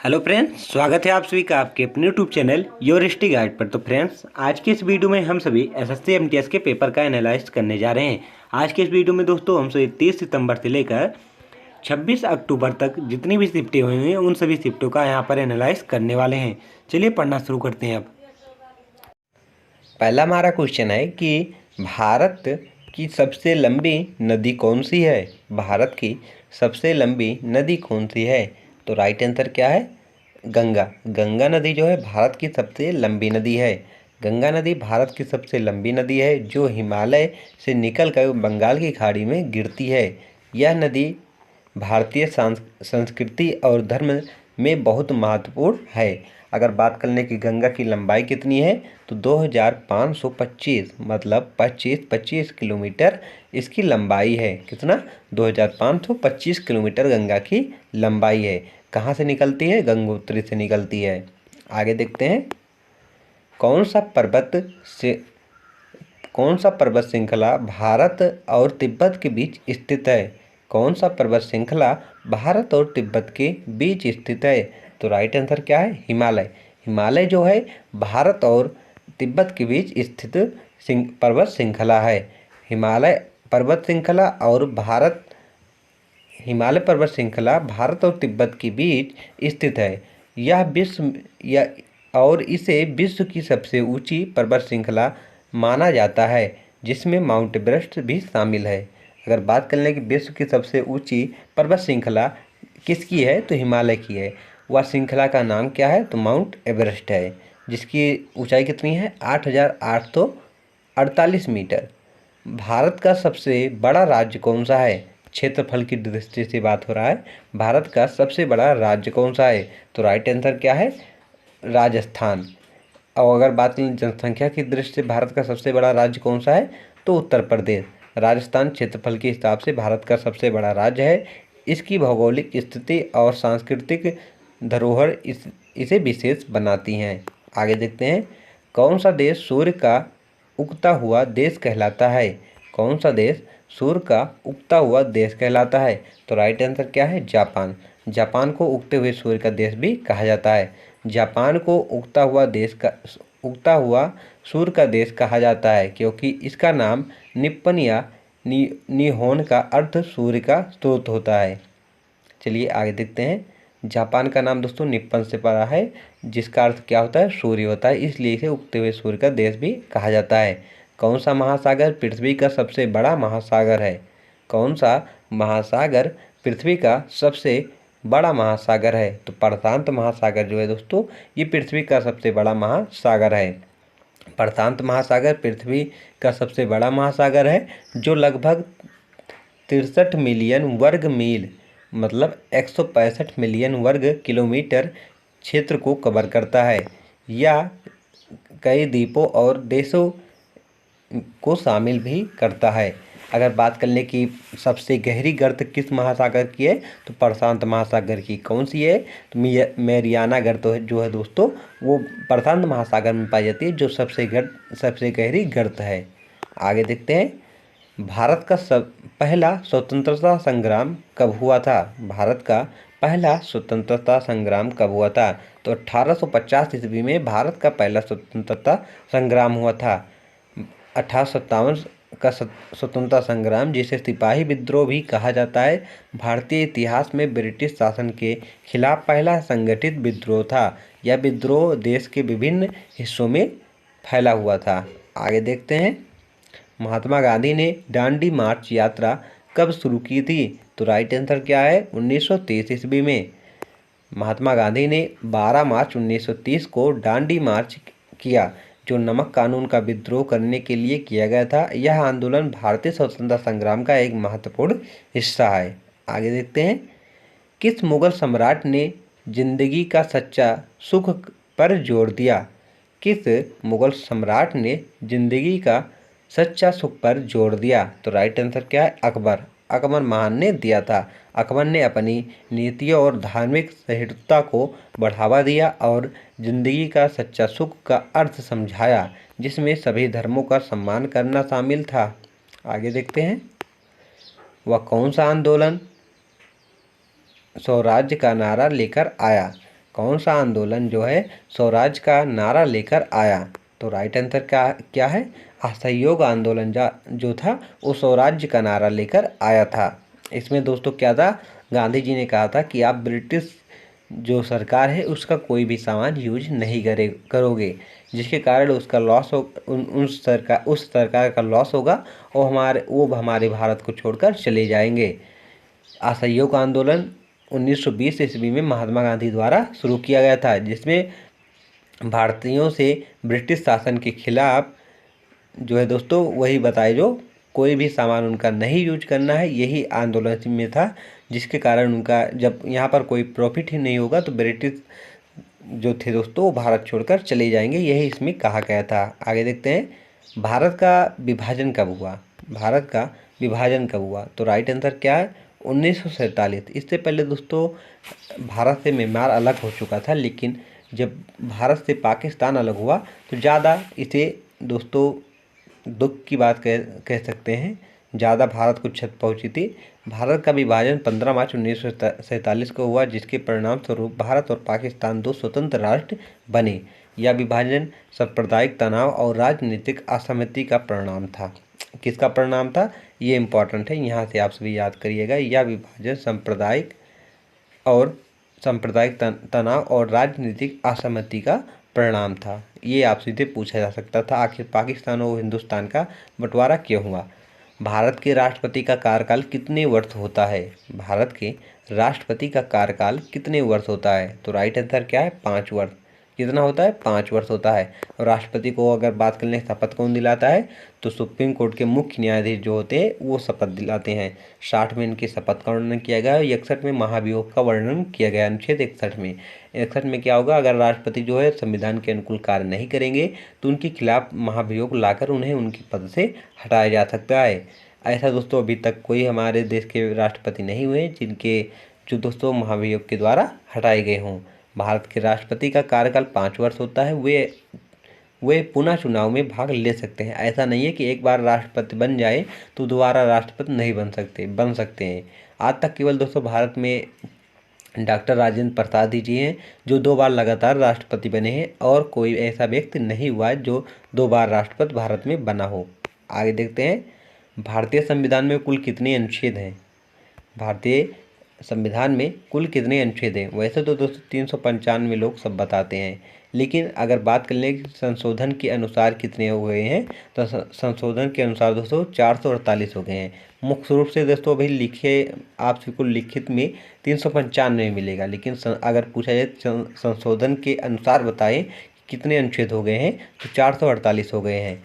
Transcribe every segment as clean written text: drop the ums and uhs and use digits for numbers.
Hello friends, स्वागत है आप सभी का आपके अपने YouTube channel your history guide पर। तो फ्रेंड्स, आज के इस वीडियो में हम सभी एसएससी एमटीएस के पेपर का एनालाइज करने जा रहे हैं। आज के इस वीडियो में दोस्तों हम सभी 30 सितंबर से लेकर 26 अक्टूबर तक जितनी भी शिफ्टें हुई हैं उन सभी शिफ्टों का यहाँ पर एनालाइज करने वाले हैं। चलिए पढ़ना शुरू करते हैं। अब पहला हमारा क्वेश्चन है कि भारत की सबसे लंबी नदी कौन सी है। भारत की सबसे लंबी नदी कौन सी है? तो राइट आंसर क्या है? गंगा। गंगा नदी जो है भारत की सबसे लंबी नदी है। गंगा नदी भारत की सबसे लंबी नदी है जो हिमालय से निकलकर बंगाल की खाड़ी में गिरती है। यह नदी भारतीय संस्कृति और धर्म में बहुत महत्वपूर्ण है। अगर बात करने की गंगा की लंबाई कितनी है तो 2525 मतलब 25 किलोमीटर इसकी लंबाई है। कितना? 2525 किलोमीटर गंगा की लंबाई है। कहाँ से निकलती है? गंगोत्री से निकलती है। आगे देखते हैं, कौन सा पर्वत श्रृंखला भारत और तिब्बत के बीच स्थित है? कौन सा पर्वत श्रृंखला भारत और तिब्बत के बीच स्थित है? तो राइट आंसर क्या है? हिमालय। हिमालय जो है भारत और तिब्बत के बीच स्थित पर्वत श्रृंखला है। हिमालय पर्वत श्रृंखला भारत और तिब्बत के बीच स्थित है। और इसे विश्व की सबसे ऊंची पर्वत श्रृंखला माना जाता है, जिसमें माउंट एवरेस्ट भी शामिल है। अगर बात कर लें कि विश्व की सबसे ऊंची पर्वत श्रृंखला किसकी है तो हिमालय की है। वह श्रृंखला का नाम क्या है तो माउंट एवरेस्ट है, जिसकी ऊंचाई कितनी है? 8,848 मीटर। भारत का सबसे बड़ा राज्य कौन सा है? क्षेत्रफल की दृष्टि से बात हो रहा है। भारत का सबसे बड़ा राज्य कौन सा है? तो राइट आंसर क्या है? राजस्थान। और अगर बात करें जनसंख्या की दृष्टि से भारत का सबसे बड़ा राज्य कौन सा है तो उत्तर प्रदेश। राजस्थान क्षेत्रफल के हिसाब से भारत का सबसे बड़ा राज्य है। इसकी भौगोलिक स्थिति और सांस्कृतिक धरोहर इसे विशेष बनाती हैं। आगे देखते हैं, कौन सा देश सूर्य का उगता हुआ देश कहलाता है? कौन सा देश सूर्य का उगता हुआ देश कहलाता है? तो राइट आंसर क्या है? जापान। जापान को उगते हुए सूर्य का देश भी कहा जाता है। जापान को उगता हुआ सूर्य का देश कहा जाता है क्योंकि इसका नाम निप्पन या निहोन का अर्थ सूर्य का स्रोत होता है। चलिए आगे देखते हैं, जापान का नाम दोस्तों निप्पन से पड़ा है, जिसका अर्थ क्या होता है? सूर्य होता है, इसलिए इसे उगते हुए सूर्य का देश भी कहा जाता है। कौन सा महासागर पृथ्वी का सबसे बड़ा महासागर है? कौन सा महासागर पृथ्वी का सबसे बड़ा महासागर है? तो प्रशांत महासागर जो है दोस्तों, ये पृथ्वी का सबसे बड़ा महासागर है। प्रशांत महासागर पृथ्वी का सबसे बड़ा महासागर है, जो लगभग 63 मिलियन वर्ग मील मतलब 165 मिलियन वर्ग किलोमीटर क्षेत्र को कवर करता है। यह कई द्वीपों और देशों को शामिल भी करता है। अगर बात कर लें कि सबसे गहरी गर्त किस महासागर की है तो प्रशांत महासागर की। कौन सी है तो मैरियाना गर्त जो है दोस्तों, वो प्रशांत महासागर में पाई जाती है, जो सबसे गहरी गर्त है। आगे देखते हैं, भारत का पहला स्वतंत्रता संग्राम कब हुआ था? भारत का पहला स्वतंत्रता संग्राम कब हुआ था? तो 1850 ईस्वी में भारत का पहला स्वतंत्रता संग्राम हुआ था। 1857 का स्वतंत्रता संग्राम, जिसे सिपाही विद्रोह भी कहा जाता है, भारतीय इतिहास में ब्रिटिश शासन के खिलाफ पहला संगठित विद्रोह था। यह विद्रोह देश के विभिन्न हिस्सों में फैला हुआ था। आगे देखते हैं, महात्मा गांधी ने दांडी मार्च यात्रा कब शुरू की थी? तो राइट आंसर क्या है? 1930 ईस्वी में। महात्मा गांधी ने 12 मार्च 1930 को दांडी मार्च किया, जो नमक कानून का विद्रोह करने के लिए किया गया था। यह आंदोलन भारतीय स्वतंत्रता संग्राम का एक महत्वपूर्ण हिस्सा है। आगे देखते हैं, किस मुगल सम्राट ने जिंदगी का सच्चा सुख पर जोर दिया? किस मुगल सम्राट ने जिंदगी का सच्चा सुख पर जोर दिया? तो राइट आंसर क्या है? अकबर। अकबर महान ने दिया था। अकबर ने अपनी नीतियों और धार्मिक सहिष्णुता को बढ़ावा दिया और जिंदगी का सच्चा सुख का अर्थ समझाया, जिसमें सभी धर्मों का सम्मान करना शामिल था। आगे देखते हैं, वह कौन सा आंदोलन स्वराज्य का नारा लेकर आया? कौन सा आंदोलन जो है स्वराज का नारा लेकर आया? तो राइट आंसर क्या क्या है? असहयोग आंदोलन जो था वो स्वराज्य का नारा लेकर आया था। इसमें दोस्तों क्या था, गांधी जी ने कहा था कि आप ब्रिटिश जो सरकार है उसका कोई भी सामान यूज नहीं करोगे, जिसके कारण उसका लॉस हो उस सरकार का लॉस होगा और वो हमारे भारत को छोड़कर चले जाएंगे। असहयोग आंदोलन 1920 ईस्वी में महात्मा गांधी द्वारा शुरू किया गया था, जिसमें भारतीयों से ब्रिटिश शासन के खिलाफ जो है दोस्तों वही बताए जो कोई भी सामान उनका नहीं यूज करना है, यही आंदोलन में था, जिसके कारण उनका जब यहाँ पर कोई प्रॉफिट ही नहीं होगा तो ब्रिटिश जो थे दोस्तों वो भारत छोड़कर चले जाएंगे, यही इसमें कहा गया था। आगे देखते हैं, भारत का विभाजन कब हुआ? भारत का विभाजन कब हुआ? तो राइट आंसर क्या है? 1947। इससे पहले दोस्तों भारत से म्यांमार अलग हो चुका था, लेकिन जब भारत से पाकिस्तान अलग हुआ तो ज़्यादा इसे दोस्तों दुख की बात कह सकते हैं, ज़्यादा भारत को क्षति पहुंची थी। भारत का विभाजन 15 मार्च 1947 को हुआ, जिसके परिणाम स्वरूप भारत और पाकिस्तान दो स्वतंत्र राष्ट्र बने। यह विभाजन सांप्रदायिक तनाव और राजनीतिक असहमति का परिणाम था। किसका परिणाम था? ये इम्पोर्टेंट है, यहाँ से आप सभी याद करिएगा। यह विभाजन सांप्रदायिक तनाव और राजनीतिक असहमति का परिणाम था। ये आपसे सीधे पूछा जा सकता था, आखिर पाकिस्तान और हिंदुस्तान का बंटवारा क्यों हुआ? भारत के राष्ट्रपति का कार्यकाल कितने वर्ष होता है? भारत के राष्ट्रपति का कार्यकाल कितने वर्ष होता है? तो राइट आंसर क्या है? 5 वर्ष। कितना होता है? 5 वर्ष होता है। और राष्ट्रपति को अगर बात कर लें शपथ कौन दिलाता है, तो सुप्रीम कोर्ट के मुख्य न्यायाधीश जो होते हैं वो शपथ दिलाते हैं। 60 में इनकी शपथ का वर्णन किया गया है। 61 में महाभियोग का वर्णन किया गया, अनुच्छेद 61 में। 61 में क्या होगा, अगर राष्ट्रपति जो है संविधान के अनुकूल कार्य नहीं करेंगे तो उनके खिलाफ महाभियोग लाकर उन्हें उनके पद से हटाया जा सकता है। ऐसा दोस्तों अभी तक कोई हमारे देश के राष्ट्रपति नहीं हुए जो दोस्तों महाभियोग के द्वारा हटाए गए हों। भारत के राष्ट्रपति का कार्यकाल 5 वर्ष होता है। वे पुनः चुनाव में भाग ले सकते हैं। ऐसा नहीं है कि एक बार राष्ट्रपति बन जाए तो दोबारा राष्ट्रपति नहीं बन सकते हैं। आज तक केवल दोस्तों भारत में डॉक्टर राजेंद्र प्रसाद जी हैं जो 2 बार लगातार राष्ट्रपति बने हैं, और कोई ऐसा व्यक्ति नहीं हुआ है जो 2 बार राष्ट्रपति भारत में बना हो। आगे देखते हैं, भारतीय संविधान में कुल कितने अनुच्छेद हैं? भारतीय संविधान में कुल कितने अनुच्छेद हैं? वैसे तो दोस्तों 395 लोग सब बताते हैं, लेकिन अगर बात कर लें संशोधन के अनुसार कितने हो गए हैं, तो संशोधन के अनुसार दोस्तों 448 हो गए हैं। मुख्य रूप से दोस्तों अभी आपसे कुल लिखित में 395 मिलेगा, लेकिन अगर पूछा जाए संशोधन के अनुसार बताएं कितने अनुच्छेद हो गए हैं, तो 448 हो गए हैं।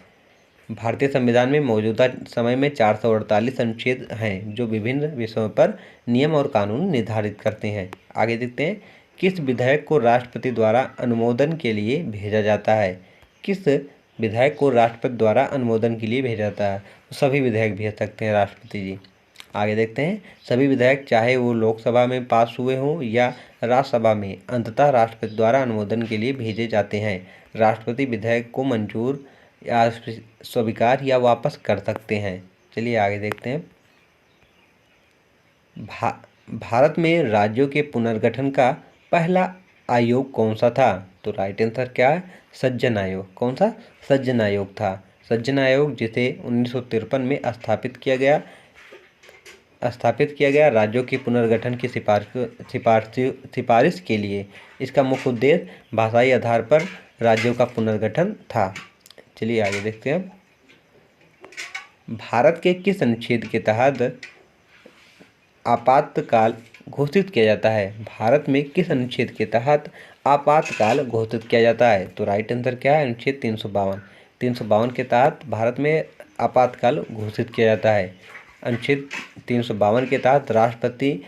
भारतीय संविधान में मौजूदा समय में 448 अनुच्छेद हैं जो विभिन्न विषयों पर नियम और कानून निर्धारित करते हैं। आगे देखते हैं, किस विधेयक को राष्ट्रपति द्वारा अनुमोदन के लिए भेजा जाता है? किस विधेयक को राष्ट्रपति द्वारा अनुमोदन के लिए भेजा जाता है? तो सभी विधेयक भेज सकते हैं राष्ट्रपति जी। आगे देखते हैं, सभी विधेयक चाहे वो लोकसभा में पास हुए हों या राज्यसभा में अंततः राष्ट्रपति द्वारा अनुमोदन के लिए भेजे जाते हैं। राष्ट्रपति विधेयक को मंजूर या स्वीकार या वापस कर सकते हैं। चलिए आगे देखते हैं, भारत में राज्यों के पुनर्गठन का पहला आयोग कौन सा था? तो राइट आंसर क्या है? सज्जन आयोग। कौन सा? सज्जन आयोग था। सज्जन आयोग जिसे 1953 में स्थापित किया गया राज्यों के पुनर्गठन की सिफारिश के लिए। इसका मुख्य उद्देश्य भाषाई आधार पर राज्यों का पुनर्गठन था। चलिए आगे देखते हैं, भारत के किस अनुच्छेद के तहत आपातकाल घोषित किया जाता है? भारत में किस अनुच्छेद के तहत आपातकाल घोषित किया जाता है? तो राइट आंसर क्या है? अनुच्छेद 352। 352 के तहत भारत में आपातकाल घोषित किया जाता है। अनुच्छेद 352 के तहत राष्ट्रपति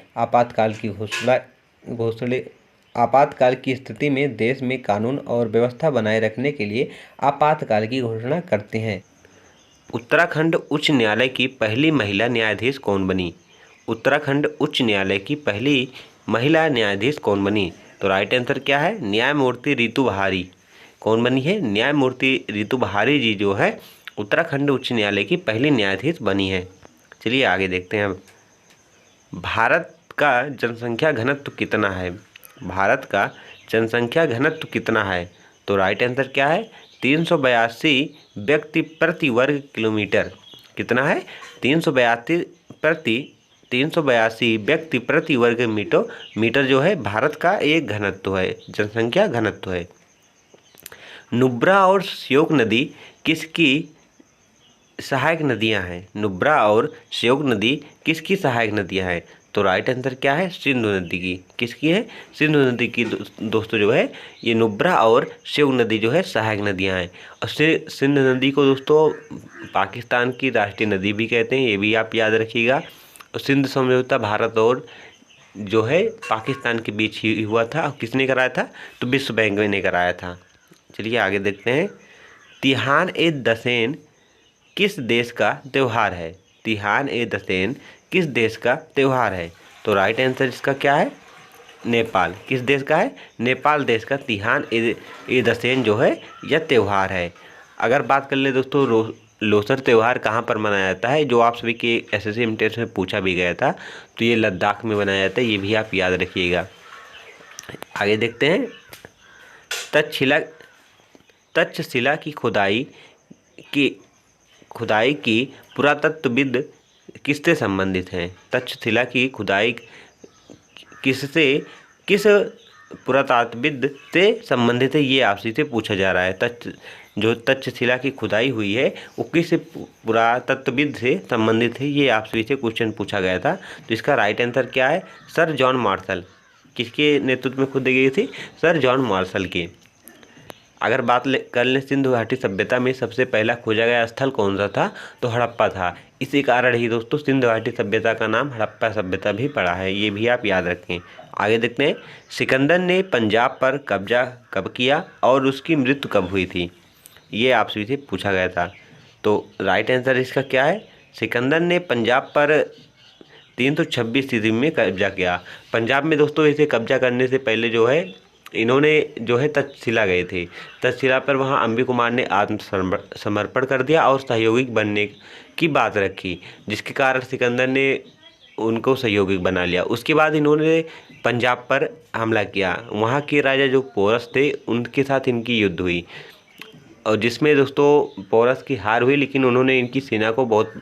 आपातकाल की स्थिति में देश में कानून और व्यवस्था बनाए रखने के लिए आपातकाल की घोषणा करते हैं। उत्तराखंड उच्च न्यायालय की पहली महिला न्यायाधीश कौन बनी? उत्तराखंड उच्च न्यायालय की पहली महिला न्यायाधीश कौन बनी? तो राइट आंसर क्या है? न्यायमूर्ति रितु बहारी। कौन बनी है? न्यायमूर्ति रितु बहारी जी जो है उत्तराखंड उच्च न्यायालय की पहली न्यायाधीश बनी है। चलिए आगे देखते हैं, अब भारत का जनसंख्या घनत्व कितना है? भारत का जनसंख्या घनत्व कितना है? तो राइट आंसर क्या है? 382 व्यक्ति प्रति वर्ग किलोमीटर। कितना है? 382 व्यक्ति प्रति वर्ग मीटर जो है भारत का एक घनत्व है, जनसंख्या घनत्व है। नुब्रा और श्योक नदी किसकी सहायक नदियां हैं? नुब्रा और श्योक नदी किसकी सहायक नदियां हैं? तो राइट आंसर क्या है? सिंधु नदी की। किसकी है? सिंधु नदी की दोस्तों जो है ये नुब्रा और श्योक नदी जो है सहायक नदियां हैं। और सिंधु नदी को दोस्तों पाकिस्तान की राष्ट्रीय नदी भी कहते हैं, ये भी आप याद रखिएगा। और सिंध समझौता भारत और जो है पाकिस्तान के बीच ही हुआ था। और किसने कराया था? तो विश्व बैंक ने कराया था। चलिए आगे देखते हैं। तिहान ए दसेन किस देश का त्यौहार है? तिहान ए दसेन किस देश का त्यौहार है? तो राइट आंसर इसका क्या है? नेपाल। किस देश का है? नेपाल देश का तिहान ए दसेन जो है यह त्यौहार है। अगर बात कर ले दोस्तों लोसर त्यौहार कहाँ पर मनाया जाता है, जो आप सभी के एसएससी एमटीएस में पूछा भी गया था, तो ये लद्दाख में मनाया जाता है, ये भी आप याद रखिएगा। आगे देखते हैं। तक्षशिला की खुदाई की पुरातत्वविद किससे संबंधित हैं? तक्षशिला की खुदाई किस पुरातत्वविद से संबंधित है, ये आपसे से पूछा जा रहा है। तक्षशिला की खुदाई हुई है वो किस पुरातत्वविद से संबंधित है, ये आपसे से क्वेश्चन पूछा गया था। तो इसका राइट आंसर क्या है? Sir John Marshall. किसके नेतृत्व में खोदी गई थी? सर जॉन मार्शल की। अगर बात कर लें सिंधु घाटी सभ्यता में सबसे पहला खोजा गया स्थल कौन सा था? तो हड़प्पा था। इसी कारण ही दोस्तों सिंधु घाटी सभ्यता का नाम हड़प्पा सभ्यता भी पड़ा है, ये भी आप याद रखें। आगे देखते हैं। सिकंदर ने पंजाब पर कब्जा कब किया और उसकी मृत्यु कब हुई थी? ये आपसे से पूछा गया था। तो राइट आंसर इसका क्या है? सिकंदर ने पंजाब पर 326 ईस्वी में कब्जा किया। पंजाब में दोस्तों इसे कब्जा करने से पहले जो है इन्होंने जो है तक्षशिला गए थे। तक्षशिला पर वहाँ अम्बी कुमार ने आत्मसमर्पण कर दिया और सहयोगी बनने की बात रखी, जिसके कारण सिकंदर ने उनको सहयोगी बना लिया। उसके बाद इन्होंने पंजाब पर हमला किया। वहाँ के राजा जो पोरस थे उनके साथ इनकी युद्ध हुई, और जिसमें दोस्तों पोरस की हार हुई, लेकिन उन्होंने इनकी सेना को बहुत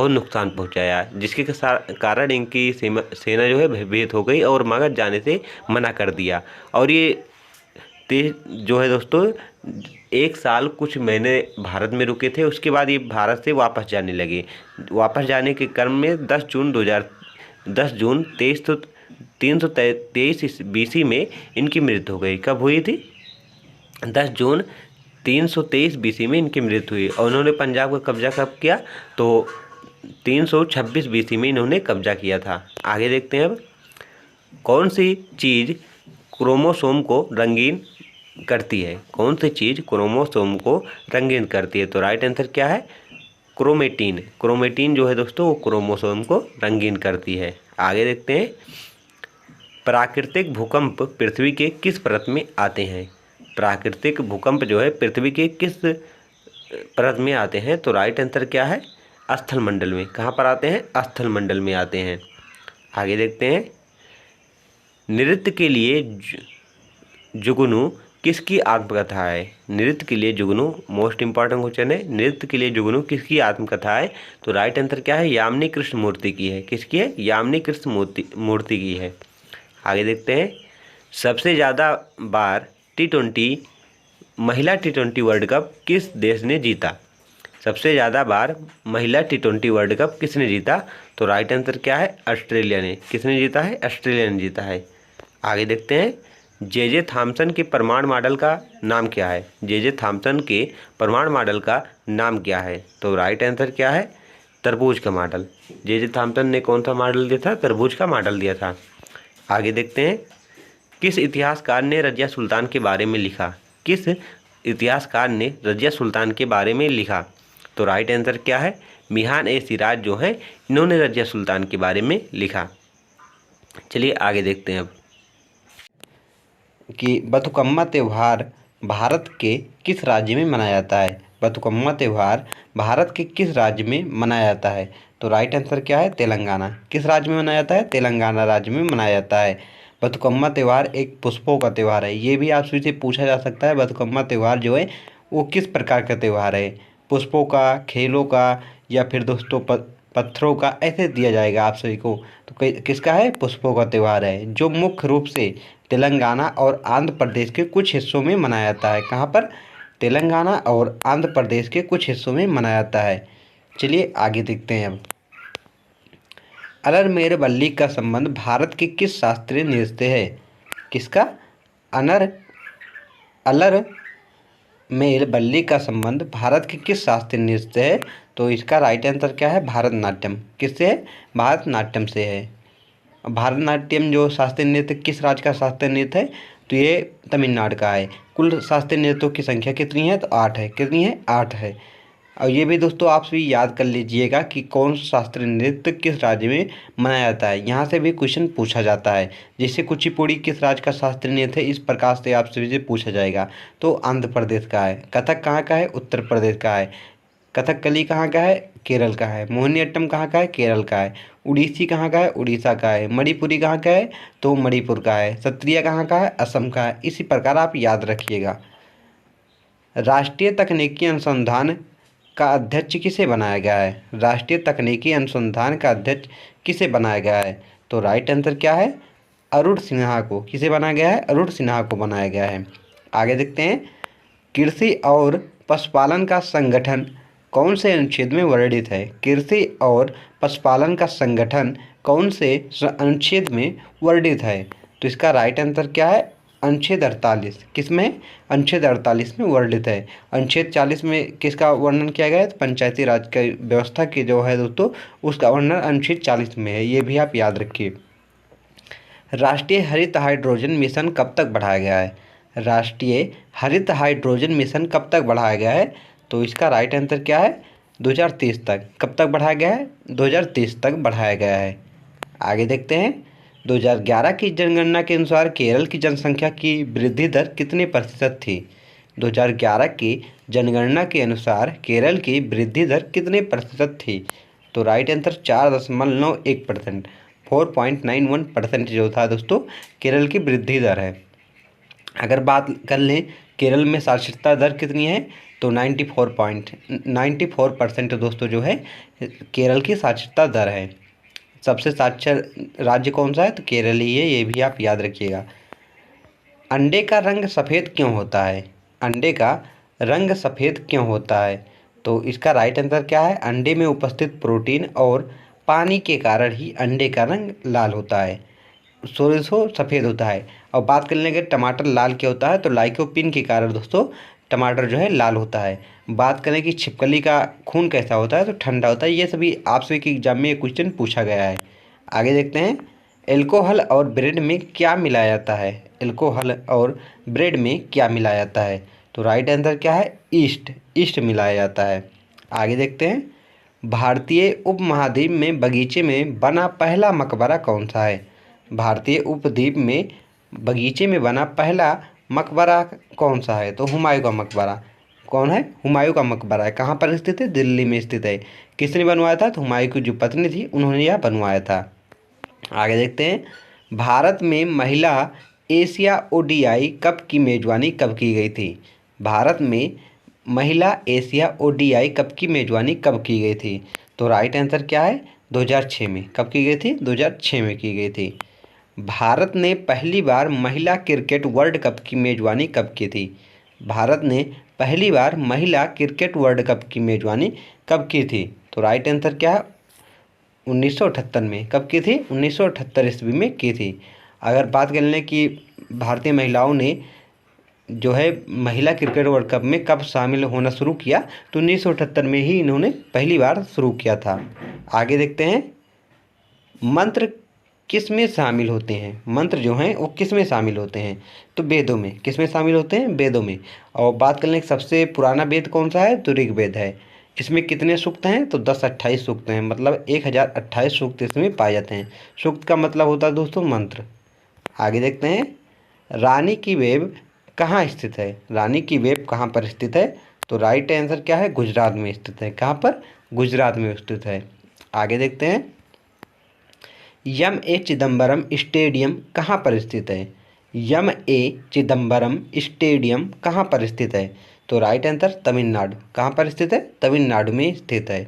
नुकसान पहुंचाया, जिसके कारण इनकी सेना जो है भयभीत हो गई और मगध जाने से मना कर दिया। और ये जो है दोस्तों 1 साल कुछ महीने भारत में रुके थे। उसके बाद ये भारत से वापस जाने लगे। वापस जाने के क्रम में 10 जून 323 BC में इनकी मृत्यु हो गई। कब हुई थी? 10 जून 323 BC में इनकी मृत्यु हुई। और उन्होंने पंजाब का कब्जा कब किया? तो 326 BC में इन्होंने कब्जा किया था। आगे देखते हैं। अब कौन सी चीज़ क्रोमोसोम को रंगीन करती है? कौन सी चीज़ क्रोमोसोम को रंगीन करती है? तो राइट आंसर क्या है? क्रोमेटिन। क्रोमेटिन जो है दोस्तों वो क्रोमोसोम को रंगीन करती है। आगे देखते हैं। प्राकृतिक भूकंप पृथ्वी के किस परत में आते हैं? प्राकृतिक भूकंप जो है पृथ्वी के किस परत में आते हैं? तो राइट आंसर क्या है? स्थल मंडल में। कहाँ पर आते हैं? स्थल मंडल में आते हैं। आगे देखते हैं। नृत्य के लिए जुगनू किसकी आत्मकथा है? नृत्य के लिए जुगनू मोस्ट इंपॉर्टेंट क्वेश्चन है। नृत्य के लिए जुगनू किसकी आत्मकथा है? तो राइट आंसर क्या है? यामिनी कृष्णमूर्ति की है। किसकी है? यामिनी कृष्णमूर्ति की है। आगे देखते हैं। सबसे ज़्यादा बार महिला टी20 वर्ल्ड कप किस देश ने जीता? सबसे ज़्यादा बार महिला टी20 वर्ल्ड कप किसने जीता? तो राइट आंसर क्या है? ऑस्ट्रेलिया ने। किसने जीता है? ऑस्ट्रेलिया ने जीता है। आगे देखते हैं। जे थॉमसन के परमाणु मॉडल का नाम क्या है? जे थॉमसन के परमाणु मॉडल का नाम क्या है? तो राइट आंसर क्या है? तरबूज का मॉडल। जे थॉमसन ने कौन सा मॉडल दिया था? तरबूज का मॉडल दिया था। आगे देखते हैं। किस इतिहासकार ने रजिया सुल्तान के बारे में लिखा? किस इतिहासकार ने रजिया सुल्तान के बारे में लिखा? तो राइट आंसर क्या है? मिहान ए सिराज जो है इन्होंने रजिया सुल्तान के बारे में लिखा। चलिए आगे देखते हैं अब कि बथुकम्मा त्यौहार भारत के किस राज्य में मनाया जाता है? बथुकम्मा त्यौहार भारत के किस राज्य में मनाया जाता है? तो राइट आंसर क्या है? तेलंगाना। किस राज्य में मनाया जाता है? तेलंगाना राज्य में मनाया जाता है। बथुकम्मा त्यौहार एक पुष्पों का त्यौहार है। ये भी आपसे से पूछा जा सकता है, बथुकम्मा त्यौहार जो है वो किस प्रकार का त्यौहार है, पुष्पों का, खेलों का, या फिर दोस्तों पत्थरों का, ऐसे दिया जाएगा आप सभी को। तो किसका है? पुष्पों का त्यौहार है, जो मुख्य रूप से तेलंगाना और आंध्र प्रदेश के कुछ हिस्सों में मनाया जाता है। कहाँ पर? तेलंगाना और आंध्र प्रदेश के कुछ हिस्सों में मनाया जाता है। चलिए आगे देखते हैं अब। अलर मेर वल्ली का संबंध भारत के किस शास्त्रीय नृत्य से है? किसका? अलर मेर वल्ली का संबंध भारत के किस शास्त्रीय नृत्य से है? तो इसका राइट आंसर क्या है? भारतनाट्यम। किससे है? भारतनाट्यम से है। भारतनाट्यम जो शास्त्रीय नृत्य किस राज्य का शास्त्रीय नृत्य है? तो ये तमिलनाडु का है। कुल शास्त्रीय नृत्यों की संख्या कितनी है? तो 8 है। कितनी है? 8 है। और ये भी दोस्तों आप सभी याद कर लीजिएगा कि कौन शास्त्रीय नृत्य किस राज्य में मनाया जाता है। यहाँ से भी क्वेश्चन पूछा जाता है। जैसे कुचिपुड़ी किस राज्य का शास्त्रीय नृत्य है, इस प्रकार से आप सभी से पूछा जाएगा। तो आंध्र प्रदेश का है। कथक कहाँ का है? उत्तर प्रदेश का है। कथकली कहाँ का है? केरल का है। मोहिनीअट्टम कहाँ का है? केरल का है। उड़ीसी कहाँ का है? उड़ीसा का है। मणिपुरी कहाँ का है? तो मणिपुर का है। सत्रिया कहाँ का है? असम का है। इसी प्रकार आप याद रखिएगा। राष्ट्रीय तकनीकी अनुसंधान का अध्यक्ष किसे बनाया गया है? राष्ट्रीय तकनीकी अनुसंधान का अध्यक्ष किसे बनाया गया है? तो राइट आंसर क्या है? अरुण सिन्हा को। किसे बनाया गया है? अरुण सिन्हा को बनाया गया है। आगे देखते हैं। कृषि और पशुपालन का संगठन कौन से अनुच्छेद में वर्णित है? कृषि और पशुपालन का संगठन कौन से अनुच्छेद में वर्णित है? तो इसका राइट आंसर क्या है? अनुच्छेद 48। किस में? अनुच्छेद 48 में वर्णित है। अनुच्छेद 40 में किसका वर्णन किया गया है? तो पंचायती राज की व्यवस्था की जो है दोस्तों, उसका वर्णन अनुच्छेद 40 में है। ये भी आप याद रखिए। राष्ट्रीय हरित हाइड्रोजन मिशन कब तक बढ़ाया गया है? राष्ट्रीय हरित हाइड्रोजन मिशन कब तक बढ़ाया गया है? तो इसका राइट आंसर क्या है? 2030 तक। कब तक बढ़ाया गया है? 2030 तक बढ़ाया गया है। आगे देखते हैं। 2011 की जनगणना के अनुसार केरल की जनसंख्या की वृद्धि दर कितने प्रतिशत थी? 2011 की जनगणना के अनुसार केरल की वृद्धि दर कितने प्रतिशत थी? तो राइट आंसर 4.91%, 4.91% जो था दोस्तों केरल की वृद्धि दर है। अगर बात कर लें केरल में साक्षरता दर कितनी है? तो 94% दोस्तों जो है केरल की साक्षरता दर है। सबसे साक्षर राज्य कौन सा है? तो केरल ही है। ये भी आप याद रखिएगा। अंडे का रंग सफ़ेद क्यों होता है? अंडे का रंग सफ़ेद क्यों होता है? तो इसका राइट आंसर क्या है? अंडे में उपस्थित प्रोटीन और पानी के कारण ही अंडे का रंग लाल होता है, सो सफ़ेद होता है। और बात कर लेंगे टमाटर लाल क्यों होता है? तो लाइकोपिन के कारण दोस्तों टमाटर जो है लाल होता है। बात करें कि छिपकली का खून कैसा होता है? तो ठंडा होता है। ये सभी आप सभी के एग्जाम में क्वेश्चन पूछा गया है। आगे देखते हैं। एल्कोहल और ब्रेड में क्या मिलाया जाता है? एल्कोहल और ब्रेड में क्या मिलाया जाता है? तो राइट आंसर क्या है? ईस्ट मिलाया जाता है। आगे देखते हैं। भारतीय उपमहाद्वीप में बगीचे में बना पहला मकबरा कौन सा है? भारतीय उपद्वीप में बगीचे में बना पहला मकबरा कौन सा है? तो हुमायूं का मकबरा। कौन है? हुमायूं का मकबरा है। कहाँ पर स्थित है? दिल्ली में स्थित है। किसने बनवाया था? तो हुमायूं की जो पत्नी थी उन्होंने यह बनवाया था। आगे देखते हैं। भारत में महिला एशिया ओडीआई कप की मेजबानी कब की गई थी? भारत में महिला एशिया ओडीआई कप की मेजबानी कब की गई थी? तो राइट आंसर क्या है? 2006 में। कब की गई थी? 2006 में की गई थी। भारत ने पहली बार महिला क्रिकेट वर्ल्ड कप की मेजबानी कब की थी? भारत ने पहली बार महिला क्रिकेट वर्ल्ड कप की मेजबानी कब की थी? तो राइट आंसर क्या है? 1978 में। कब की थी? 1978 ईस्वी में की थी। अगर बात कर लें कि भारतीय महिलाओं ने जो है महिला क्रिकेट वर्ल्ड कप में कब शामिल होना शुरू किया, तो 1978 में ही इन्होंने पहली बार शुरू किया था। आगे देखते हैं। मंत्र किस में शामिल होते हैं? मंत्र जो हैं वो किस में शामिल होते हैं? तो वेदों में। किस में शामिल होते हैं? वेदों में। और बात कर लें सबसे पुराना वेद कौन सा है? तो ऋग्वेद है। इसमें कितने सूक्त हैं? तो 1028 सूक्त हैं, मतलब 1028 सूक्त इसमें पाए जाते हैं। सूक्त का मतलब होता है दोस्तों मंत्र। आगे देखते हैं। रानी की वेव कहाँ स्थित है? रानी की वेव कहाँ पर स्थित है? तो राइट आंसर क्या है? गुजरात में स्थित है। कहाँ पर? गुजरात में स्थित है। आगे देखते हैं। एम ए चिदम्बरम स्टेडियम कहाँ पर स्थित है? एम ए चिदम्बरम स्टेडियम कहाँ पर स्थित है? तो राइट आंसर तमिलनाडु। कहाँ पर स्थित है? तमिलनाडु में स्थित है।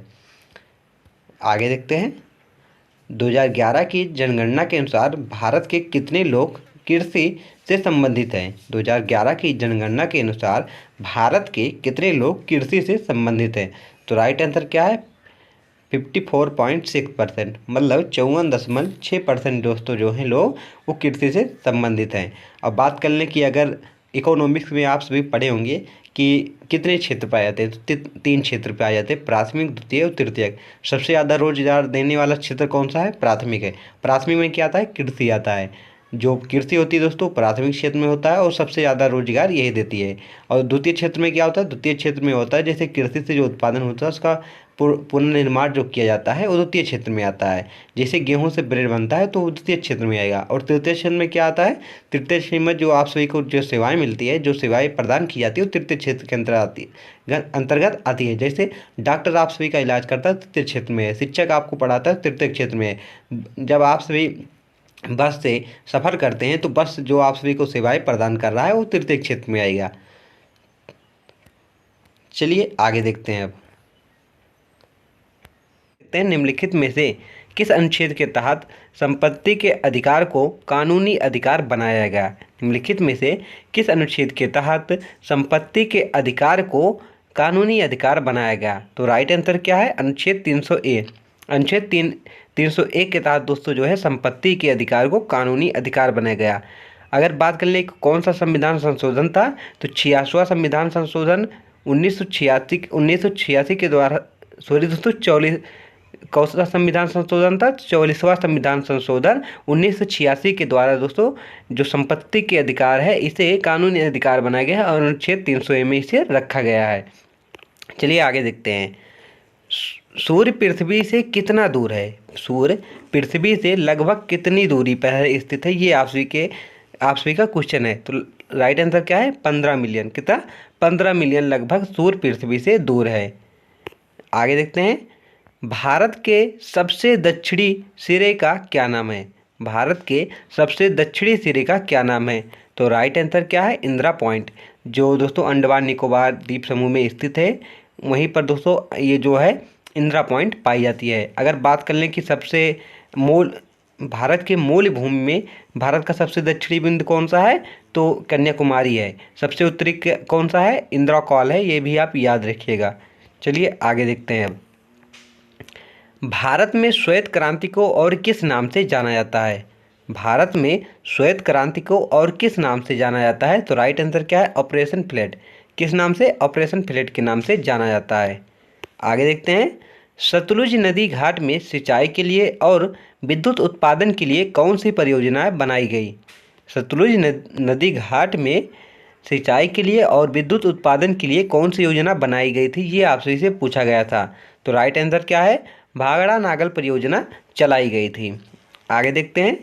आगे देखते हैं। 2011 की जनगणना के अनुसार भारत के कितने लोग कृषि से संबंधित हैं? 2011 की जनगणना के अनुसार भारत के कितने लोग कृषि से संबंधित हैं? तो राइट आंसर क्या है? 54.6%, मतलब 54.6% दोस्तों जो हैं लोग वो कृषि से संबंधित हैं। अब बात कर लें कि अगर इकोनॉमिक्स में आप सभी पढ़े होंगे कि कितने क्षेत्र पाए जाते हैं, तो 3 क्षेत्र पाए जाते हैं, प्राथमिक, द्वितीय और तृतीयक। सबसे ज़्यादा रोजगार देने वाला क्षेत्र कौन सा है? प्राथमिक है। प्राथमिक में क्या आता है? कृषि आता है। जो कृषि होती है दोस्तों प्राथमिक क्षेत्र में होता है और सबसे ज़्यादा रोजगार यही देती है। और द्वितीय क्षेत्र में क्या होता है? द्वितीय क्षेत्र में होता है जैसे कृषि से जो उत्पादन होता है उसका पुनर्निर्माण जो किया जाता है वो द्वितीय क्षेत्र में आता है। जैसे गेहूं से ब्रेड बनता है तो वो द्वितीय क्षेत्र में आएगा। और तृतीय क्षेत्र में क्या आता है? तृतीय क्षेत्र में जो आप सभी को जो सेवाएं मिलती है, जो सेवाएं प्रदान की जाती है वो तृतीय क्षेत्र के अंतर्गत आती है। जैसे डॉक्टर आप सभी का इलाज करता है तृतीय क्षेत्र में है, शिक्षक आपको पढ़ाता है तृतीय क्षेत्र में है। जब आप सभी बस से सफ़र करते हैं तो बस जो आप सभी को सेवाएं प्रदान कर रहा है वो तृतीय क्षेत्र में आएगा। चलिए आगे देखते हैं। अब निम्नलिखित में से किस अनुच्छेद के तहत संपत्ति के अधिकार को कानूनी अधिकार बनाया गया? निम्नलिखित में से किस अनुच्छेद के तहत संपत्ति के अधिकार को कानूनी अधिकार बनाया गया? तो राइट आंसर क्या है? अनुच्छेद 300A। अनुच्छेद 301 के तहत दोस्तों जो है संपत्ति के अधिकार को कानूनी अधिकार बनाया गया। अगर बात कर ले कौन सा संविधान संशोधन था, तो 86वां संविधान संशोधन 1986 के द्वारा, सॉरी दोस्तों 44 कौन सा संविधान संशोधन था? 44वां संविधान संशोधन 1986 के द्वारा दोस्तों जो संपत्ति के अधिकार है इसे कानूनी अधिकार बनाया गया है और अनुच्छेद 300A में इसे रखा गया है। चलिए आगे देखते हैं। सूर्य पृथ्वी से कितना दूर है? सूर्य पृथ्वी से लगभग कितनी दूरी पर स्थित है? ये आप सभी का क्वेश्चन है। तो राइट आंसर क्या है? 15 मिलियन। कितना? 15 मिलियन लगभग सूर्य पृथ्वी से दूर है। आगे देखते हैं। भारत के सबसे दक्षिणी सिरे का क्या नाम है? भारत के सबसे दक्षिणी सिरे का क्या नाम है? तो राइट आंसर क्या है? इंदिरा पॉइंट, जो दोस्तों अंडमान निकोबार द्वीप समूह में स्थित है। वहीं पर दोस्तों ये जो है इंदिरा पॉइंट पाई जाती है। अगर बात कर लें कि सबसे भारत के मूल भूमि में भारत का सबसे दक्षिणी बिंदु कौन सा है? तो कन्याकुमारी है। सबसे उत्तरी कौन सा है? इंदिरा कॉल है। ये भी आप याद रखिएगा। चलिए आगे देखते हैं। अब भारत में श्वेत क्रांति को और किस नाम से जाना जाता है? भारत में श्वेत क्रांति को और किस नाम से जाना जाता है? तो राइट आंसर क्या है? Operation flood. किस नाम से? ऑपरेशन फ्लड के नाम से जाना जाता है। आगे देखते हैं। सतलुज नदी घाट में सिंचाई के लिए और विद्युत उत्पादन के लिए कौन सी परियोजनाएं बनाई गई? सतलुज नदी घाट में सिंचाई के लिए और विद्युत उत्पादन के लिए कौन सी योजना बनाई गई थी? ये आपसे से पूछा गया था। तो राइट आंसर क्या है? भाखड़ा नागल परियोजना चलाई गई थी। आगे देखते हैं।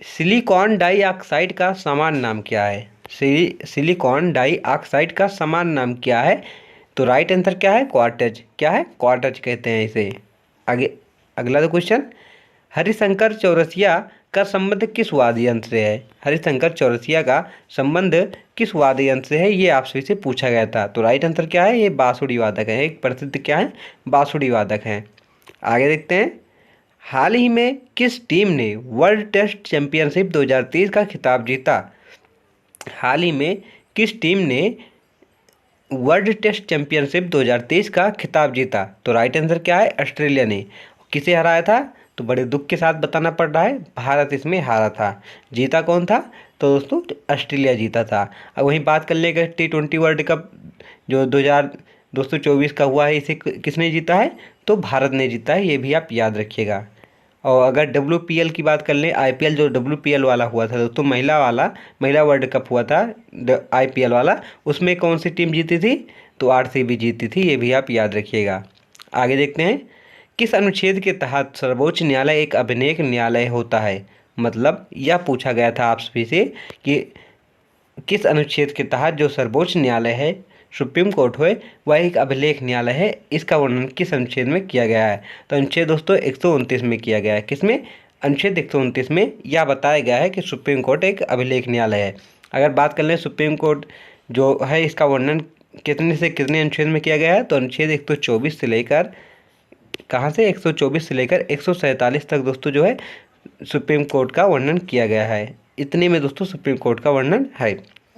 सिलिकॉन डाइऑक्साइड का समान नाम क्या है? सिलिकॉन डाइऑक्साइड का समान नाम क्या है? तो राइट आंसर क्या है? क्वार्टज। क्या है? क्वार्टज कहते हैं इसे। आगे अगला क्वेश्चन। हरिशंकर चौरसिया का संबंध किस वाद्य यंत्र से है? हरिशंकर चौरसिया का संबंध किस वाद्य यंत्र से है? ये आपसे से पूछा गया था। तो राइट आंसर क्या है? ये बांसुरी वादक है। एक प्रसिद्ध क्या है? बांसुरी वादक हैं। आगे देखते हैं। हाल ही में किस टीम ने वर्ल्ड टेस्ट चैंपियनशिप 2023 का खिताब जीता? हाल ही में किस टीम ने वर्ल्ड टेस्ट चैंपियनशिप 2023 का खिताब जीता? तो राइट आंसर क्या है? ऑस्ट्रेलिया ने। किसे हराया था? तो बड़े दुख के साथ बताना पड़ रहा है, भारत इसमें हारा था। जीता कौन था? तो दोस्तों ऑस्ट्रेलिया जीता था। अब वहीं बात कर लेंगे T20 वर्ल्ड कप जो 2024 का हुआ है, इसे किसने जीता है? तो भारत ने जीता है। ये भी आप याद रखिएगा। और अगर WPL की बात कर लें, IPL जो WPL वाला हुआ था दोस्तों, महिला वर्ल्ड कप हुआ था IPL वाला, उसमें कौन सी टीम जीती थी? तो RCB जीती थी। ये भी आप याद रखिएगा। आगे देखते हैं। किस अनुच्छेद के तहत सर्वोच्च न्यायालय एक अभिलेख न्यायालय होता है? मतलब यह पूछा गया था आप सभी से कि किस अनुच्छेद के तहत जो सर्वोच्च न्यायालय है सुप्रीम कोर्ट है वह एक अभिलेख न्यायालय है। इसका वर्णन किस अनुच्छेद में किया गया है? तो अनुच्छेद दोस्तों 129 में किया गया है। किसमें? अनुच्छेद 129 में यह बताया गया है कि सुप्रीम कोर्ट एक अभिलेख न्यायालय है। अगर बात कर लें सुप्रीम कोर्ट जो है इसका वर्णन कितने से कितने अनुच्छेद में किया गया है, तो अनुच्छेद 124 से लेकर कहाँ से 124 से लेकर 147 तक दोस्तों जो है सुप्रीम कोर्ट का वर्णन किया गया है। इतने में दोस्तों सुप्रीम कोर्ट का वर्णन है।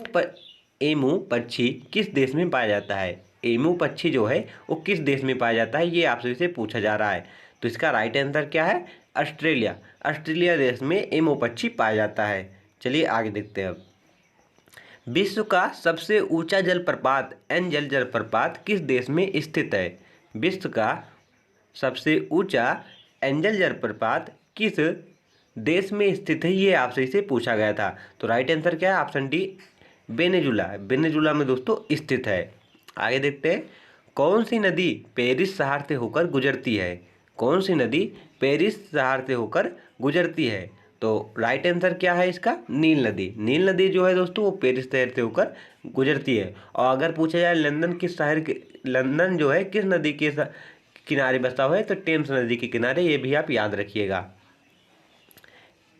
पर एमू पक्षी किस देश में पाया जाता है? एमू पक्षी जो है वो किस देश में पाया जाता है, ये आपसे से पूछा जा रहा है। तो इसका राइट आंसर क्या है? ऑस्ट्रेलिया। ऑस्ट्रेलिया देश में एमू पक्षी पाया जाता है। चलिए आगे देखते हैं अब। विश्व का सबसे ऊंचा जलप्रपात एंजल जलप्रपात किस देश में स्थित है? विश्व का सबसे ऊंचा एंजल जलप्रपात किस देश में स्थित है, ये आपसे इसे पूछा गया था। तो राइट आंसर क्या है? Option D Venezuela. वेनेजुला में दोस्तों स्थित है। आगे देखते हैं। कौन सी नदी पेरिस शहर से होकर गुजरती है? कौन सी नदी पेरिस शहर से होकर गुजरती है? तो राइट आंसर क्या है इसका? नील नदी। नील नदी जो है दोस्तों वो पेरिस शहर से होकर गुजरती है। और अगर पूछा जाए लंदन किस शहर के, लंदन जो है किस नदी के किनारे बसा हुआ है, तो टेम्स नदी के किनारे, ये भी आप याद रखिएगा।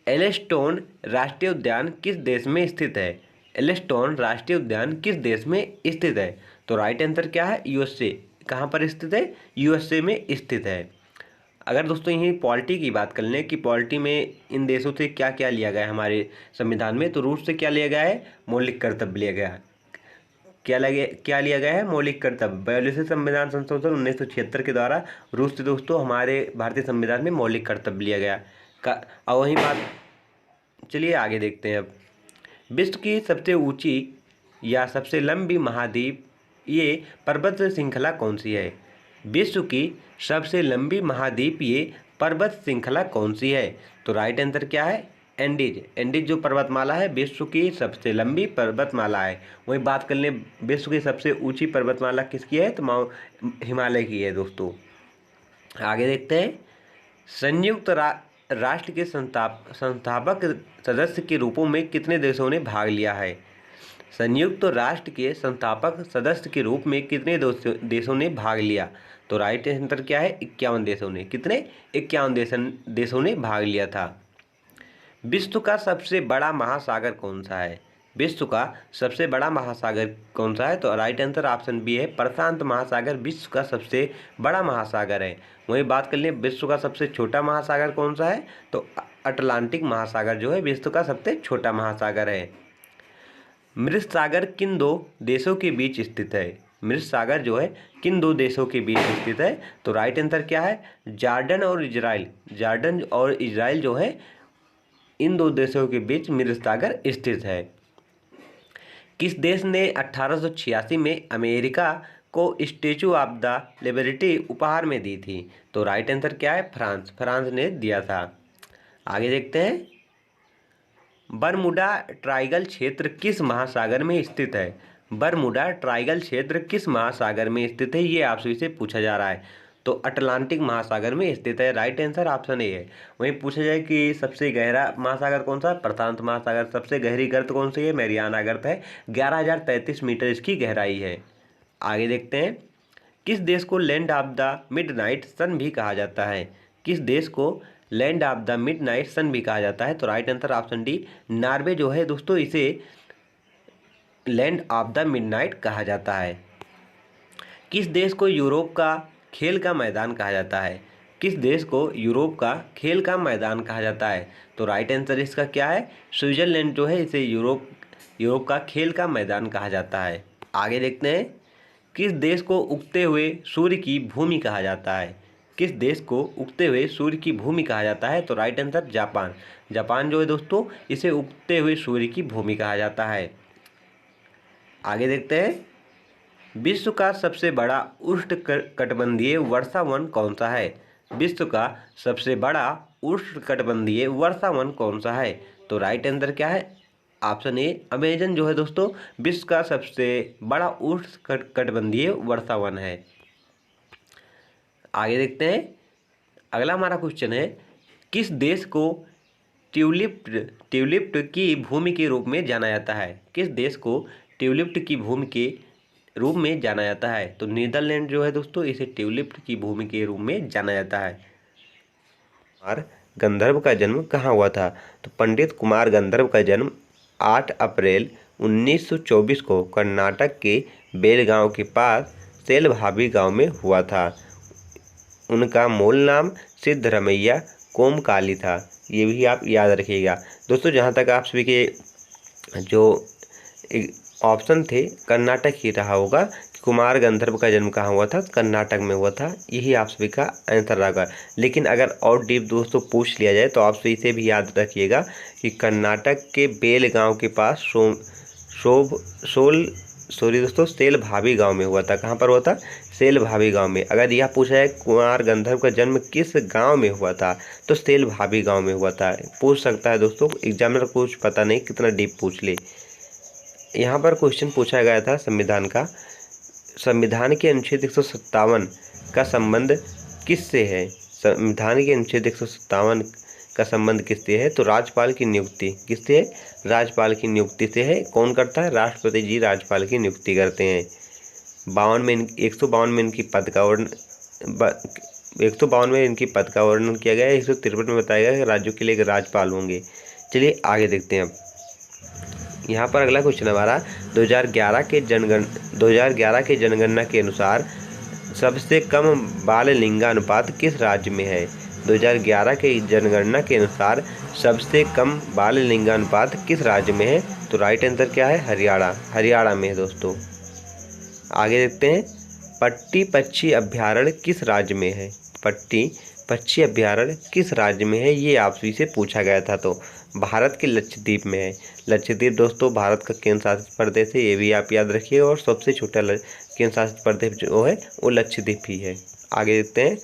एलेस्टोन राष्ट्रीय उद्यान किस देश में स्थित है? एलेस्टोन राष्ट्रीय उद्यान किस देश में स्थित है? तो राइट आंसर क्या है? यूएसए। कहाँ पर स्थित है? यूएसए में स्थित है। अगर दोस्तों यही पॉलिटी की बात कर लें कि पॉलिटी में इन देशों से क्या क्या लिया गया है हमारे संविधान में, तो रूस से क्या लिया गया है? मौलिक कर्तव्य लिया गया है। क्या लिया गया है? मौलिक कर्तव्य। 42वें संविधान संशोधन 1976 के द्वारा रूस से दोस्तों हमारे भारतीय संविधान में मौलिक कर्तव्य लिया गया का। और वही बात, चलिए आगे देखते हैं अब। विश्व की सबसे ऊंची या सबसे लंबी महाद्वीप ये पर्वत श्रृंखला कौन सी है? विश्व की सबसे लंबी महाद्वीप ये पर्वत श्रृंखला कौन सी है? तो राइट आंसर क्या है? एंडीज। एंडीज जो पर्वतमाला है विश्व की सबसे लंबी पर्वतमाला है। वही बात कर लें विश्व की सबसे ऊंची पर्वतमाला किसकी है, तो हिमालय की है दोस्तों। आगे देखते हैं। संयुक्त राष्ट्र के संस्थापक सदस्य के रूपों में कितने देशों ने भाग लिया है? संयुक्त राष्ट्र के संस्थापक सदस्य के रूप में कितने देशों ने भाग लिया? तो राइट आंसर क्या है? 51 देशों ने। कितने? 51 देशों ने भाग लिया था। विश्व का सबसे बड़ा महासागर कौन सा है? विश्व का सबसे बड़ा महासागर कौन सा है? तो राइट आंसर ऑप्शन बी है, प्रशांत महासागर विश्व का सबसे बड़ा महासागर है। वही बात कर लें विश्व का सबसे छोटा महासागर कौन सा है, तो अटलांटिक महासागर जो है विश्व का सबसे छोटा महासागर है। मृत सागर किन दो देशों के बीच स्थित है? मृत सागर जो है किन दो देशों के बीच स्थित है? तो राइट आंसर क्या है? जॉर्डन और इजराइल। जॉर्डन और इजराइल जो है इन दो देशों के बीच मृत सागर स्थित है। किस देश ने 1886 में अमेरिका को स्टैचू ऑफ द लिबर्टी उपहार में दी थी? तो राइट आंसर क्या है? फ्रांस। फ्रांस ने दिया था। आगे देखते हैं। बरमुडा ट्रायंगल क्षेत्र किस महासागर में स्थित है? बरमुडा ट्रायंगल क्षेत्र किस महासागर में स्थित है, ये आपसे से पूछा जा रहा है। तो अटलांटिक महासागर में स्थित है। राइट आंसर ऑप्शन ए है। वहीं पूछा जाए कि सबसे गहरा महासागर कौन सा? प्रशांत महासागर। सबसे गहरी गर्त कौन सी है? मैरियाना गर्त है। 11,033 मीटर इसकी गहराई है। आगे देखते हैं। किस देश को लैंड ऑफ द मिडनाइट सन भी कहा जाता है? किस देश को लैंड ऑफ द मिडनाइट सन भी कहा जाता है? तो right answer option D, Norway जो है दोस्तों इसे लैंड ऑफ द मिडनाइट कहा जाता है। किस देश को यूरोप का खेल का मैदान कहा जाता है? किस देश को यूरोप का खेल का मैदान कहा जाता है? तो राइट आंसर इसका क्या है? स्विट्जरलैंड जो है इसे यूरोप का खेल का मैदान कहा जाता है। आगे देखते हैं। किस देश को उगते हुए सूर्य की भूमि कहा जाता है? किस देश को उगते हुए सूर्य की भूमि कहा जाता है? तो राइट आंसर जापान। जापान जो है दोस्तों इसे उगते हुए सूर्य की भूमि कहा जाता है। आगे देखते हैं। विश्व का सबसे बड़ा उष्णकटिबंधीय वर्षा वन कौन सा है? विश्व का सबसे बड़ा उष्णकटिबंधीय वर्षा वन कौन सा है? तो राइट आंसर क्या है? ऑप्शन ए, अमेजन जो है दोस्तों विश्व का सबसे बड़ा उष्णकटिबंधीय वर्षा वन है। आगे देखते हैं। अगला हमारा क्वेश्चन है। किस देश को ट्यूलिप की भूमि के रूप में जाना जाता है? किस देश को ट्यूलिप की भूमि के रूप में जाना जाता है? तो नीदरलैंड जो है दोस्तों, इसे ट्यूलिप की भूमि के रूप में जाना जाता है। कुमार गंधर्व का जन्म कहाँ हुआ था? तो पंडित कुमार गंधर्व का जन्म 8 अप्रैल 1924 को कर्नाटक के बेलगांव के पास सेलभावी गांव में हुआ था। उनका मूल नाम सिद्धरमैया कोमकाली था। ये भी आप याद रखिएगा दोस्तों। जहाँ तक आप सभी के जो ऑप्शन थे, कर्नाटक ही रहा होगा कि कुमार गंधर्व का जन्म कहाँ हुआ था? कर्नाटक में हुआ था। यही आप सभी का आंसर रहेगा। लेकिन अगर और डीप दोस्तों पूछ लिया जाए तो आप सभी इसे भी याद रखिएगा कि कर्नाटक के बेलगांव के पास सेलभावी गांव में हुआ था। कहाँ पर हुआ था? सेलभावी गांव में। अगर यह पूछा जाए कुमार गंधर्व का जन्म किस गांव में हुआ था, तो सेलभावी गांव में हुआ था। पूछ सकता है दोस्तों, एग्जामिनर कुछ पता नहीं कितना डीप पूछ ले। यहाँ पर क्वेश्चन पूछा गया था संविधान का। संविधान के अनुच्छेद 157 का संबंध किससे है? संविधान के अनुच्छेद 157 का संबंध किससे है? तो राज्यपाल की नियुक्ति किससे है? राज्यपाल की नियुक्ति से है। कौन करता है? राष्ट्रपति जी राज्यपाल की नियुक्ति करते हैं। 152 में इनकी पद का वर्णन 152 में इनकी पद का वर्णन किया गया है। 153 में बताया गया कि राज्यों के लिए एक राज्यपाल होंगे। चलिए आगे देखते हैं। अब यहाँ पर अगला क्वेश्चन हमारा 2011 के जनगणना के अनुसार सबसे कम बाल लिंगानुपात किस राज्य में है? 2011 के जनगणना के अनुसार सबसे कम बाल लिंगानुपात किस राज्य में है? तो राइट आंसर क्या है? हरियाणा में है दोस्तों। आगे देखते हैं। पट्टी पक्षी अभ्यारण्य किस राज्य में है? पट्टी पक्षी अभ्यारण्य किस राज्य में है? ये आपसे से पूछा गया था। तो भारत के लक्षद्वीप में है। लक्षद्वीप दोस्तों भारत का केंद्र शासित प्रदेश है। ये भी आप याद रखिए। और सबसे छोटा केंद्र शासित प्रदेश जो है वो लक्षद्वीप ही है। आगे देखते हैं।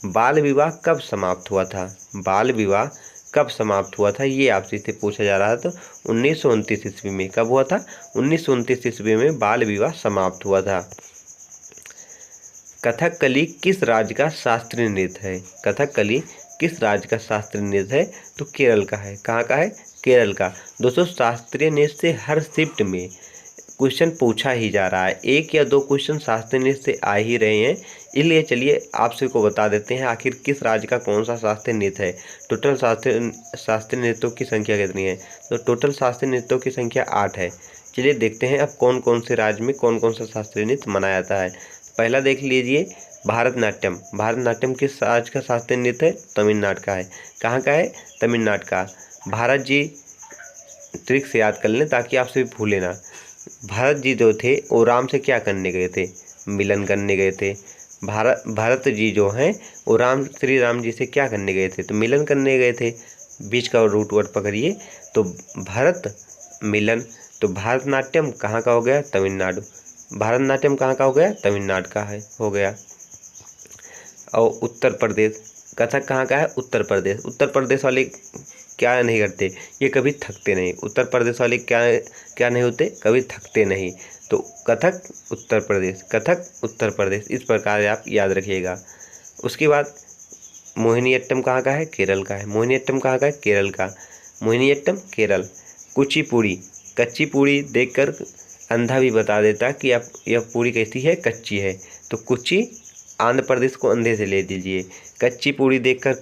बाल विवाह कब समाप्त हुआ था? बाल विवाह कब समाप्त हुआ था? ये आपसे से पूछा जा रहा था। तो 1929 ईस्वी में। कब हुआ था? 1929 ईस्वी में बाल विवाह समाप्त हुआ था। कथकली किस राज्य का शास्त्रीय नृत्य है? कथकली किस राज्य का शास्त्रीय नृत्य है? तो केरल का है। कहाँ का है? केरल का। दोस्तों शास्त्रीय नृत्य से हर शिफ्ट में क्वेश्चन पूछा ही जा रहा है। एक या दो क्वेश्चन शास्त्रीय नृत्य से आ ही रहे हैं। इसलिए चलिए आप सभी को बता देते हैं आखिर किस राज्य का कौन सा शास्त्रीय नृत्य है। टोटल शास्त्रीय नृत्यों की संख्या कितनी है? तो टोटल शास्त्रीय नृत्यों की संख्या 8 है। चलिए देखते हैं अब कौन कौन से राज्य में कौन कौन सा शास्त्रीय नृत्य मनाया जाता है। पहला देख लीजिए, भारतनाट्यम। भारतनाट्यम किस राज्य का शास्त्रीय नृत्य है? तमिलनाडु का है। कहाँ का है? तमिलनाडु का। भारत जी, ट्रिक से याद कर लें ताकि आप सभी भूलें ना। भारत जी जो थे वो राम से क्या करने गए थे? मिलन करने गए थे। भरत जी जो हैं वो श्री राम जी से क्या करने गए थे? तो मिलन करने गए थे। बीच का रूट वर्ड पकड़िए। तो भरत मिलन। तो भारतनाट्यम कहाँ का हो गया? तमिलनाडु। भारतनाट्यम कहाँ का हो गया? तमिलनाडु का है हो गया। और उत्तर प्रदेश, कथक कहाँ का है? उत्तर प्रदेश। उत्तर प्रदेश वाले क्या नहीं करते? ये कभी थकते नहीं। उत्तर प्रदेश वाले क्या नहीं होते? कभी थकते नहीं। तो कथक उत्तर प्रदेश, कथक उत्तर प्रदेश, इस प्रकार आप याद रखिएगा। उसके बाद मोहिनीअट्टम कहाँ का है? केरल का है। मोहिनीअट्टम कहाँ का है? केरल का। मोहिनीअट्टम केरल। कुचिपुड़ी, कच्ची पूड़ी देखकर अंधा भी बता देता कि आप यह पूड़ी कैसी है? कच्ची है। तो कुची आंध्र प्रदेश को अंधे से ले दीजिए। कच्ची पूड़ी देखकर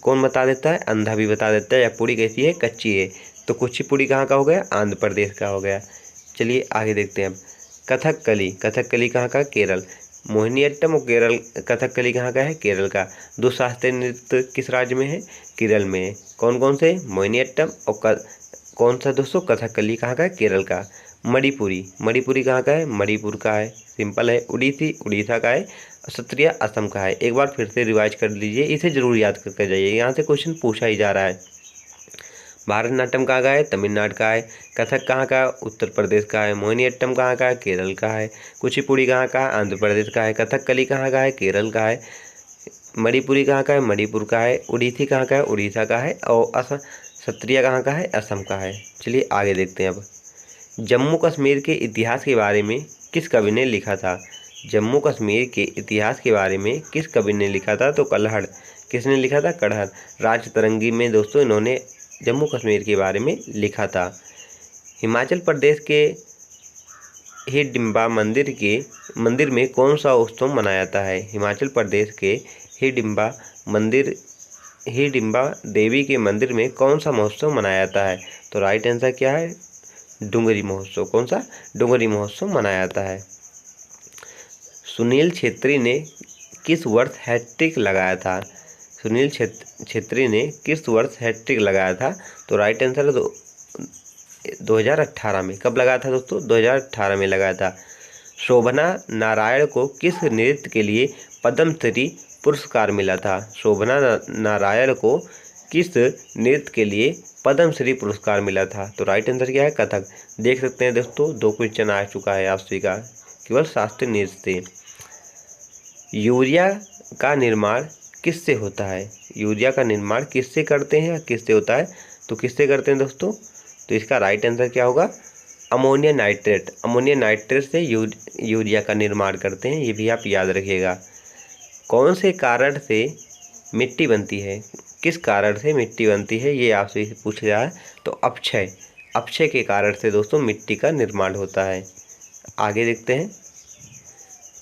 कौन बता देता है? अंधा भी बता देता है यह पूड़ी कैसी है? कच्ची है। तो कुचिपुड़ी कहाँ का हो गया? आंध्र प्रदेश का हो गया। चलिए आगे देखते हैं अब। कथकली, कथकली कहाँ का? केरल। मोहिनीअट्टम और केरल, कथकली कहाँ का है? केरल का। दो शास्त्रीय नृत्य किस राज्य में है? केरल में है। कौन कौन से? मोहिनीअट्टम और कौन सा दोस्तों? कथकली कहाँ का है? केरल का। मणिपुरी, मणिपुरी कहाँ का है? मणिपुर का है। सिंपल है। उड़ीसी उड़ीसा का है। सत्रिया असम का है। एक बार फिर से रिवाइज कर लीजिए, इसे जरूर याद करके जाइए, यहाँ से क्वेश्चन पूछा ही जा रहा है। भारतनाट्यम कहाँ का है? तमिलनाडु का है। कथक कहाँ का? उत्तर प्रदेश का है। मोहिनीअट्टम कहाँ का है? केरल का है। कुचिपुड़ी कहाँ का? आंध्र प्रदेश का है। कथकली कहाँ का है? केरल का है। मणिपुरी कहाँ का है? मणिपुर का है। उड़ीसी कहाँ का है? उड़ीसा का है। और सत्रिया कहाँ का है? असम का है। चलिए आगे देखते हैं अब। जम्मू कश्मीर के इतिहास के बारे में किस कवि ने लिखा था? जम्मू कश्मीर के इतिहास के बारे में किस कवि ने लिखा था? तो कल्हड़। किसने लिखा था? कल्हड़। राजतरंगी में दोस्तों इन्होंने जम्मू कश्मीर के बारे में लिखा था। हिमाचल प्रदेश के हिडिंबा मंदिर में कौन सा उत्सव मनाया जाता है? हिमाचल प्रदेश के हिडिंबा देवी के मंदिर में कौन सा महोत्सव मनाया जाता है? तो राइट आंसर क्या है? डुंगरी महोत्सव। कौन सा? डुंगरी महोत्सव मनाया जाता है। सुनील छेत्री ने किस वर्ष हैट्रिक लगाया था? सुनील छेत्री ने किस वर्ष हैट्रिक लगाया था? तो राइट आंसर 2018 में। कब लगाया था दोस्तों? 2018 में लगाया था। शोभना नारायण को किस नृत्य के लिए पद्मश्री पुरस्कार मिला था? शोभना नारायण को किस नृत्य के लिए पद्मश्री पुरस्कार मिला था? तो राइट आंसर क्या है? कथक। देख सकते हैं दोस्तों, 2 क्वेश्चन आ चुका है आप सभी का केवल शास्त्रीय नृत्य से। यूरिया का निर्माण किससे होता है? यूरिया का निर्माण किससे करते हैं या किससे होता है? तो किससे करते हैं दोस्तों? तो इसका राइट आंसर क्या होगा? Ammonia nitrate. अमोनिया नाइट्रेट से यूरिया का निर्माण करते हैं, ये भी आप याद रखिएगा। कौन से कारण से मिट्टी बनती है? किस कारण से मिट्टी बनती है, ये आपसे पूछा जा रहा है। तो अक्षय के कारण से दोस्तों मिट्टी का निर्माण होता है। आगे देखते हैं।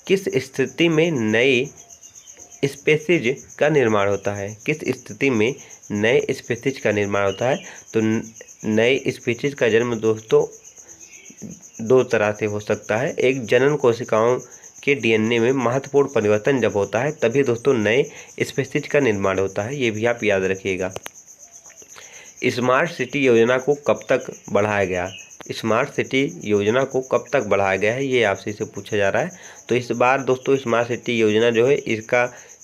किस स्थिति में नए स्पेसीज का निर्माण होता है? किस स्थिति में नए स्पेसीज का निर्माण होता है? तो नए स्पीशीज का जन्म दोस्तों 2 तरह से हो सकता है। एक, जनन कोशिकाओं के डीएनए में महत्वपूर्ण परिवर्तन जब होता है तभी दोस्तों नए स्पीशीज का निर्माण होता है, ये भी आप याद रखिएगा। स्मार्ट सिटी योजना को कब तक बढ़ाया गया? स्मार्ट सिटी योजना को कब तक बढ़ाया गया है, ये आपसे से पूछा जा रहा है। तो इस बार दोस्तों स्मार्ट सिटी योजना जो है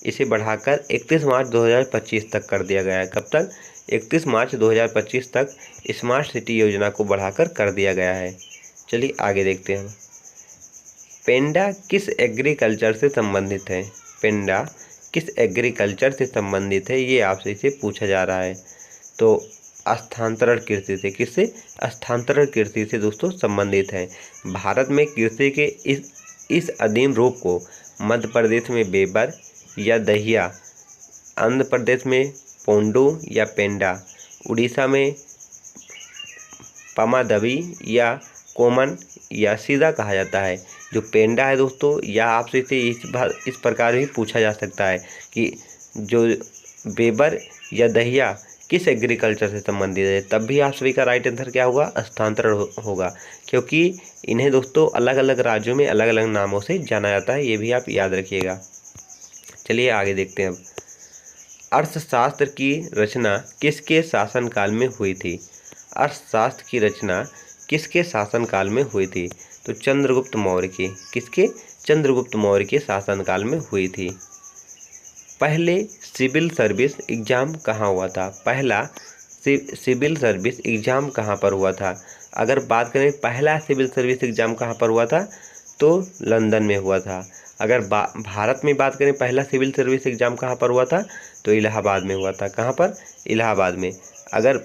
इसे बढ़ाकर 31 मार्च 2025 तक कर दिया गया है। कब तक? 31 मार्च 2025 तक स्मार्ट सिटी योजना को बढ़ाकर कर दिया गया है। चलिए आगे देखते हैं। पेंडा किस एग्रीकल्चर से संबंधित है? पेंडा किस एग्रीकल्चर से संबंधित है, ये आपसे इसे पूछा जा रहा है। तो स्थानांतरण कृषि से। किससे? स्थानांतरण कृषि से दोस्तों संबंधित है। भारत में कृषि के इस अधीन रूप को मध्य प्रदेश में बेबर या दहिया, आंध्र प्रदेश में पोंडू या पेंडा, उड़ीसा में पमादवी या कोमन या सीधा कहा जाता है। जो पेंडा है दोस्तों, या आपसे इसे इस प्रकार भी पूछा जा सकता है कि जो बेबर या दहिया किस एग्रीकल्चर से संबंधित है, तब भी आप सभी का राइट आंसर क्या होगा? स्थानांतरण होगा, क्योंकि इन्हें दोस्तों अलग अलग राज्यों में अलग अलग नामों से जाना जाता है, ये भी आप याद रखिएगा। चलिए आगे देखते हैं अब। अर्थशास्त्र की रचना किसके शासनकाल में हुई थी? अर्थशास्त्र की रचना किसके शासनकाल में हुई थी? तो चंद्रगुप्त मौर्य के। किसके? चंद्रगुप्त मौर्य के शासनकाल में हुई थी। पहले सिविल सर्विस एग्जाम कहाँ हुआ था? पहला सिविल सर्विस एग्जाम कहाँ पर हुआ था? अगर बात करें पहला सिविल सर्विस एग्जाम कहाँ पर हुआ था, तो लंदन में हुआ था। अगर भारत में बात करें पहला सिविल सर्विस एग्जाम कहाँ पर हुआ था, तो इलाहाबाद में हुआ था। कहाँ पर? इलाहाबाद में। अगर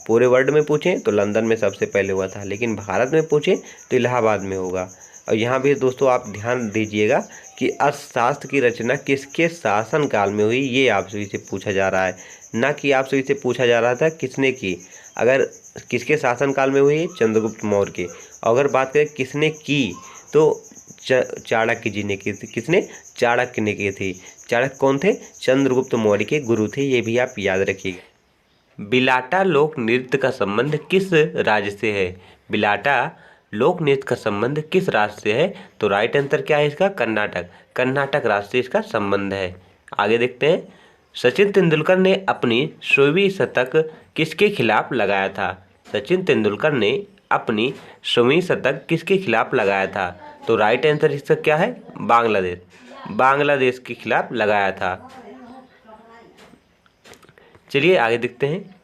पूरे वर्ल्ड में पूछें तो लंदन में सबसे पहले हुआ था, लेकिन भारत में पूछें तो इलाहाबाद में होगा। और यहाँ भी दोस्तों आप ध्यान दीजिएगा कि अर्थशास्त्र की रचना किसके शासनकाल में हुई, ये आप सभी से पूछा जा रहा है, ना कि आप सभी से पूछा जा रहा था किसने की। अगर किसके शासनकाल में हुई? चंद्रगुप्त मौर्य के। और अगर बात करें किसने की, तो चाणक्य जी ने की थी। किसने? चाणक्य ने की थी। चाणक्य कौन थे? चंद्रगुप्त मौर्य के गुरु थे, ये भी आप याद रखिएगा। बिलाटा लोक नृत्य का संबंध किस राज्य से है? बिलाटा लोक नृत्य का संबंध किस राज्य से है? तो राइट आंसर क्या है इसका? कर्नाटक। कर्नाटक राज्य से इसका संबंध है। आगे देखते हैं। सचिन तेंदुलकर ने अपनी 100वीं शतक किसके खिलाफ लगाया था? सचिन तेंदुलकर ने अपनी 100वीं शतक किसके खिलाफ लगाया था? तो राइट आंसर इसका क्या है? बांग्लादेश। बांग्लादेश के खिलाफ लगाया था। चलिए आगे देखते हैं।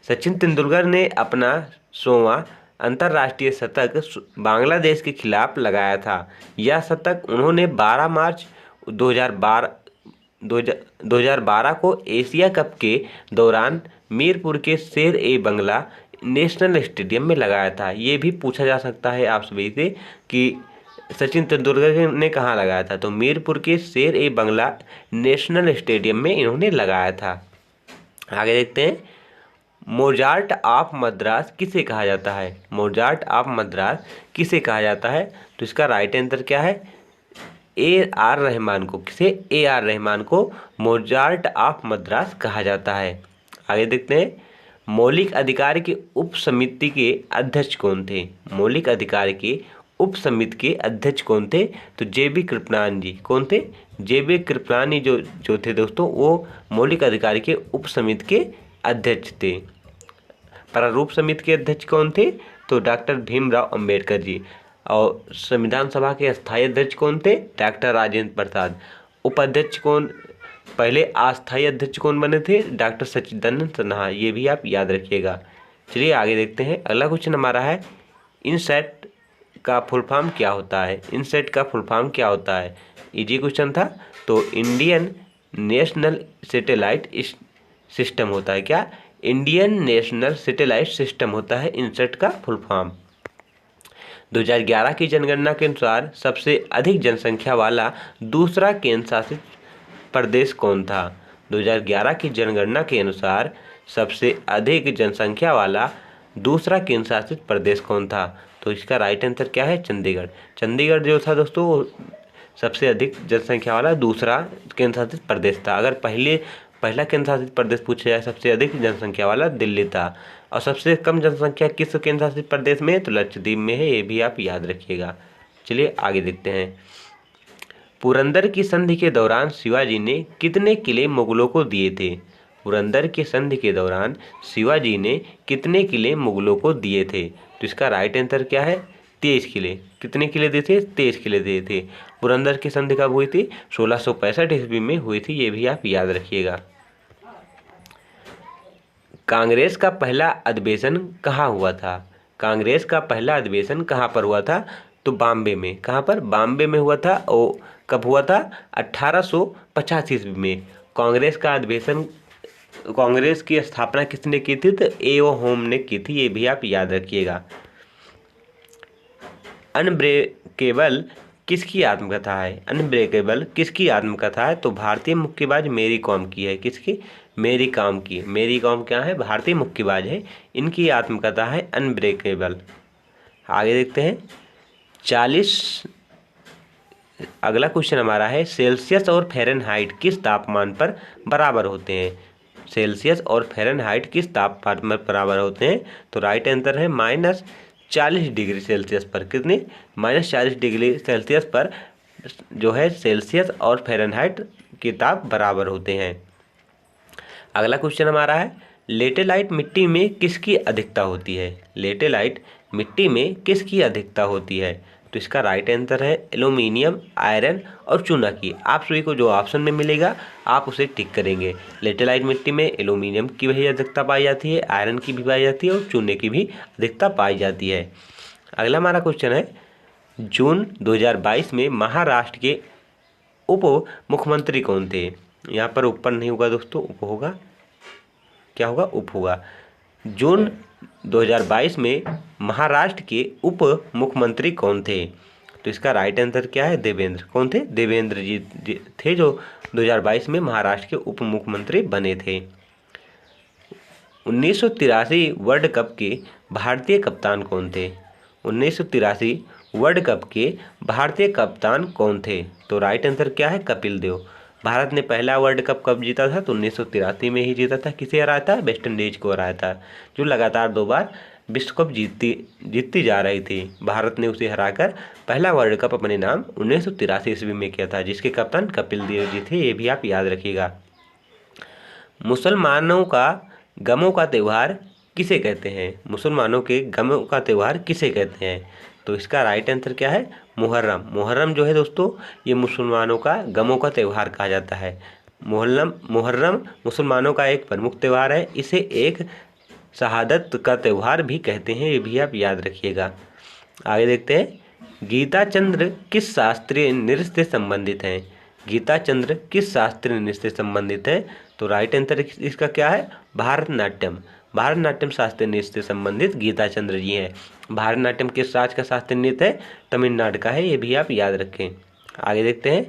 सचिन तेंदुलकर ने अपना 100वां अंतर्राष्ट्रीय शतक बांग्लादेश के खिलाफ लगाया था। यह शतक उन्होंने 12 मार्च 2012 को एशिया कप के दौरान मीरपुर के शेर ए बंगला नेशनल स्टेडियम में लगाया था। ये भी पूछा जा सकता है आप सभी से कि सचिन तेंदुलकर ने कहाँ लगाया था, तो मीरपुर के शेर ए बंगला नेशनल स्टेडियम में इन्होंने लगाया था। आगे देखते हैं। मोजार्ट ऑफ मद्रास किसे कहा जाता है? मोजार्ट ऑफ मद्रास किसे कहा जाता है? तो इसका राइट आंसर क्या है? ए आर रहमान को। किसे? ए आर रहमान को मोजार्ट ऑफ मद्रास कहा जाता है। आगे देखते हैं, मौलिक अधिकार की उप समिति के अध्यक्ष कौन थे? मौलिक अधिकार के उप समिति के अध्यक्ष कौन थे? तो जे.बी. कृपलानी जी। कौन थे? जे.बी. कृपलानी जो थे दोस्तों, वो मौलिक अधिकार के उप समिति के अध्यक्ष थे। प्रारूप समिति के अध्यक्ष कौन थे? तो डॉक्टर भीमराव अंबेडकर जी। और संविधान सभा के अस्थायी अध्यक्ष कौन थे? डॉक्टर राजेंद्र प्रसाद। उपाध्यक्ष कौन, पहले अस्थायी अध्यक्ष कौन बने थे? डॉक्टर सच्चिदानंद सिन्हा। ये भी आप याद रखिएगा। चलिए आगे देखते हैं। अगला क्वेश्चन हमारा है, इनसेट का फुल फॉर्म क्या होता है? इनसेट का फुल फॉर्म क्या होता है? इजी क्वेश्चन था। तो इंडियन नेशनल सैटेलाइट सिस्टम होता है। क्या? इंडियन नेशनल सैटेलाइट सिस्टम होता है इनसेट का फुल फॉर्म। 2011 की जनगणना के अनुसार सबसे अधिक जनसंख्या वाला दूसरा केंद्र शासित प्रदेश कौन था? 2011 की जनगणना के अनुसार सबसे अधिक जनसंख्या वाला दूसरा केंद्र शासित प्रदेश कौन था? तो इसका राइट आंसर क्या है? चंडीगढ़। चंडीगढ़ जो था दोस्तों, वो सबसे अधिक जनसंख्या वाला दूसरा केंद्र शासित प्रदेश था। अगर पहला केंद्र शासित प्रदेश पूछा जाए सबसे अधिक जनसंख्या वाला, दिल्ली था। और सबसे कम जनसंख्या किस केंद्र शासित प्रदेश में? तो लक्षद्वीप में है। ये भी आप याद रखिएगा। चलिए आगे देखते हैं। पुरंदर की संधि के दौरान शिवाजी ने कितने किले मुगलों को दिए थे? पुरंदर की संधि के दौरान शिवाजी ने कितने किले मुगलों को दिए थे? तो इसका राइट आंसर क्या है? 23 किले। कितने किले दिए थे? 23 किले दिए थे। पुरंदर की संधि कब हुई थी? 1665 ईस्वी में हुई थी। ये भी आप याद रखिएगा। कांग्रेस का पहला अधिवेशन कहाँ हुआ था? कांग्रेस का पहला अधिवेशन कहाँ पर हुआ था? तो बॉम्बे में। कहाँ पर? बॉम्बे में हुआ था। और कब हुआ था? 1885 ईस्वी में। कांग्रेस का अधिवेशन, कांग्रेस की स्थापना किसने की थी? तो ए.ओ. होम ने की थी। ये भी आप याद रखिएगा। अनब्रेकेबल किसकी आत्मकथा है? अनब्रेकेबल किसकी आत्मकथा है? तो भारतीय मुक्केबाज मेरी कॉम की है। किसकी? मेरी कॉम की। मेरी कॉम क्या है? भारतीय मुक्केबाज है। इनकी आत्मकथा है अनब्रेकेबल। आगे देखते हैं। 40 अगला क्वेश्चन हमारा है, सेल्सियस और फ़ारेनहाइट किस तापमान पर बराबर होते हैं? सेल्सियस और फ़ारेनहाइट किस तापमान पर बराबर होते हैं? तो राइट आंसर है -40 डिग्री सेल्सियस पर। कितने? -40 डिग्री सेल्सियस पर जो है सेल्सियस और फ़ारेनहाइट के ताप बराबर होते हैं। अगला क्वेश्चन हमारा है, लेटेलाइट मिट्टी में किसकी अधिकता होती है? लेटेलाइट मिट्टी में किसकी अधिकता होती है? तो इसका राइट आंसर है एल्यूमिनियम, आयरन और चूना की। आप सभी को जो ऑप्शन में मिलेगा आप उसे टिक करेंगे। लेटेलाइट मिट्टी में एल्यूमिनियम की भी अधिकता पाई जाती है, आयरन की भी पाई जाती है और चूने की भी अधिकता पाई जाती है। अगला हमारा क्वेश्चन है, जून 2022 में महाराष्ट्र के उप मुख्यमंत्री कौन थे? यहाँ पर ऊपर नहीं होगा दोस्तों, उप होगा। क्या होगा? उप होगा। जून 2022 में महाराष्ट्र के उप मुख्यमंत्री कौन थे? तो इसका राइट आंसर क्या है? देवेंद्र। कौन थे? देवेंद्र जी थे जो 2022 में महाराष्ट्र के उप मुख्यमंत्री बने थे। 1983 वर्ल्ड कप के भारतीय कप्तान कौन थे? 1983 वर्ल्ड कप के भारतीय कप्तान कौन थे? तो राइट आंसर क्या है? कपिल देव। भारत ने पहला वर्ल्ड कप कब जीता था? तो 1983 में ही जीता था। किसे हराया था? वेस्ट इंडीज को हराया था, जो लगातार 2 बार विश्व कप जीतती जा रही थी। भारत ने उसे हराकर पहला वर्ल्ड कप अपने नाम 1983 ईस्वी में किया था, जिसके कप्तान कपिल देव जी थे। ये भी आप याद रखिएगा। मुसलमानों का गमों का त्यौहार किसे कहते हैं? मुसलमानों के गमों का त्यौहार किसे कहते हैं? तो इसका राइट आंसर क्या है? मुहर्रम। मुहर्रम जो है दोस्तों, ये मुसलमानों का गमों का त्यौहार कहा जाता है। मुहर्रम मुसलमानों का एक प्रमुख त्यौहार है। इसे एक शहादत का त्यौहार भी कहते हैं। ये भी आप याद रखिएगा। आगे देखते हैं, गीता चंद्र किस शास्त्रीय नृत्य से संबंधित हैं? गीता चंद्र किस शास्त्रीय नृत्य से संबंधित हैं? तो राइट आंसर इसका क्या है? भारतनाट्यम। भारतनाट्यम शास्त्रीय नृत्य से संबंधित गीता चंद्र जी हैं। भारतनाट्यम किस राज्य का शास्त्रीय नृत्य है? तमिलनाडु का है। ये भी आप याद रखें। आगे देखते हैं,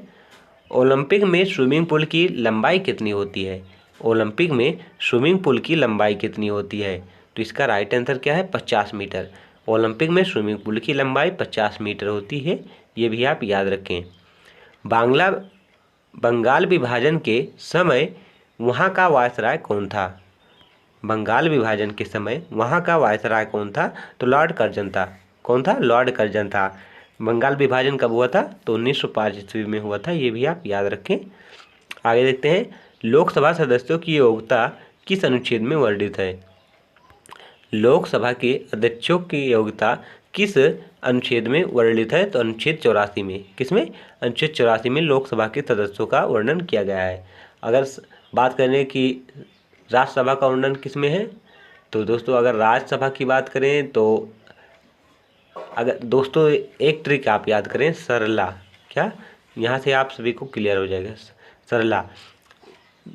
ओलंपिक में स्विमिंग पूल की लंबाई कितनी होती है? ओलंपिक में स्विमिंग पूल की लंबाई कितनी होती है? तो इसका राइट आंसर क्या है? 50 मीटर। ओलंपिक में स्विमिंग पूल की लंबाई 50 मीटर होती है, ये भी आप याद रखें। बंगाल विभाजन के समय वहाँ का वायसराय कौन था? बंगाल विभाजन के समय वहाँ का वायसराय कौन था? तो लॉर्ड कर्जन था। कौन था? लॉर्ड कर्जन था। बंगाल विभाजन कब हुआ था? तो 1905 ईस्वी में हुआ था, ये भी आप याद रखें। आगे देखते हैं, लोकसभा सदस्यों की योग्यता किस अनुच्छेद में वर्णित है? लोकसभा के अध्यक्षों की योग्यता किस अनुच्छेद में वर्णित है? तो अनुच्छेद 84 में। किसमें? अनुच्छेद 84 में लोकसभा के सदस्यों का वर्णन किया गया है। अगर बात करें कि राज्यसभा का वर्णन किस में है, तो दोस्तों अगर राज्यसभा की बात करें तो अगर दोस्तों एक ट्रिक आप याद करें, सरला। क्या? यहाँ से आप सभी को क्लियर हो जाएगा। सरला,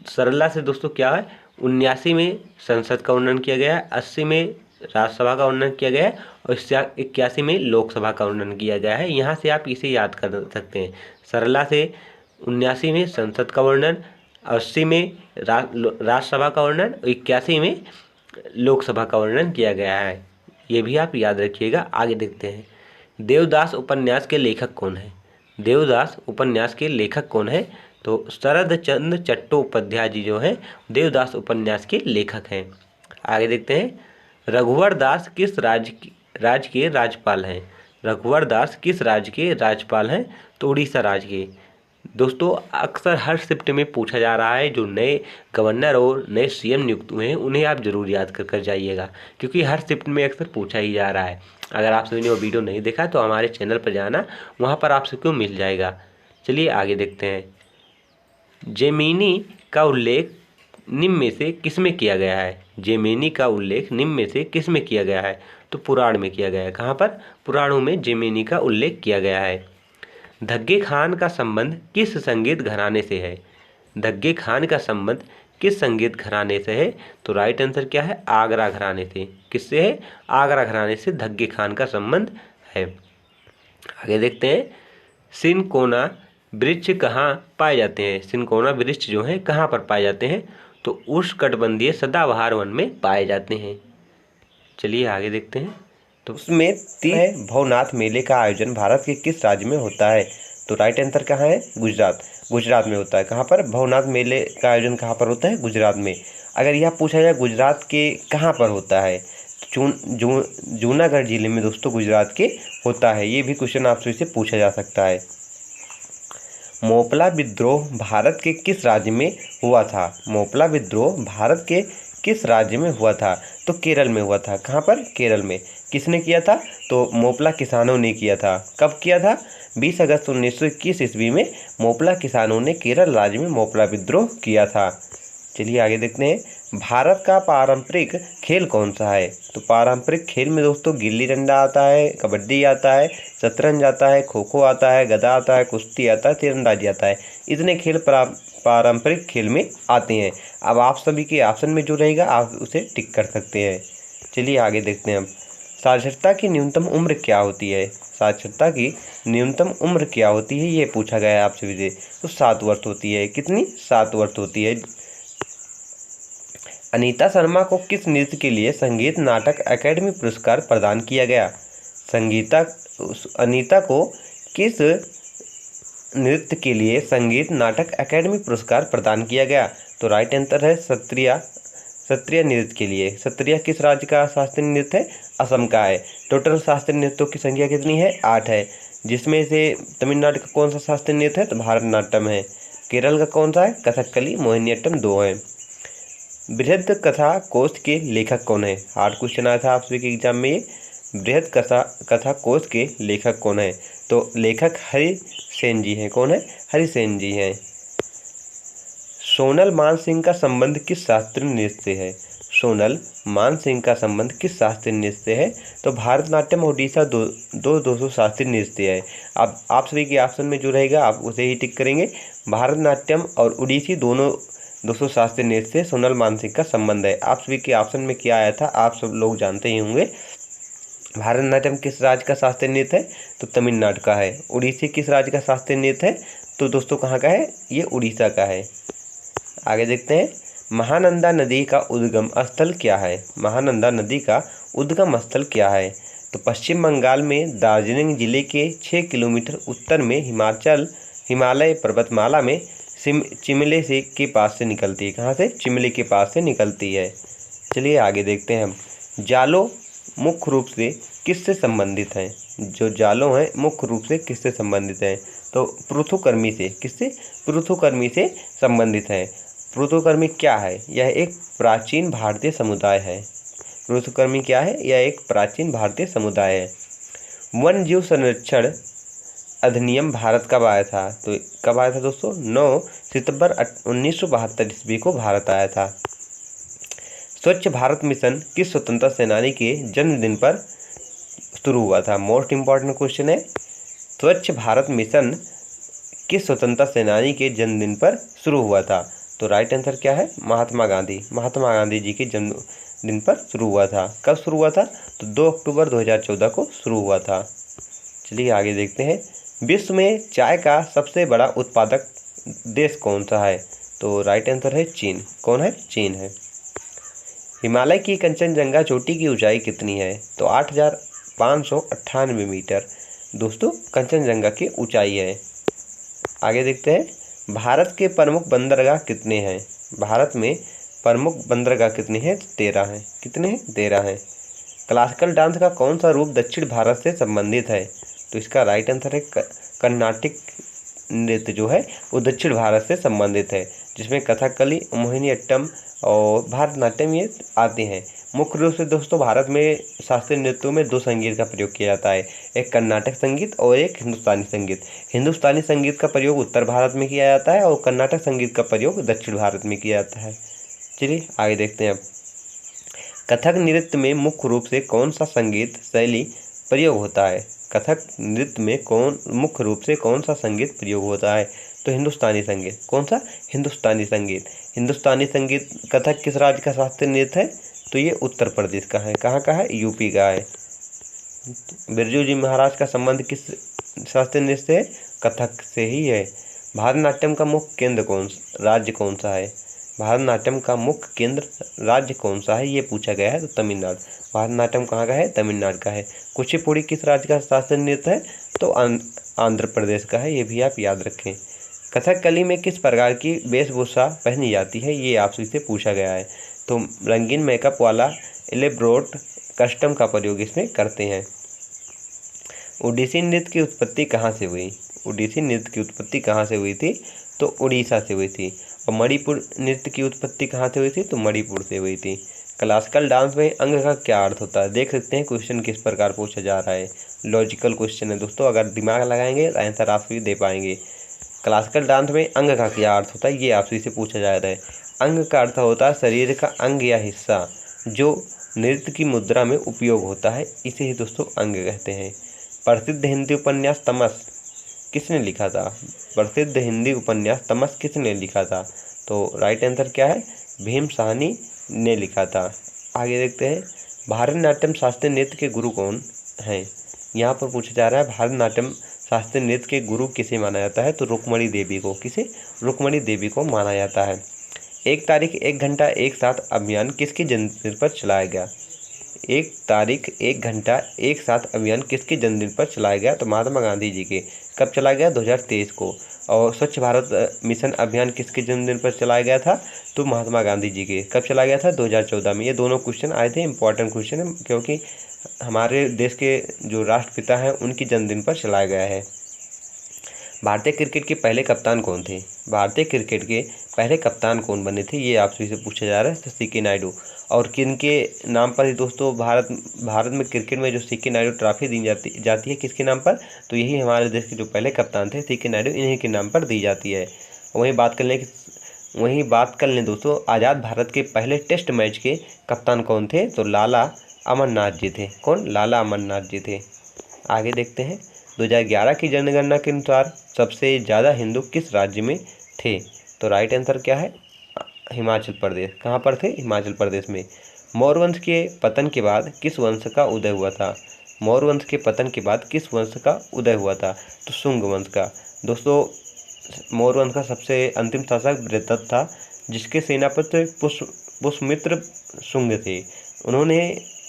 सरला से दोस्तों क्या है, 79 में संसद का वर्णन किया गया है, 80 में राज्यसभा का वर्णन किया गया है और 81 में लोकसभा का वर्णन किया गया है। यहाँ से आप इसे याद कर सकते हैं। सरला से 79 में संसद का वर्णन, 80 में राज्यसभा का वर्णन और 81 में लोकसभा का वर्णन किया गया है, ये भी आप याद रखिएगा। आगे देखते हैं, देवदास उपन्यास के लेखक कौन है? देवदास उपन्यास के लेखक कौन है? तो शरद चंद्र चट्टोपाध्याय जी जो हैं देवदास उपन्यास के लेखक हैं। आगे देखते हैं, रघुवर दास किस राज्य के राज्यपाल हैं? रघुवर दास किस राज्य के राज्यपाल हैं? तो उड़ीसा राज्य के। दोस्तों अक्सर हर शिफ्ट में पूछा जा रहा है, जो नए गवर्नर और नए सीएम नियुक्त हुए हैं उन्हें आप जरूर याद कर जाइएगा, क्योंकि हर शिफ्ट में अक्सर पूछा ही जा रहा है। अगर आप सभी ने वो वीडियो नहीं देखा तो हमारे चैनल पर जाना, वहाँ पर आप सबको मिल जाएगा। चलिए आगे देखते हैं, जेमिनी का उल्लेख निम्न में से किस में किया गया है? जेमिनी का उल्लेख निम्न में से किस में किया गया है? तो पुराण में किया गया है। कहाँ पर? पुराणों में जेमिनी का उल्लेख किया गया है। धग्गे खान का संबंध किस संगीत घराने से है? धग्गे खान का संबंध किस संगीत घराने से है? तो राइट आंसर क्या है? आगरा घराने से। किससे है? आगरा घराने से धग्गे खान का संबंध है। आगे देखते हैं, सिनकोना वृक्ष कहाँ पाए जाते हैं? सिनकोना वृक्ष जो है कहाँ पर पाए जाते हैं? तो उष्णकटिबंधीय सदाबहार वन में पाए जाते हैं। चलिए आगे देखते हैं, तो उसमें भवनाथ मेले का आयोजन भारत के किस राज्य में होता है? तो राइट आंसर कहाँ है? गुजरात। गुजरात में होता है। कहाँ पर? भवनाथ मेले का आयोजन कहाँ पर होता है? गुजरात में। अगर यह पूछा जाए गुजरात के कहाँ पर होता है, तो जूनागढ़ जिले में दोस्तों गुजरात के होता है। ये भी क्वेश्चन आपसे से पूछा जा सकता है। मोपला विद्रोह भारत के किस राज्य में हुआ था? मोपला विद्रोह भारत के किस राज्य में हुआ था? तो केरल में हुआ था। कहाँ पर? केरल में। किसने किया था? तो मोपला किसानों ने किया था। कब किया था? 20 अगस्त 1921 ईस्वी में मोपला किसानों ने केरल राज्य में मोपला विद्रोह किया था। चलिए आगे देखते हैं, भारत का पारंपरिक खेल कौन सा है? तो पारंपरिक खेल में दोस्तों गिल्ली डंडा आता है, कबड्डी आता है, शतरंज आता है, खो खो आता है, गदा आता है, कुश्ती आता है, तीरंदाजी आता है। इतने खेल पारंपरिक खेल में आते हैं। अब आप सभी के ऑप्शन में जो रहेगा आप उसे टिक कर सकते हैं। चलिए आगे देखते हैं, अब साक्षरता की न्यूनतम उम्र क्या होती है? साक्षरता की न्यूनतम उम्र क्या होती है, ये पूछा गया है आपसे भी। तो 7 वर्ष होती है। कितनी? 7 वर्ष होती है। अनीता शर्मा को किस नृत्य के लिए संगीत नाटक अकेडमी पुरस्कार प्रदान किया गया? अनीता को किस नृत्य के लिए संगीत नाटक अकेडमी पुरस्कार प्रदान किया गया? तो राइट आंसर है सत्रिया नृत्य के लिए। सत्रिया किस राज्य का शास्त्रीय नृत्य है? असम का है। टोटल शास्त्रीय नृत्यों की संख्या कितनी है? 8 है, जिसमें से तमिलनाडु का कौन सा शास्त्रीय नृत्य है? तो भारतनाट्यम है। केरल का कौन सा है? कथकली, मोहिनीअट्टम 2 है। बृहद कथा कोश के लेखक कौन है? हार्ड क्वेश्चन आया था आप सभी के एग्जाम में ये। बृहद कथा कोश के लेखक कौन है? तो लेखक हरिसेन जी हैं। कौन है? हरिसेन जी हैं। सोनल मानसिंह का संबंध किस शास्त्रीय नृत्य से है? सोनल मानसिंह का संबंध किस शास्त्रीय नृत्य से है? तो भारतनाट्यम ओडिशा 200 शास्त्रीय नृत्य है। अब आप सभी के ऑप्शन में जो रहेगा आप उसे ही टिक करेंगे। भारतनाट्यम और ओडिसी दोनों 200 शास्त्रीय नृत्य से सोनल मानसिंह का संबंध है। आप सभी के ऑप्शन में क्या आया था आप सब लोग जानते ही होंगे। भारतनाट्यम किस राज्य का शास्त्रीय नृत्य है? तो तमिलनाडु का है। उड़ीसी किस राज्य का शास्त्रीय नृत्य है? तो दोस्तों कहाँ का है? ये उड़ीसा का है। आगे देखते हैं, महानंदा नदी का उद्गम स्थल क्या है? महानंदा नदी का उद्गम स्थल क्या है? तो पश्चिम बंगाल में दार्जिलिंग जिले के 6 किलोमीटर उत्तर में हिमालय पर्वतमाला में चिमले से के पास से निकलती है। कहाँ से? चिमले के पास से निकलती है। चलिए आगे देखते हैं हम। जालो मुख्य रूप से किससे संबंधित हैं? जो जालों हैं मुख्य रूप से किससे संबंधित हैं? तो पृथुकर्मी से। किससे? पृथुकर्मी से संबंधित है। पृथुकर्मी क्या है? यह एक प्राचीन भारतीय समुदाय है। पृथुकर्मी क्या है? यह एक प्राचीन भारतीय समुदाय है। वन जीव संरक्षण अधिनियम भारत कब आया था? तो कब आया था दोस्तों? 9 सितंबर 1972 ईस्वी को भारत आया था। स्वच्छ भारत मिशन किस स्वतंत्रता सेनानी के जन्मदिन पर शुरू हुआ था? मोस्ट इंपॉर्टेंट क्वेश्चन है। स्वच्छ भारत मिशन किस स्वतंत्रता सेनानी के जन्मदिन पर शुरू हुआ था? तो राइट आंसर क्या है? महात्मा गांधी। महात्मा गांधी जी के जन्मदिन पर शुरू हुआ था। कब शुरू हुआ था? तो 2 अक्टूबर 2014 को शुरू हुआ था। चलिए आगे देखते हैं। विश्व में चाय का सबसे बड़ा उत्पादक देश कौन सा है? तो राइट आंसर है चीन। कौन है? चीन है। हिमालय की कंचनजंगा चोटी की ऊंचाई कितनी है? तो 8598 मीटर दोस्तों कंचनजंगा की ऊंचाई है। आगे देखते हैं। भारत के प्रमुख बंदरगाह कितने हैं? भारत में प्रमुख बंदरगाह कितने हैं? 13 हैं। कितने हैं? 13 हैं। क्लासिकल डांस का कौन सा रूप दक्षिण भारत से संबंधित है? तो इसका राइट आंसर है कर्नाटिक नृत्य जो है वो दक्षिण भारत से संबंधित है, जिसमें कथकली, मोहिनीअट्टम और भारतनाट्यम ये आते हैं। मुख्य रूप से दोस्तों भारत में शास्त्रीय नृत्यों में 2 संगीत का प्रयोग किया जाता है, एक कर्नाटक संगीत और एक हिंदुस्तानी संगीत। हिंदुस्तानी संगीत का प्रयोग उत्तर भारत में किया जाता है और कर्नाटक संगीत का प्रयोग दक्षिण भारत में किया जाता है। चलिए आगे देखते हैं अब। कथक नृत्य में मुख्य रूप से कौन सा संगीत शैली प्रयोग होता है? कथक नृत्य में मुख्य रूप से कौन सा संगीत प्रयोग होता है? तो हिंदुस्तानी संगीत। कौन सा? हिंदुस्तानी संगीत। हिंदुस्तानी संगीत कथक किस राज्य का शास्त्रीय नृत्य है? तो ये उत्तर प्रदेश का है। कहाँ का है? यूपी का है। बिरजू जी महाराज का संबंध किस शास्त्रीय नृत्य से है? कथक से ही है। भारतनाट्यम का मुख्य केंद्र राज्य कौन सा है? भारतनाट्यम का मुख्य केंद्र राज्य कौन सा है? ये पूछा गया है। तो तमिलनाडु। भारतनाट्यम कहाँ का है? तमिलनाडु का है। कुचिपुड़ी किस राज्य का शास्त्रीय नृत्य है? तो आंध्र प्रदेश का है। ये भी आप याद रखें। कथकली में किस प्रकार की वेशभूषा पहनी जाती है? ये आपसे से पूछा गया है। तो रंगीन मेकअप वाला एलेब्रोट कस्टम का प्रयोग इसमें करते हैं। ओडिसी नृत्य की उत्पत्ति कहाँ से हुई? ओडिसी नृत्य की उत्पत्ति कहाँ से हुई थी? तो उड़ीसा से हुई थी। और मणिपुर नृत्य की उत्पत्ति कहाँ से हुई थी? तो मणिपुर से हुई थी। क्लासिकल डांस में अंग का क्या अर्थ होता है? देख सकते हैं क्वेश्चन किस प्रकार पूछा जा रहा है। लॉजिकल क्वेश्चन है दोस्तों, अगर दिमाग लगाएंगे तो आंसर आप भी दे पाएंगे। क्लासिकल डांस में अंग का क्या अर्थ होता है? ये आपसे से पूछा जा रहा है। अंग का अर्थ होता है शरीर का अंग या हिस्सा जो नृत्य की मुद्रा में उपयोग होता है, इसे ही दोस्तों अंग कहते हैं। प्रसिद्ध हिंदी उपन्यास तमस किसने लिखा था? प्रसिद्ध हिंदी उपन्यास तमस किसने लिखा था? तो राइट आंसर क्या है? भीम साहनी ने लिखा था। आगे देखते हैं। भारतनाट्यम शास्त्रीय नृत्य के गुरु कौन हैं? यहाँ पर पूछा जा रहा है भारतनाट्यम शास्त्रीय नृत्य के गुरु किसे माना जाता है? तो रुक्मणी देवी को। किसे? रुक्मणी देवी को माना जाता है। 1 तारीख 1 घंटा 1 साथ अभियान किसके जन्मदिन पर चलाया गया? 1 तारीख 1 घंटा 1 साथ अभियान किसके जन्मदिन पर चलाया गया? तो महात्मा गांधी जी के। कब चलाया गया? 2023 को। और स्वच्छ भारत मिशन अभियान किसके जन्मदिन पर चलाया गया था? तो महात्मा गांधी जी के। कब चलाया गया था? 2014 में। ये दोनों क्वेश्चन आए थे, इंपॉर्टेंट क्वेश्चन है, क्योंकि हमारे देश के जो राष्ट्रपिता हैं उनकी जन्मदिन पर चलाया गया है। भारतीय क्रिकेट के पहले कप्तान कौन थे? भारतीय क्रिकेट के पहले कप्तान कौन बने थे? ये आपसे से पूछा जा रहा है। तो सीके नायडू। और किनके नाम पर ही दोस्तों भारत में क्रिकेट में जो सीके नायडू ट्रॉफी दी जाती है किसके नाम पर? तो यही हमारे देश के जो पहले कप्तान थे सीके नायडू, इन्हीं के नाम पर दी जाती है। वहीं बात कर लें दोस्तों, आज़ाद भारत के पहले टेस्ट मैच के कप्तान कौन थे? तो लाला अमरनाथ जी थे। कौन? लाला अमरनाथ जी थे। आगे देखते हैं। 2011 की जनगणना के अनुसार सबसे ज़्यादा हिंदू किस राज्य में थे? तो राइट आंसर क्या है? हिमाचल प्रदेश। कहाँ पर थे? हिमाचल प्रदेश में। मौर्य वंश के पतन के बाद किस वंश का उदय हुआ था? मौर्य वंश के पतन के बाद किस वंश का उदय हुआ था? तो शुंग वंश का। दोस्तों मौर्य वंश का सबसे अंतिम शासक बृहदत्त था, जिसके सेनापति पुष्यमित्र शुंग थे। उन्होंने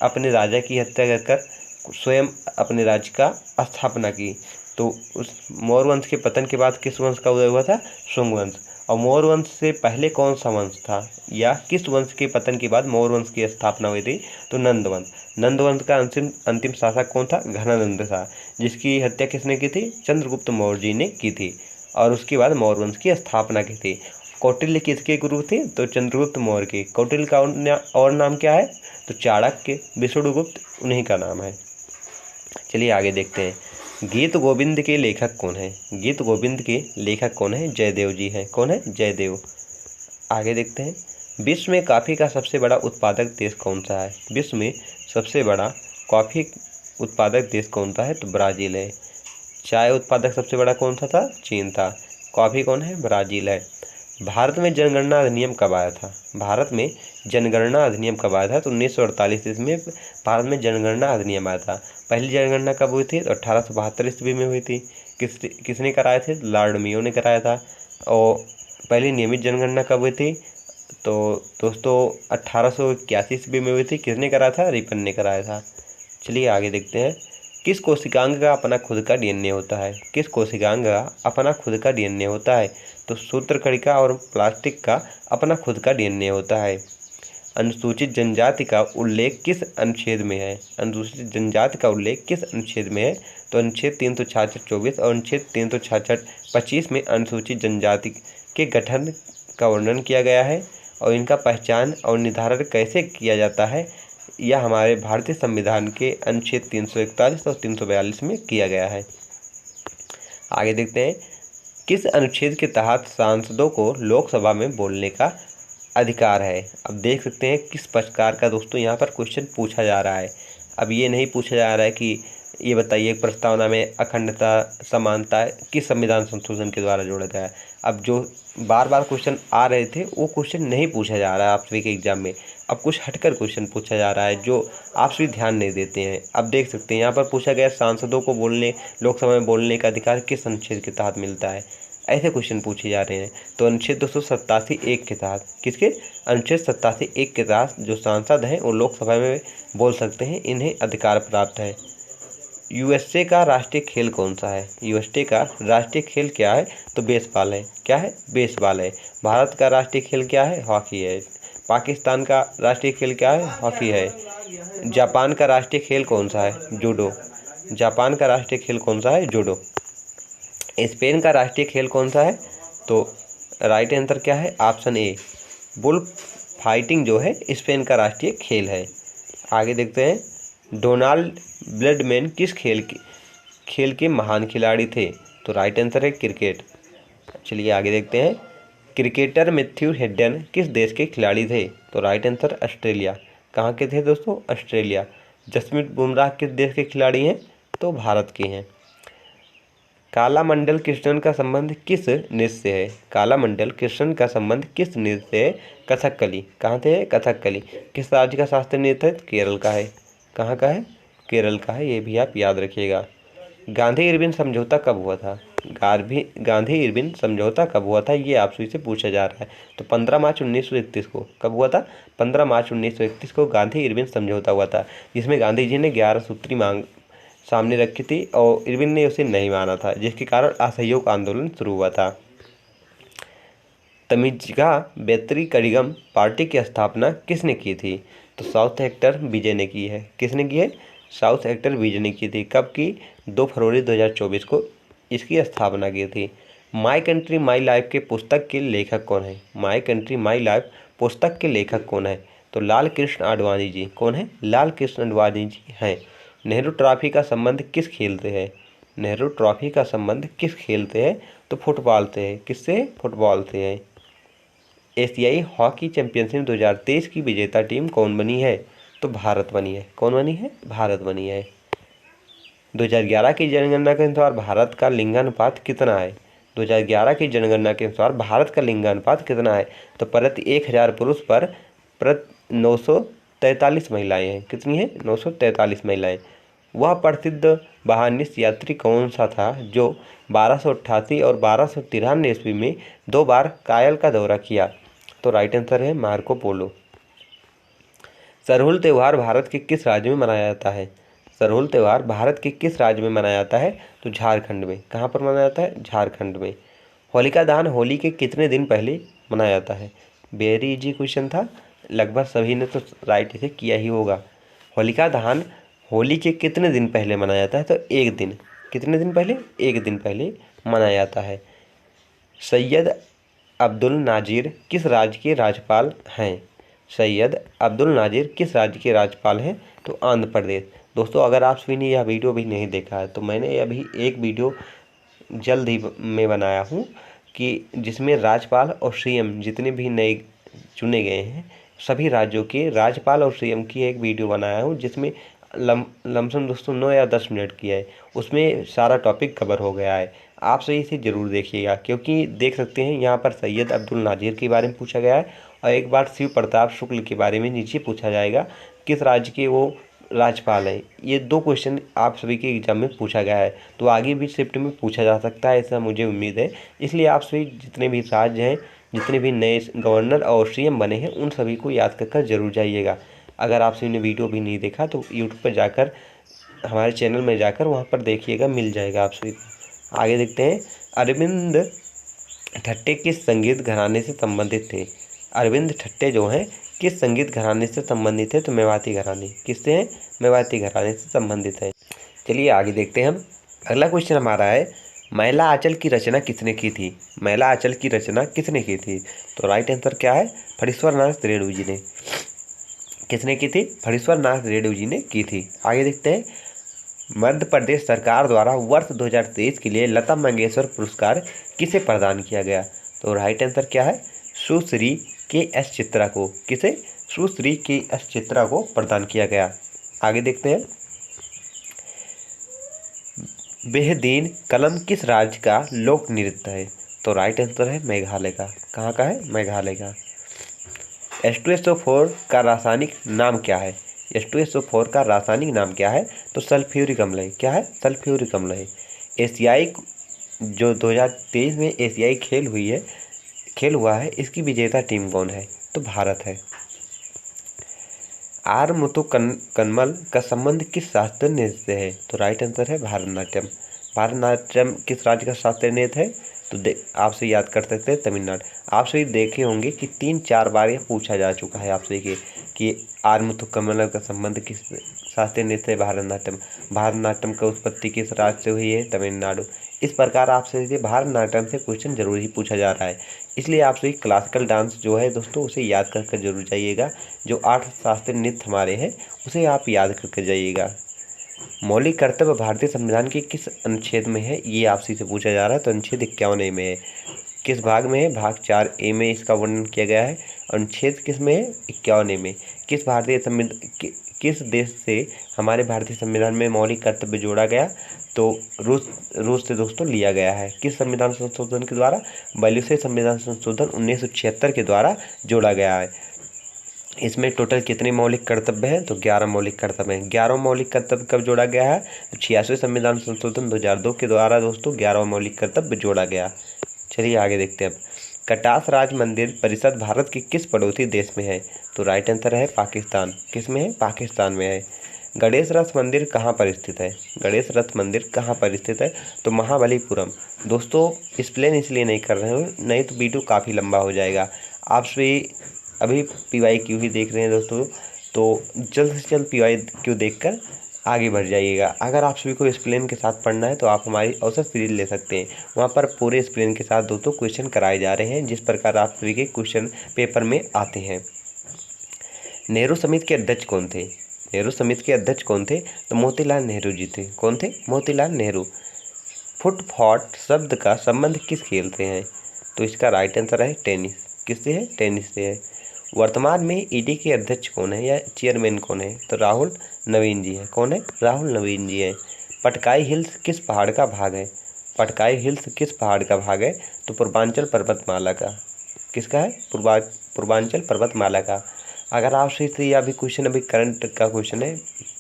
अपने राजा की हत्या कर स्वयं अपने राज्य का स्थापना की। तो उस मौर्य वंश के पतन के बाद किस वंश का उदय हुआ था? शुंग वंश। और मौर्य वंश से पहले कौन सा वंश था, या किस वंश के पतन के बाद मौर्य वंश की स्थापना हुई थी? तो नंद वंश। नंद वंश का अंतिम शासक कौन था? घनानंद था, जिसकी हत्या किसने की थी? चंद्रगुप्त मौर्य जी ने की थी, और उसके बाद मौर्य वंश की स्थापना की थी। कौटिल्य किसके गुरु थे? तो चंद्रगुप्त मौर्य के। कौटिल्य का और नाम क्या है? तो चाणक्य, विष्णुगुप्त उन्हीं का नाम है। चलिए आगे देखते हैं। गीत गोविंद के लेखक कौन है? गीत गोविंद के लेखक कौन है? जयदेव जी हैं। कौन है? जयदेव। आगे देखते हैं। विश्व में कॉफ़ी का सबसे बड़ा उत्पादक देश कौन सा है? विश्व में सबसे बड़ा कॉफ़ी उत्पादक देश कौन सा है? तो ब्राज़ील है। चाय उत्पादक सबसे बड़ा कौन सा था? चीन था। कॉफ़ी कौन है? ब्राज़ील है। भारत में जनगणना अधिनियम कब आया था? भारत में जनगणना अधिनियम कब आया था? तो 1948 ईस्वी में भारत में जनगणना अधिनियम आया था। पहली जनगणना कब हुई थी? तो 1872 ईस्वी में हुई थी। किसने कराए थे? लॉर्ड मेयो ने कराया था। और पहली नियमित जनगणना कब हुई थी? तो दोस्तों 1881 ईस्वी में हुई थी। किसने कराया था? रिपन ने कराया था। चलिए आगे देखते हैं। किस कोशिकांग का अपना खुद का डीएनए होता है? किस कोशिकांग का अपना खुद का डीएनए होता है? तो सूत्रकणिका और प्लास्टिक का अपना खुद का डीएनए होता है। अनुसूचित जनजाति का उल्लेख किस अनुच्छेद में है? अनुसूचित जनजाति का उल्लेख किस अनुच्छेद में है? तो अनुच्छेद 366-24 और अनुच्छेद 366-25 में अनुसूचित जनजाति के गठन का वर्णन किया गया है, और इनका पहचान और निर्धारण कैसे किया जाता है, यह हमारे भारतीय संविधान के अनुच्छेद 341 और 342 में किया गया है। आगे देखते हैं। किस अनुच्छेद के तहत सांसदों को लोकसभा में बोलने का अधिकार है? अब देख सकते हैं किस प्रकार का दोस्तों यहाँ पर क्वेश्चन पूछा जा रहा है। अब ये नहीं पूछा जा रहा है कि ये बताइए प्रस्तावना में अखंडता समानता किस संविधान संशोधन के द्वारा जोड़ा गया है। अब जो बार बार क्वेश्चन आ रहे थे वो क्वेश्चन नहीं पूछा जा रहा है आप सभी के एग्जाम में। अब कुछ हटकर क्वेश्चन पूछा जा रहा है जो आप सभी ध्यान नहीं देते हैं। अब देख सकते हैं यहाँ पर पूछा गया सांसदों को लोकसभा में बोलने का अधिकार किस अनुच्छेद के तहत मिलता है। ऐसे क्वेश्चन पूछे जा रहे हैं। तो अनुच्छेद 287(1) के तहत, किसके? अनुच्छेद 87(1) के तहत जो सांसद हैं वो लोकसभा में बोल सकते हैं, इन्हें अधिकार प्राप्त है। यूएसए का राष्ट्रीय खेल कौन सा है? यूएसए का राष्ट्रीय खेल क्या है? तो बेसबॉल है। क्या है? बेसबॉल है। भारत का राष्ट्रीय खेल क्या है? हॉकी है। पाकिस्तान का राष्ट्रीय खेल क्या है? हॉकी है। जापान का राष्ट्रीय खेल कौन सा है? जूडो। जापान का राष्ट्रीय खेल कौन सा है? जूडो। स्पेन का राष्ट्रीय खेल कौन सा है? तो राइट आंसर क्या है? ऑप्शन ए, बुल फाइटिंग जो है स्पेन का राष्ट्रीय खेल है। आगे देखते हैं। डोनाल्ड ब्रैडमैन किस खेल के महान खिलाड़ी थे? तो राइट आंसर है क्रिकेट। चलिए आगे देखते हैं। क्रिकेटर मैथ्यू हेडन किस देश के खिलाड़ी थे? तो राइट आंसर ऑस्ट्रेलिया। कहाँ के थे दोस्तों? ऑस्ट्रेलिया। जसप्रीत बुमराह किस देश के खिलाड़ी हैं? तो भारत के हैं। कालामंडल कृष्णन का संबंध किस नृत्य से है? कालामंडल कृष्णन का संबंध किस नृत्य से है? कथकली। कहाँ से है? कथकली। किस राज्य का शास्त्रीय नृत्य है? केरल का है। कहाँ का है? केरल का है। ये भी आप याद रखिएगा। गांधी इरविन समझौता कब हुआ था? गांधी इरविन समझौता कब हुआ था, ये आपसे से पूछा जा रहा है। तो 15 मार्च 1931 को। कब हुआ था? 15 मार्च 1931 को गांधी इरविन समझौता हुआ था, जिसमें गांधी जी ने 11 सूत्री मांग सामने रखी थी और इरविन ने उसे नहीं माना था, जिसके कारण असहयोग आंदोलन शुरू हुआ था। तमिज़्गा बेतरी कड़िगम पार्टी की स्थापना किसने की थी? तो साउथ हेक्टर विजय ने की है। किसने की है? साउथ हेक्टर विजय ने की थी। कब की? 2 फरवरी 2024 को इसकी स्थापना की थी। माई कंट्री माई लाइफ के पुस्तक के लेखक कौन है? माई कंट्री माई लाइफ पुस्तक के लेखक कौन है? तो लाल कृष्ण आडवाणी जी। कौन है? लाल कृष्ण आडवाणी जी हैं। नेहरू ट्रॉफी का संबंध किस खेल से है? नेहरू ट्रॉफी का संबंध किस खेल से है? तो फुटबॉल से है। किससे? फुटबॉल से है। एशियाई हॉकी चैंपियनशिप 2023 की विजेता टीम कौन बनी है? तो भारत बनी है। कौन बनी है? भारत बनी है। 2011 की जनगणना के अनुसार भारत का लिंगानुपात कितना है? 2011 की जनगणना के अनुसार भारत का लिंगानुपात कितना है? तो प्रति 1000 पुरुष पर प्रति 943 महिलाएं हैं। कितनी हैं? 943 महिलाएं। वह प्रसिद्ध बहानिस यात्री कौन सा था जो 1288 और 1293 ईस्वी में 2 बार कायल का दौरा किया? तो राइट आंसर है मार्को पोलो। सरहुल त्यौहार भारत के किस राज्य में मनाया जाता है? सरहुल त्यौहार भारत के किस राज्य में मनाया जाता है? तो झारखंड में। कहाँ पर मनाया जाता है? झारखंड में। होलिका दहन होली के कितने दिन पहले मनाया जाता है? वेरी इजी क्वेश्चन था, लगभग सभी ने तो राइट इसे किया ही होगा। होलिका दहन होली के कितने दिन पहले मनाया जाता है? तो एक दिन। कितने दिन पहले? एक दिन पहले मनाया जाता है। सैयद अब्दुल नाजिर किस राज्य के राज्यपाल हैं? सैयद अब्दुल नाजिर किस राज्य के राज्यपाल हैं? तो आंध्र प्रदेश। दोस्तों अगर आप सभी ने यह वीडियो भी नहीं देखा है तो मैंने अभी एक वीडियो जल्द ही में बनाया हूँ कि जिसमें राज्यपाल और सीएम जितने भी नए चुने गए हैं सभी राज्यों के राज्यपाल और सीएम की एक वीडियो बनाया हूँ, जिसमें लमसम दोस्तों 9 या 10 मिनट की है। उसमें सारा टॉपिक कवर हो गया है। आप सही इसे ज़रूर देखिएगा, क्योंकि देख सकते हैं यहाँ पर सैयद अब्दुल नाजिर के बारे में पूछा गया है और एक बार शिव प्रताप शुक्ल के बारे में नीचे पूछा जाएगा किस राज्य के वो राज्यपाल हैं। ये 2 क्वेश्चन आप सभी के एग्जाम में पूछा गया है, तो आगे भी शिफ्ट में पूछा जा सकता है ऐसा मुझे उम्मीद है। इसलिए आप सभी जितने भी राज्य हैं, जितने भी नए गवर्नर और सीएम बने हैं, उन सभी को याद कर जरूर जाइएगा। अगर आप सभी ने वीडियो भी नहीं देखा तो यूट्यूब पर जाकर हमारे चैनल में जाकर वहाँ पर देखिएगा, मिल जाएगा आप सभी को। आगे देखते हैं, अरविंद ठट्टे किस संगीत घराने से संबंधित थे? अरविंद ठट्टे जो हैं किस संगीत घराने से संबंधित है? तो मेवाती घराने। किससे हैं? मेवाती घराने से संबंधित है। चलिए आगे देखते हैं हम। अगला क्वेश्चन हमारा है, मैला आंचल की रचना किसने की थी? मैला आंचल की रचना किसने की थी? तो राइट आंसर क्या है? फणीश्वर नाथ रेणु जी ने। किसने की थी? फणीश्वर नाथ रेणु जी ने की थी। आगे देखते हैं, मध्य प्रदेश सरकार द्वारा वर्ष 2023 के लिए लता मंगेशकर पुरस्कार किसे प्रदान किया गया? तो राइट आंसर क्या है? सुश्री के.एस. चित्रा को। किसे? सुश्री के.एस. चित्रा को प्रदान किया गया। आगे देखते हैं, बेहदीन कलम किस राज्य का लोक नृत्य है? तो राइट आंसर है मेघालय का। कहाँ का है? मेघालय का। H2SO4 का रासायनिक नाम क्या है? H2SO4 का रासायनिक नाम क्या है? तो सल्फ्यूरिक अम्ल है। क्या है? सल्फ्यूरिक अम्ल है। एशियाई जो 2023 में एशियाई खेल हुआ है, इसकी विजेता टीम कौन है? तो भारत है। आर मुथुकम्मल का संबंध किस शास्त्रीय नृत्य से है? तो राइट आंसर है भारतनाट्यम। भारतनाट्यम किस राज्य का शास्त्रीय नृत्य है? तो आपसे याद कर सकते हैं तमिलनाडु। आप सभी देखे होंगे कि 3-4 बार यह पूछा जा चुका है आपसे कि आर मुथुकम्मल का संबंध किस शास्त्रीय नृत्य है? भारतनाट्यम। भारतनाट्यम का उत्पत्ति किस राज्य से हुई है? तमिलनाडु। इस प्रकार आपसे भारतनाट्यम से क्वेश्चन जरूर ही पूछा जा रहा है, इसलिए आप सभी क्लासिकल डांस जो है दोस्तों उसे याद कर जरूर जाइएगा। जो 8 शास्त्रीय नृत्य हमारे हैं उसे आप याद करके जाइएगा। मौलिक कर्तव्य भारतीय संविधान के किस अनुच्छेद में है? ये आपसे से पूछा जा रहा है। तो अनुच्छेद 51A में है। किस भाग में है? भाग 4A में इसका वर्णन किया गया है। अनुच्छेद किस में है? 51A में। किस देश से हमारे भारतीय संविधान में मौलिक कर्तव्य जोड़ा गया? तो रूस से दोस्तों लिया गया है। किस संविधान संशोधन के द्वारा? बयालीसवें संविधान संशोधन 1976 के द्वारा जोड़ा गया है। इसमें टोटल कितने मौलिक कर्तव्य हैं? तो 11 मौलिक कर्तव्य हैं। 11 मौलिक कर्तव्य कब जोड़ा गया है? तो 86वें संविधान संशोधन 2002 के द्वारा दोस्तों 11 मौलिक कर्तव्य जोड़ा गया। चलिए आगे देखते हैं अब। कटास राज्य मंदिर परिषद भारत के किस पड़ोसी देश में है? तो राइट आंसर है पाकिस्तान। किस में है? पाकिस्तान में है। गणेश रथ मंदिर कहाँ पर स्थित है? गणेश रथ मंदिर कहाँ पर स्थित है? तो महाबलीपुरम। दोस्तों एक्सप्लेन इसलिए नहीं कर रहे हो, नहीं तो वीडियो काफ़ी लंबा हो जाएगा। आप सभी अभी PYQ ही देख रहे हैं दोस्तों, तो जल्द से जल्द PYQ देखकर आगे बढ़ जाइएगा। अगर आप सभी को एक्सप्लेन के साथ पढ़ना है तो आप हमारी अवसर सीरीज ले सकते हैं, वहाँ पर पूरे एक्सप्लेन के साथ दोस्तों क्वेश्चन कराए जा रहे हैं जिस प्रकार आप सभी के क्वेश्चन पेपर में आते हैं। नेहरू समिति के अध्यक्ष कौन थे? नेहरू समिति के अध्यक्ष कौन थे? तो मोतीलाल नेहरू जी थे। कौन थे? मोतीलाल नेहरू। फुटफॉट शब्द का संबंध किस खेल से है? तो इसका राइट आंसर है टेनिस। किससे है? टेनिस से है। वर्तमान में ईडी के अध्यक्ष कौन है या चेयरमैन कौन है? तो राहुल नवीन जी है। कौन है? राहुल नवीन जी है। पटकाई हिल्स किस पहाड़ का भाग है? पटकाई हिल्स किस पहाड़ का भाग है? तो पूर्वांचल पर्वतमाला का। किसका है? पूर्वांचल पर्वतमाला का। अगर आप सही अभी क्वेश्चन अभी करंट का क्वेश्चन है,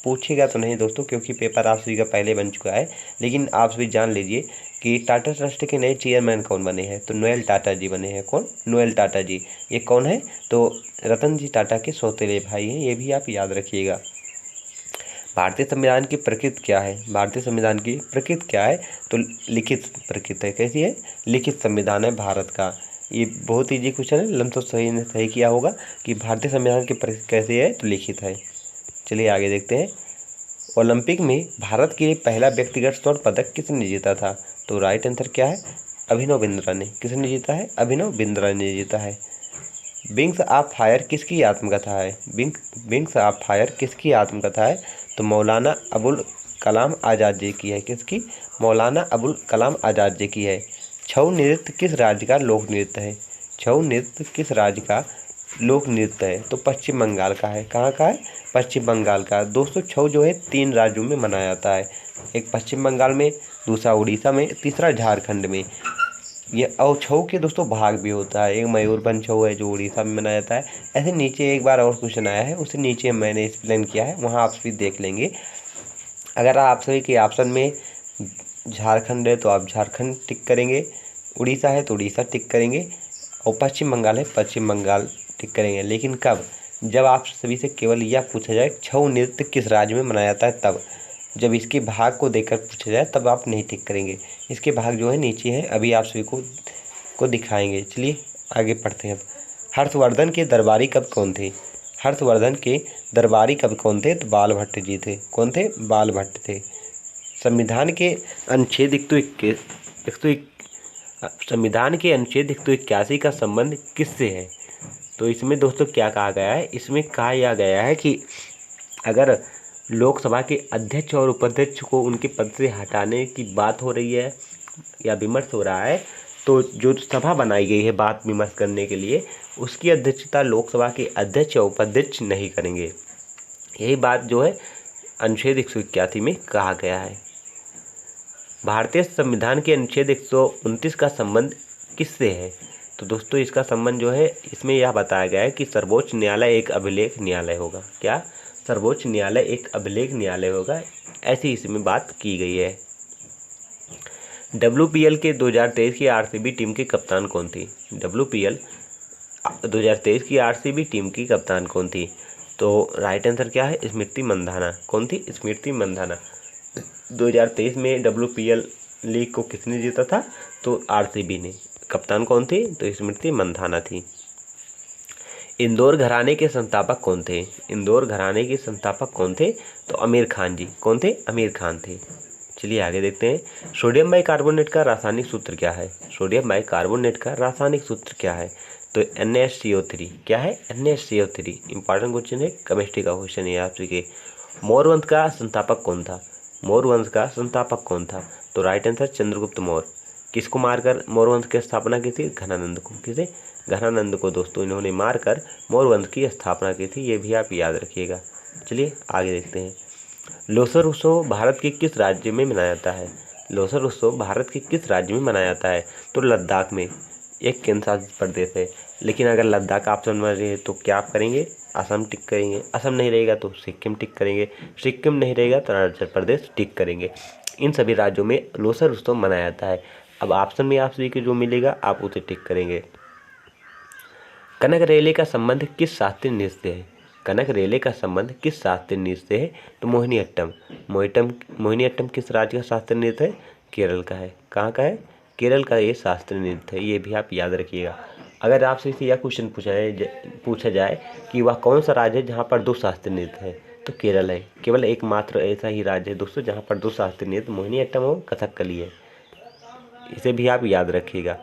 पूछेगा तो नहीं दोस्तों क्योंकि पेपर आप सभी का पहले बन चुका है, लेकिन आप सभी जान लीजिए कि टाटा ट्रस्ट के नए चेयरमैन कौन बने हैं? तो नोएल टाटा जी बने हैं। कौन? नोएल टाटा जी। ये कौन है? तो रतन जी टाटा के सौतेले भाई हैं, ये भी आप याद रखिएगा। भारतीय संविधान की प्रकृति क्या है? भारतीय संविधान की प्रकृति क्या है? तो लिखित प्रकृति है। कैसी है? लिखित संविधान है भारत का। ये बहुत ईजी क्वेश्चन है, लम तो सही ने सही किया होगा कि भारतीय संविधान की प्रकृति कैसी है? तो लिखित है। चलिए आगे देखते हैं। ओलंपिक में भारत के लिए पहला व्यक्तिगत स्वर्ण पदक किसने जीता था? तो राइट आंसर क्या है? अभिनव बिंद्रा ने। किसने जीता है? अभिनव बिंद्रा ने जीता है। विंग्स ऑफ फायर किसकी आत्मकथा है? विंग्स ऑफ फायर किसकी आत्मकथा है? तो मौलाना अबुल कलाम आज़ाद जी की है। किसकी? मौलाना अबुल कलाम आज़ाद जी की है। छऊ नृत्य किस राज्य का लोक नृत्य है? छऊ नृत्य किस राज्य का लोक नृत्य है? तो पश्चिम बंगाल का है। कहाँ का है? पश्चिम बंगाल का। दोस्तों छऊ जो है 3 राज्यों में मनाया जाता है, एक पश्चिम बंगाल में, दूसरा उड़ीसा में, तीसरा झारखंड में। ये और छऊ के दोस्तों भाग भी होता है, एक मयूरभंज छऊ है जो उड़ीसा में मनाया जाता है। ऐसे नीचे एक बार और क्वेश्चन आया है, उसे नीचे मैंने एक्सप्लेन किया है, वहाँ आप भी देख लेंगे। अगर आप सभी के ऑप्शन में झारखंड है तो आप झारखंड टिक करेंगे, उड़ीसा है तो उड़ीसा टिक करेंगे, और पश्चिम बंगाल है पश्चिम बंगाल टिक करेंगे। लेकिन कब? जब आप सभी से केवल यह पूछा जाए छऊ नृत्य किस राज्य में मनाया जाता है तब। जब इसके भाग को देखकर पूछा जाए तब आप नहीं टिक करेंगे। इसके भाग जो है नीचे हैं, अभी आप सभी को दिखाएंगे। चलिए आगे पढ़ते हैं। अब हर्षवर्धन के दरबारी कवि कौन थे? हर्षवर्धन के दरबारी कवि कौन थे? तो बाल भट्ट जी थे। कौन थे? बाल भट्ट थे। संविधान के अनुच्छेद संविधान के अनुच्छेद 181 का संबंध किससे है? तो इसमें दोस्तों क्या कहा गया है? इसमें कहा यह गया है कि अगर लोकसभा के अध्यक्ष और उपाध्यक्ष को उनके पद से हटाने की बात हो रही है या विमर्श हो रहा है, तो जो सभा बनाई गई है बात विमर्श करने के लिए, उसकी अध्यक्षता लोकसभा के अध्यक्ष और उपाध्यक्ष नहीं करेंगे। यही बात जो है अनुच्छेद 181 में कहा गया है। भारतीय संविधान के अनुच्छेद 129 का संबंध किससे है? तो दोस्तों इसका संबंध जो है, इसमें यह बताया गया है कि सर्वोच्च न्यायालय एक अभिलेख न्यायालय होगा। क्या? सर्वोच्च न्यायालय एक अभिलेख न्यायालय होगा, ऐसी इसमें बात की गई है। WPL के 2023 की RCB टीम की कप्तान कौन थी? WPL 2023 की RCB टीम की कप्तान कौन थी? तो राइट आंसर क्या है? स्मृति मंधाना। कौन थी? स्मृति मंधाना। 2023 में WPL लीग को किसने जीता था? तो RCB ने। कप्तान कौन थी? तो स्मृति मंधाना थी। इंदौर घराने के संस्थापक कौन थे? इंदौर घराने के संस्थापक कौन थे? तो आमिर खान जी। कौन थे? आमिर खान थे। चलिए आगे देखते हैं। सोडियम बाइकार्बोनेट का रासायनिक सूत्र क्या है? सोडियम बाइकार्बोनेट का रासायनिक सूत्र क्या है? तो NaCO3। क्या है? NaCO3। इंपॉर्टेंट क्वेश्चन है, केमिस्ट्री का क्वेश्चन है आपसे के। मौर्य वंश का संस्थापक कौन था? मौर्य वंश का संस्थापक कौन था? तो राइट आंसर चंद्रगुप्त मौर्य। किसको मारकर मौर्य वंश की स्थापना की थी? घनानंद को। किसे? घनानंद को दोस्तों इन्होंने मारकर मौर्य वंश की स्थापना की थी, ये भी आप याद रखिएगा। चलिए आगे देखते हैं। लोसर उत्सव भारत के किस राज्य में मनाया जाता है? लोसर उत्सव भारत के किस राज्य में मनाया जाता है? तो लद्दाख में, एक केंद्र शासित प्रदेश है। लेकिन अगर लद्दाख ऑप्शन में रहे तो क्या आप करेंगे? असम टिक करेंगे। असम नहीं रहेगा तो सिक्किम टिक करेंगे। सिक्किम नहीं रहेगा तो अरुणाचल प्रदेश टिक करेंगे। इन सभी राज्यों में लोसर उत्सव मनाया जाता है। अब ऑप्शन में आप सभी को जो मिलेगा आप उसे टिक करेंगे। कनक रेले का संबंध किस शास्त्रीय नृत्य से है? कनक रेले का संबंध किस शास्त्रीय नृत्य से है? तो मोहिनीअट्टम। मोहिनीअट्टम किस राज्य का शास्त्रीय नृत्य है? केरल का है। कहाँ का है? केरल का ये शास्त्रीय नृत्य है, ये भी आप याद रखिएगा। अगर आपसे इसे यह क्वेश्चन पूछा जाए कि वह कौन सा राज्य है जहाँ पर 2 शास्त्रीय नृत्य है, तो केरल है। केवल एकमात्र ऐसा ही राज्य है दोस्तों जहाँ पर 2 शास्त्रीय नृत्य मोहिनीअट्टम और कथकली है, इसे भी आप याद रखिएगा।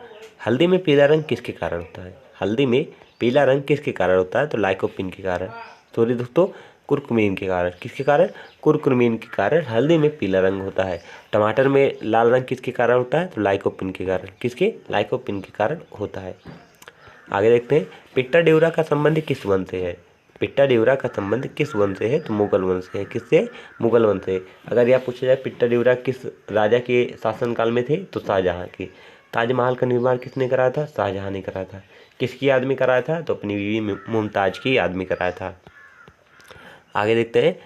हल्दी में पीला रंग किसके कारण होता है? हल्दी में पीला रंग किसके कारण होता है? तो लाइकोपिन के कारण। सॉरी दोस्तों, कुर्कुमिन के कारण। किसके कारण? कुर्कुमिन के कारण हल्दी में पीला रंग होता है। टमाटर में लाल रंग किसके कारण होता है? तो लाइकोपिन के कारण। किसके? लाइकोपिन के कारण होता है। आगे देखते हैं। पिट्टा डेउरा का संबंध किस वंश से है? पिट्टा डेउरा का संबंध किस वंश से है? तो मुगल वंश से है। किससे? मुगल वंश से। अगर यह पूछा जाए पिट्टा डेउरा किस राजा के शासनकाल में थे, तो शाहजहाँ के। ताजमहल का निर्माण किसने कराया था? शाहजहाँ ने कराया था। किसकी याद में कराया था? तो अपनी बीवी मुमताज की याद में कराया था। आगे देखते हैं।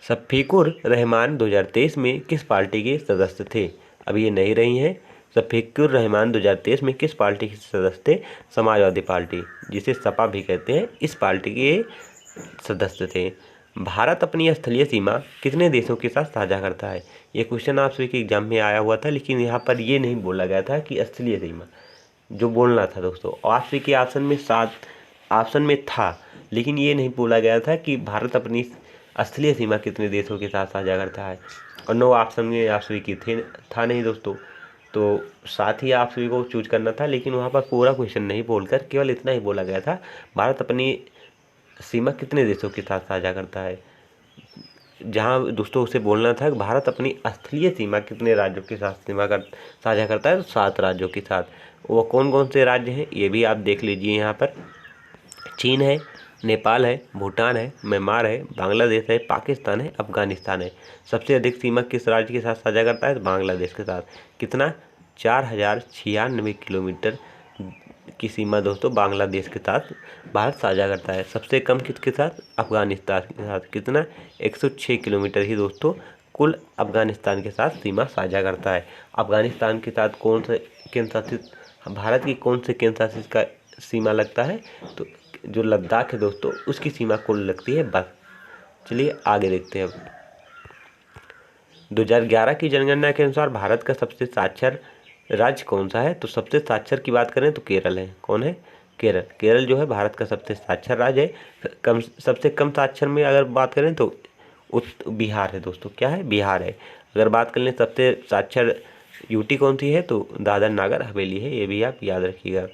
शफीकुर रहमान 2023 में किस पार्टी के सदस्य थे? अब ये नहीं रही हैं, शफीकुर रहमान 2023 में किस पार्टी के सदस्य थे? समाजवादी पार्टी, जिसे सपा भी कहते हैं, इस पार्टी के सदस्य थे। भारत अपनी स्थलीय सीमा कितने देशों के साथ साझा करता है? ये क्वेश्चन आप सभी के एग्जाम में आया हुआ था, लेकिन यहाँ पर ये नहीं बोला गया था कि स्थलीय सीमा, जो बोलना था दोस्तों। आप सभी के ऑप्शन में था, लेकिन ये नहीं बोला गया था कि भारत अपनी स्थलीय सीमा कितने देशों के साथ साझा करता है। और 9 ऑप्शन में आप सभी की था नहीं दोस्तों, तो साथ ही आप सभी को चूज करना था, लेकिन वहाँ पर पूरा क्वेश्चन नहीं बोलकर केवल इतना ही बोला गया था, भारत अपनी सीमा कितने देशों के साथ साझा करता है। जहाँ दोस्तों उसे बोलना था भारत अपनी स्थलीय सीमा कितने राज्यों के साथ साझा करता है, तो 7 राज्यों के साथ। वो कौन कौन से राज्य हैं ये भी आप देख लीजिए। यहाँ पर चीन है, नेपाल है, भूटान है, म्यांमार है, बांग्लादेश है, पाकिस्तान है, अफगानिस्तान है। सबसे अधिक सीमा किस राज्य के साथ साझा करता है? तो बांग्लादेश के साथ। कितना? 4096 किलोमीटर की सीमा दोस्तों बांग्लादेश के साथ भारत साझा करता है। सबसे कम किसके साथ? अफगानिस्तान के साथ। कितना? 106 किलोमीटर ही दोस्तों कुल अफगानिस्तान के साथ सीमा साझा करता है। अफगानिस्तान के साथ कौन से केंद्र शासित, भारत की कौन से केंद्र शासित का सीमा लगता है? तो जो लद्दाख है दोस्तों, उसकी सीमा कुल लगती है बस। चलिए आगे देखते हैं अब। 2011 की जनगणना के अनुसार भारत का सबसे साक्षर राज्य कौन सा है? तो सबसे साक्षर की बात करें तो केरल है। कौन है? केरल। केरल जो है भारत का सबसे साक्षर राज्य है। सबसे कम साक्षर में अगर बात करें तो बिहार है दोस्तों। क्या है? बिहार है। अगर बात कर लें सबसे साक्षर यूटी कौन सी है, तो दादर नागर हवेली है। ये भी आप याद रखिएगा।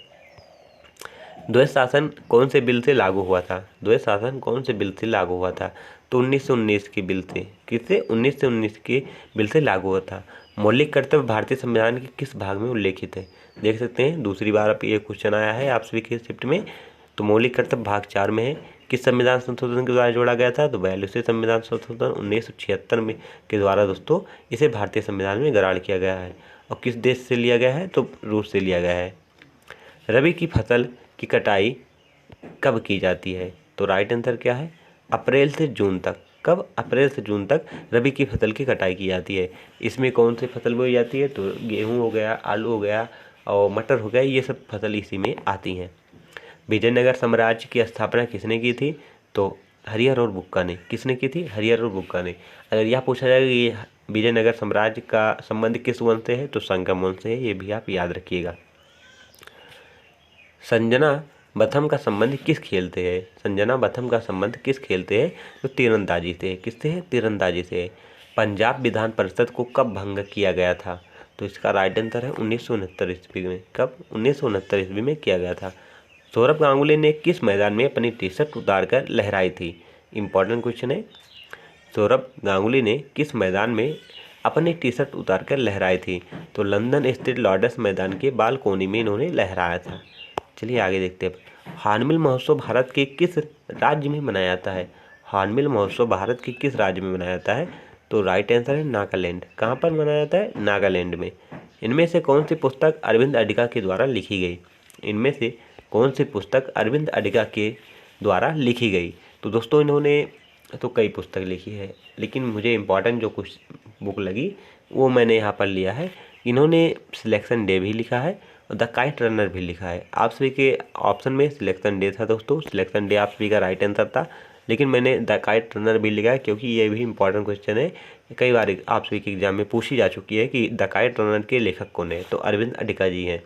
द्वैध शासन कौन से बिल से लागू हुआ था? द्वैध शासन कौन से बिल से लागू हुआ था? तो 1919 के बिल से। किससे? 1919 के बिल से लागू हुआ था। मौलिक कर्तव्य भारतीय संविधान के किस भाग में उल्लेखित है? देख सकते हैं दूसरी बार अब ये क्वेश्चन आया है आप सभी के शिफ्ट में। तो मौलिक कर्तव्य भाग 4 में है। किस संविधान संशोधन के द्वारा जोड़ा गया था? तो 42वें संविधान संशोधन 1976 में के द्वारा दोस्तों इसे भारतीय संविधान में ग्रहण किया गया है। और किस देश से लिया गया है? तो रूस से लिया गया है। रबी की फसल की कटाई कब की जाती है? तो राइट आंसर क्या है? अप्रैल से जून तक। कब? अप्रैल से जून तक रबी की फसल की कटाई की जाती है। इसमें कौन सी फसल बोई जाती है? तो गेहूं हो गया, आलू हो गया और मटर हो गया, ये सब फसल इसी में आती हैं। विजयनगर साम्राज्य की स्थापना किसने की थी? तो हरिहर और बुक्का ने। किसने की थी? हरिहर और बुक्का ने। अगर यह पूछा जाएगा कि ये विजयनगर साम्राज्य का संबंध किस वंश से है, तो संगम वंश से है। ये भी आप याद रखिएगा। संजना बथम का संबंध किस खेल से है? संजना बथम का संबंध किस खेल से है? तो तीरंदाजी से है। किससे है? तीरंदाजी से है। पंजाब विधान परिषद को कब भंग किया गया था? तो इसका राइट आंसर है 1969 ईस्वी में। कब? 1969 ईस्वी में किया गया था। सौरभ गांगुली ने किस मैदान में अपनी टी शर्ट उतारकर लहराई थी? इंपॉर्टेंट क्वेश्चन है। सौरभ गांगुली ने किस मैदान में अपनी टी शर्ट उतारकर लहराई थी? तो लंदन स्थित लॉर्ड्स मैदान के बालकोनी में इन्होंने लहराया था। चलिए आगे देखते हैं। हार्नबिल महोत्सव भारत के किस राज्य में मनाया जाता है? हार्नबिल महोत्सव भारत के किस राज्य में मनाया जाता है? तो राइट आंसर है नागालैंड। कहाँ पर मनाया जाता है? नागालैंड में। इनमें से कौन सी पुस्तक अरविंद अडिगा के द्वारा लिखी गई? इनमें से कौन सी पुस्तक अरविंद अडिगा के द्वारा लिखी गई? तो दोस्तों इन्होंने तो कई पुस्तक लिखी है, लेकिन मुझे इम्पॉर्टेंट जो कुछ बुक लगी वो मैंने यहाँ पर लिया है। इन्होंने सिलेक्शन डे भी लिखा है और द काइट रनर भी लिखा है। आप सभी के ऑप्शन में सिलेक्शन डे था दोस्तों। सिलेक्शन डे आप सभी का राइट आंसर था, लेकिन मैंने द काइट रनर भी लिखा है क्योंकि ये भी इंपॉर्टेंट क्वेश्चन है। कई बार आप सभी के एग्जाम में पूछी जा चुकी है कि द काइट रनर के लेखक कौन है? तो अरविंद अडिगा जी हैं।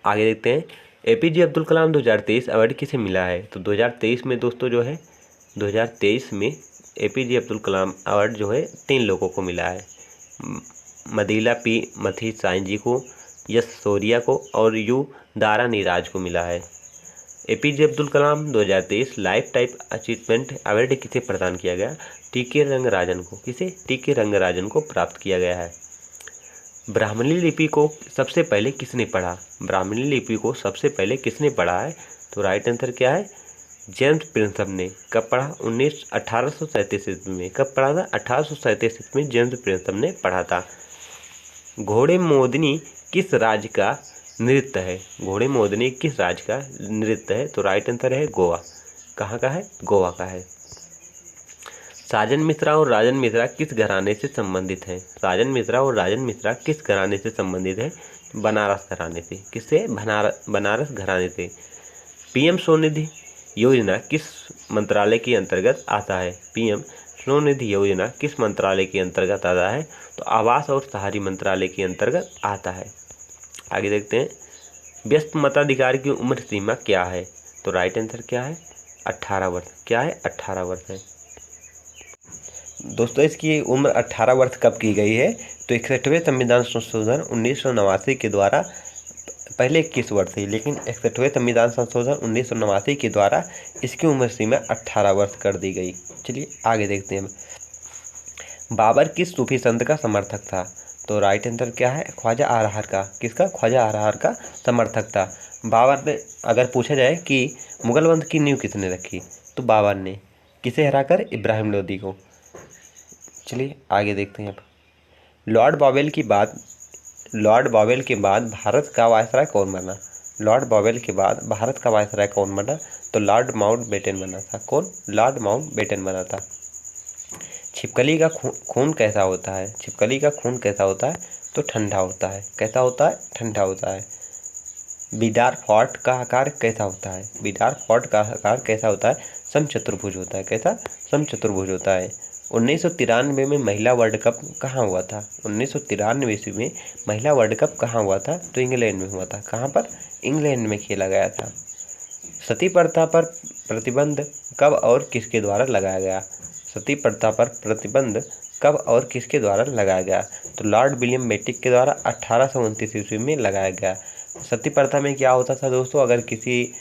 आगे देखते हैं। APJ अब्दुल कलाम 2023 अवार्ड किसे मिला है? तो 2023 में दोस्तों जो है 2023 में APJ अब्दुल कलाम अवार्ड जो है 3 लोगों को मिला है। मदीला P मथी साईं जी को, यश सोरिया को और यू दारा नीराज को मिला है। APJ Abdul Kalam 2023 life time achievement award किसे प्रदान किया गया? TK रंगराजन को। किसे? TK रंगराजन को प्राप्त किया गया है। ब्राह्मणी लिपि को सबसे पहले किसने पढ़ा? ब्राह्मणी लिपि को सबसे पहले किसने पढ़ा है? तो राइट आंसर क्या है? जेम्स प्रिंसम ने। कब पढ़ा? 1837 ईस्वी में। कब पढ़ा था? 1837 ईस्वी में जेम्स प्रिंसम ने पढ़ा था। घोड़े मोदनी किस राज्य का नृत्य है? घोड़े मोदनी किस राज्य का नृत्य है? तो राइट आंसर है गोवा। कहाँ का है? गोवा का है। साजन मिश्रा और राजन मिश्रा किस घराने से संबंधित हैं? साजन मिश्रा और राजन मिश्रा किस घराने से संबंधित हैं? बनारस घराने से। किससे? बनारस घराने से। पीएम स्वनिधि योजना किस मंत्रालय के अंतर्गत आता है? पीएम स्वनिधि योजना किस मंत्रालय के अंतर्गत आता है? तो आवास और शहरी मंत्रालय के अंतर्गत आता है। आगे देखते हैं, व्यस्त मताधिकार की उम्र सीमा क्या है? तो राइट आंसर क्या है? 18 वर्ष। क्या है? 18 वर्ष है। दोस्तों इसकी उम्र 18 वर्ष कब की गई है? तो 61वें संविधान संशोधन 1989 के द्वारा, पहले 21 वर्ष थी लेकिन 61वें संविधान संशोधन 1989 के द्वारा इसकी उम्र सीमा 18 वर्ष कर दी गई। चलिए आगे देखते हैं, बाबर किस सूफी संत का समर्थक था? तो राइट आंसर क्या है? ख्वाजा आरहर का। किसका? ख्वाजा आरहर का समर्थक था। बाबर ने, अगर पूछा जाए कि मुगल वंश की नींव किसने रखी, तो बाबर ने। किसे हराकर? इब्राहिम लोदी को। चलिए आगे देखते हैं, अब लॉर्ड बॉवेल के बाद भारत का वायसराय कौन बना? लॉर्ड बॉवेल के बाद भारत का वायसराय कौन बना? तो लॉर्ड माउंटबेटन बना था। कौन? लॉर्ड माउंटबेटन बना था। छिपकली का खून कैसा होता है? छिपकली का खून कैसा होता है? तो ठंडा होता है। कैसा होता है? ठंडा होता है। बिडार फोर्ट का आकार कैसा होता है? बिडार फोर्ट का आकार कैसा होता है? समचतुर्भुज होता है। कैसा? समचतुर्भुज होता है। 1993 में महिला वर्ल्ड कप कहाँ हुआ था? 1993 ईस्वी में महिला वर्ल्ड कप कहाँ हुआ था? तो इंग्लैंड में हुआ था। कहाँ पर? इंग्लैंड में खेला गया था। सती प्रथा पर प्रतिबंध कब और किसके द्वारा लगाया गया? सती प्रथा पर प्रतिबंध कब और किसके द्वारा लगाया गया? तो लॉर्ड विलियम बेटिक के द्वारा 1829 ईस्वी में लगाया गया। सती प्रथा में क्या होता था दोस्तों, अगर किसी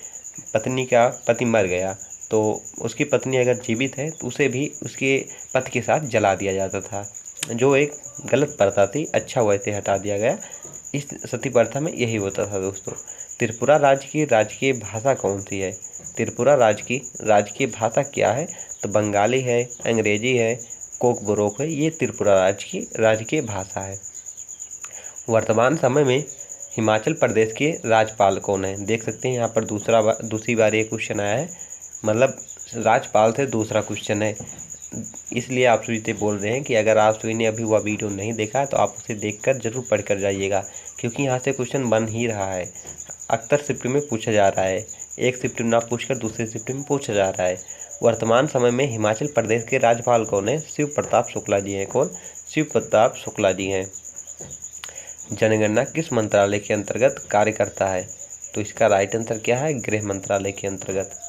पत्नी का पति मर गया तो उसकी पत्नी अगर जीवित है तो उसे भी उसके पति के साथ जला दिया जाता था, जो एक गलत प्रथा थी। अच्छा हुआ इसे हटा दिया गया। इस सती प्रथा में यही होता था दोस्तों। त्रिपुरा राज्य की राजकीय भाषा कौन सी है? त्रिपुरा राज्य की राजकीय भाषा क्या है? तो बंगाली है, अंग्रेजी है, कोकबोरोक है। ये त्रिपुरा राज्य की राजकीय भाषा है। वर्तमान समय में हिमाचल प्रदेश के राज्यपाल कौन है? देख सकते हैं यहाँ पर दूसरी बार ये क्वेश्चन आया है, मतलब राज्यपाल से दूसरा क्वेश्चन है। इसलिए आप सभी से बोल रहे हैं कि अगर आप सभी ने अभी वह वीडियो नहीं देखा है तो आप उसे देखकर जरूर पढ़ कर जाइएगा, क्योंकि यहाँ से क्वेश्चन बन ही रहा है। अक्सर शिफ्ट में पूछा जा रहा है, एक शिफ्ट में ना पूछकर दूसरे शिफ्ट में पूछा जा रहा है। वर्तमान समय में हिमाचल प्रदेश के राज्यपाल कौन है? शिव प्रताप शुक्ला जी हैं। कौन? शिव प्रताप शुक्ला जी हैं। जनगणना किस मंत्रालय के अंतर्गत कार्य करता है? तो इसका राइट आंसर क्या है? गृह मंत्रालय के अंतर्गत।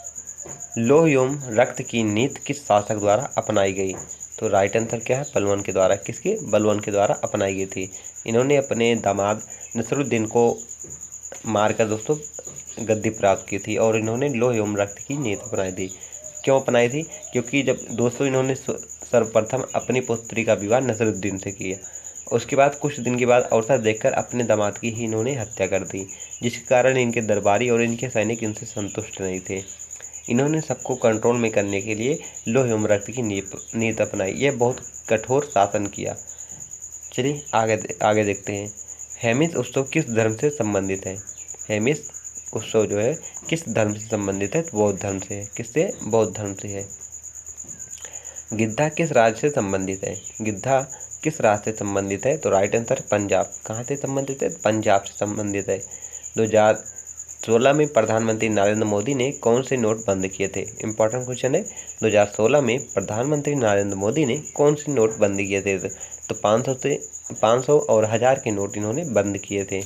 लौह एवं रक्त की नीति किस शासक द्वारा अपनाई गई? तो राइट आंसर क्या है? बलबन के द्वारा। किसके? बलबन के द्वारा अपनाई गई थी। इन्होंने अपने दामाद नसरुद्दीन को मारकर दोस्तों गद्दी प्राप्त की थी और इन्होंने लौह एवं रक्त की नीति अपनाई थी। क्यों अपनाई थी? क्योंकि जब दोस्तों इन्होंने सर्वप्रथम अपनी पुत्री का विवाह नसरुद्दीन से किया, उसके बाद कुछ दिन के बाद अवसर देखकर अपने दामाद की ही इन्होंने हत्या कर दी, जिसके कारण इनके दरबारी और इनके सैनिक इनसे संतुष्ट नहीं थे। इन्होंने सबको कंट्रोल में करने के लिए लौह एवं रक्त की नीति अपनाई। यह बहुत कठोर शासन किया। चलिए आगे देखते हैं, हेमिस उत्सव किस धर्म से संबंधित है? हेमिस उत्सव जो है किस धर्म से संबंधित है? तो बौद्ध धर्म से है। किससे? बौद्ध धर्म से है। गिद्धा किस राज्य से संबंधित है? गिद्धा किस राज्य से संबंधित है? तो राइट आंसर पंजाब। कहाँ से संबंधित है? पंजाब से संबंधित है। 2016 में प्रधानमंत्री नरेंद्र मोदी ने कौन से नोट बंद किए थे? इंपॉर्टेंट क्वेश्चन है। 2016 में प्रधानमंत्री नरेंद्र मोदी ने कौन से नोट बंद किए थे? तो 500 और 1000 के नोट इन्होंने बंद किए थे।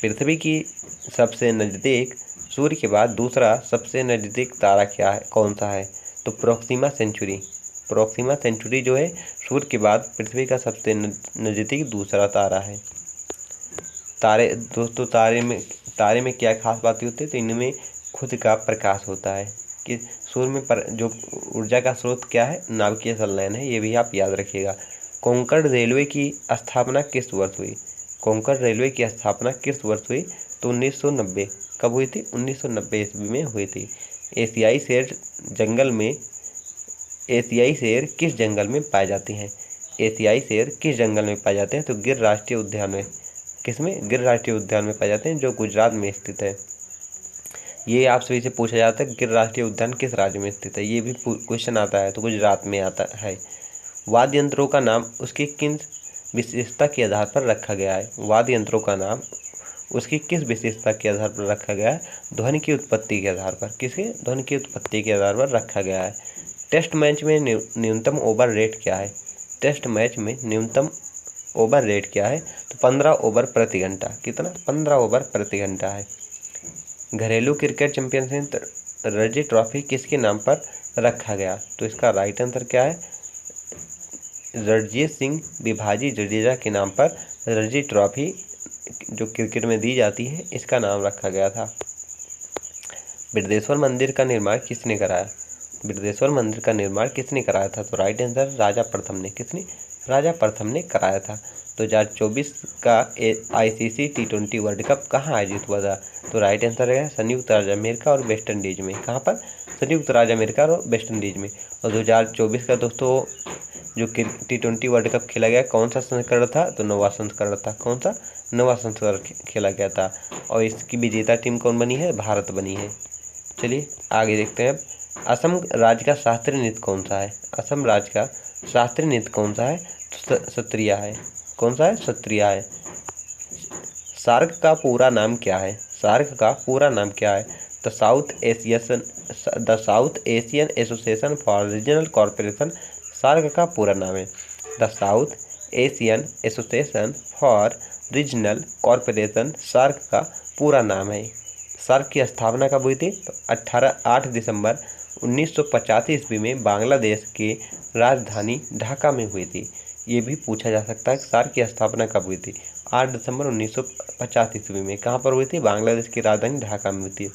पृथ्वी की सबसे नज़दीक सूर्य के बाद दूसरा सबसे नज़दीक तारा क्या है? कौन सा है? तो प्रोक्सिमा सेंचुरी। प्रोक्सिमा सेंचुरी जो है सूर्य के बाद पृथ्वी का सबसे नज़दीक दूसरा तारा है। दोस्तों तारे में क्या खास बातें होती है? तो इनमें खुद का प्रकाश होता है। कि सूर्य में जो ऊर्जा का स्रोत क्या है? नाभिकीय संलयन है। ये भी आप याद रखिएगा। कोंकण रेलवे की स्थापना किस वर्ष हुई? कोंकण रेलवे की स्थापना किस वर्ष हुई? तो 1990। कब हुई थी? 1990 ईस्वी में हुई थी। एशियाई शेर किस जंगल में पाए जाते हैं? एशियाई शेर किस जंगल में पाए जाते हैं? तो गिर राष्ट्रीय उद्यान में। किसमें? गिर राष्ट्रीय उद्यान में पाए जाते हैं, जो गुजरात में स्थित है। ये आप सभी से पूछा जाता है गिर राष्ट्रीय उद्यान किस राज्य में स्थित है, ये भी क्वेश्चन आता है तो गुजरात में आता है। वाद्य यंत्रों का नाम उसकी किन विशेषता के आधार पर रखा गया है, वाद्य यंत्रों का नाम उसकी किस विशेषता के आधार पर रखा गया है, ध्वनि की उत्पत्ति के आधार पर, किसके ध्वनि की उत्पत्ति के आधार पर रखा गया है। टेस्ट मैच में न्यूनतम ओवर रेट क्या है, टेस्ट मैच में न्यूनतम ओवर रेट क्या है, तो 15 ओवर प्रति घंटा, कितना 15 ओवर प्रति घंटा है। घरेलू क्रिकेट चैंपियनशिप रणजी ट्रॉफी किसके नाम पर रखा गया, तो इसका राइट आंसर क्या है, रणजीत सिंह भिभाजी जडेजा के नाम पर रणजी ट्रॉफी जो क्रिकेट में दी जाती है इसका नाम रखा गया था। बृहदेश्वर मंदिर का निर्माण किसने कराया, बृहदेश्वर मंदिर का निर्माण किसने कराया था, तो राइट आंसर राजा प्रथम ने, किसने, राजा प्रथम ने कराया था। 2024 का ICC T20 वर्ल्ड कप कहाँ आयोजित हुआ था, तो राइट आंसर है संयुक्त राज्य अमेरिका और वेस्ट इंडीज में, कहाँ पर, संयुक्त राज्य अमेरिका और वेस्ट इंडीज में। और 2024 का दोस्तों जो T20 वर्ल्ड कप खेला गया कौन सा संस्करण था, तो 9वां संस्करण था, कौन सा, 9वां संस्करण खेला गया था। और इसकी विजेता टीम कौन बनी है, भारत बनी है। चलिए आगे देखते हैं। असम राज्य का शास्त्रीय नृत्य कौन सा है, असम राज्य का शास्त्रीय नृत्य कौन सा है, तो सत्रिया है, कौन सा है, सत्रिया है। सार्क का पूरा नाम क्या है, सार्क का पूरा नाम क्या है, the South Asian Association for Regional corporation, SAARC का पूरा नाम है the South Asian Association for Regional corporation, SAARC का पूरा नाम है। सार्क की स्थापना कब हुई थी, तो 8 दिसंबर 1985 ईस्वी में बांग्लादेश की राजधानी ढाका में हुई थी। ये भी पूछा जा सकता है कि सार्क की स्थापना कब हुई थी, 8 दिसंबर 1950 ईस्वी में, कहाँ पर हुई थी, बांग्लादेश की राजधानी ढाका में हुई थी।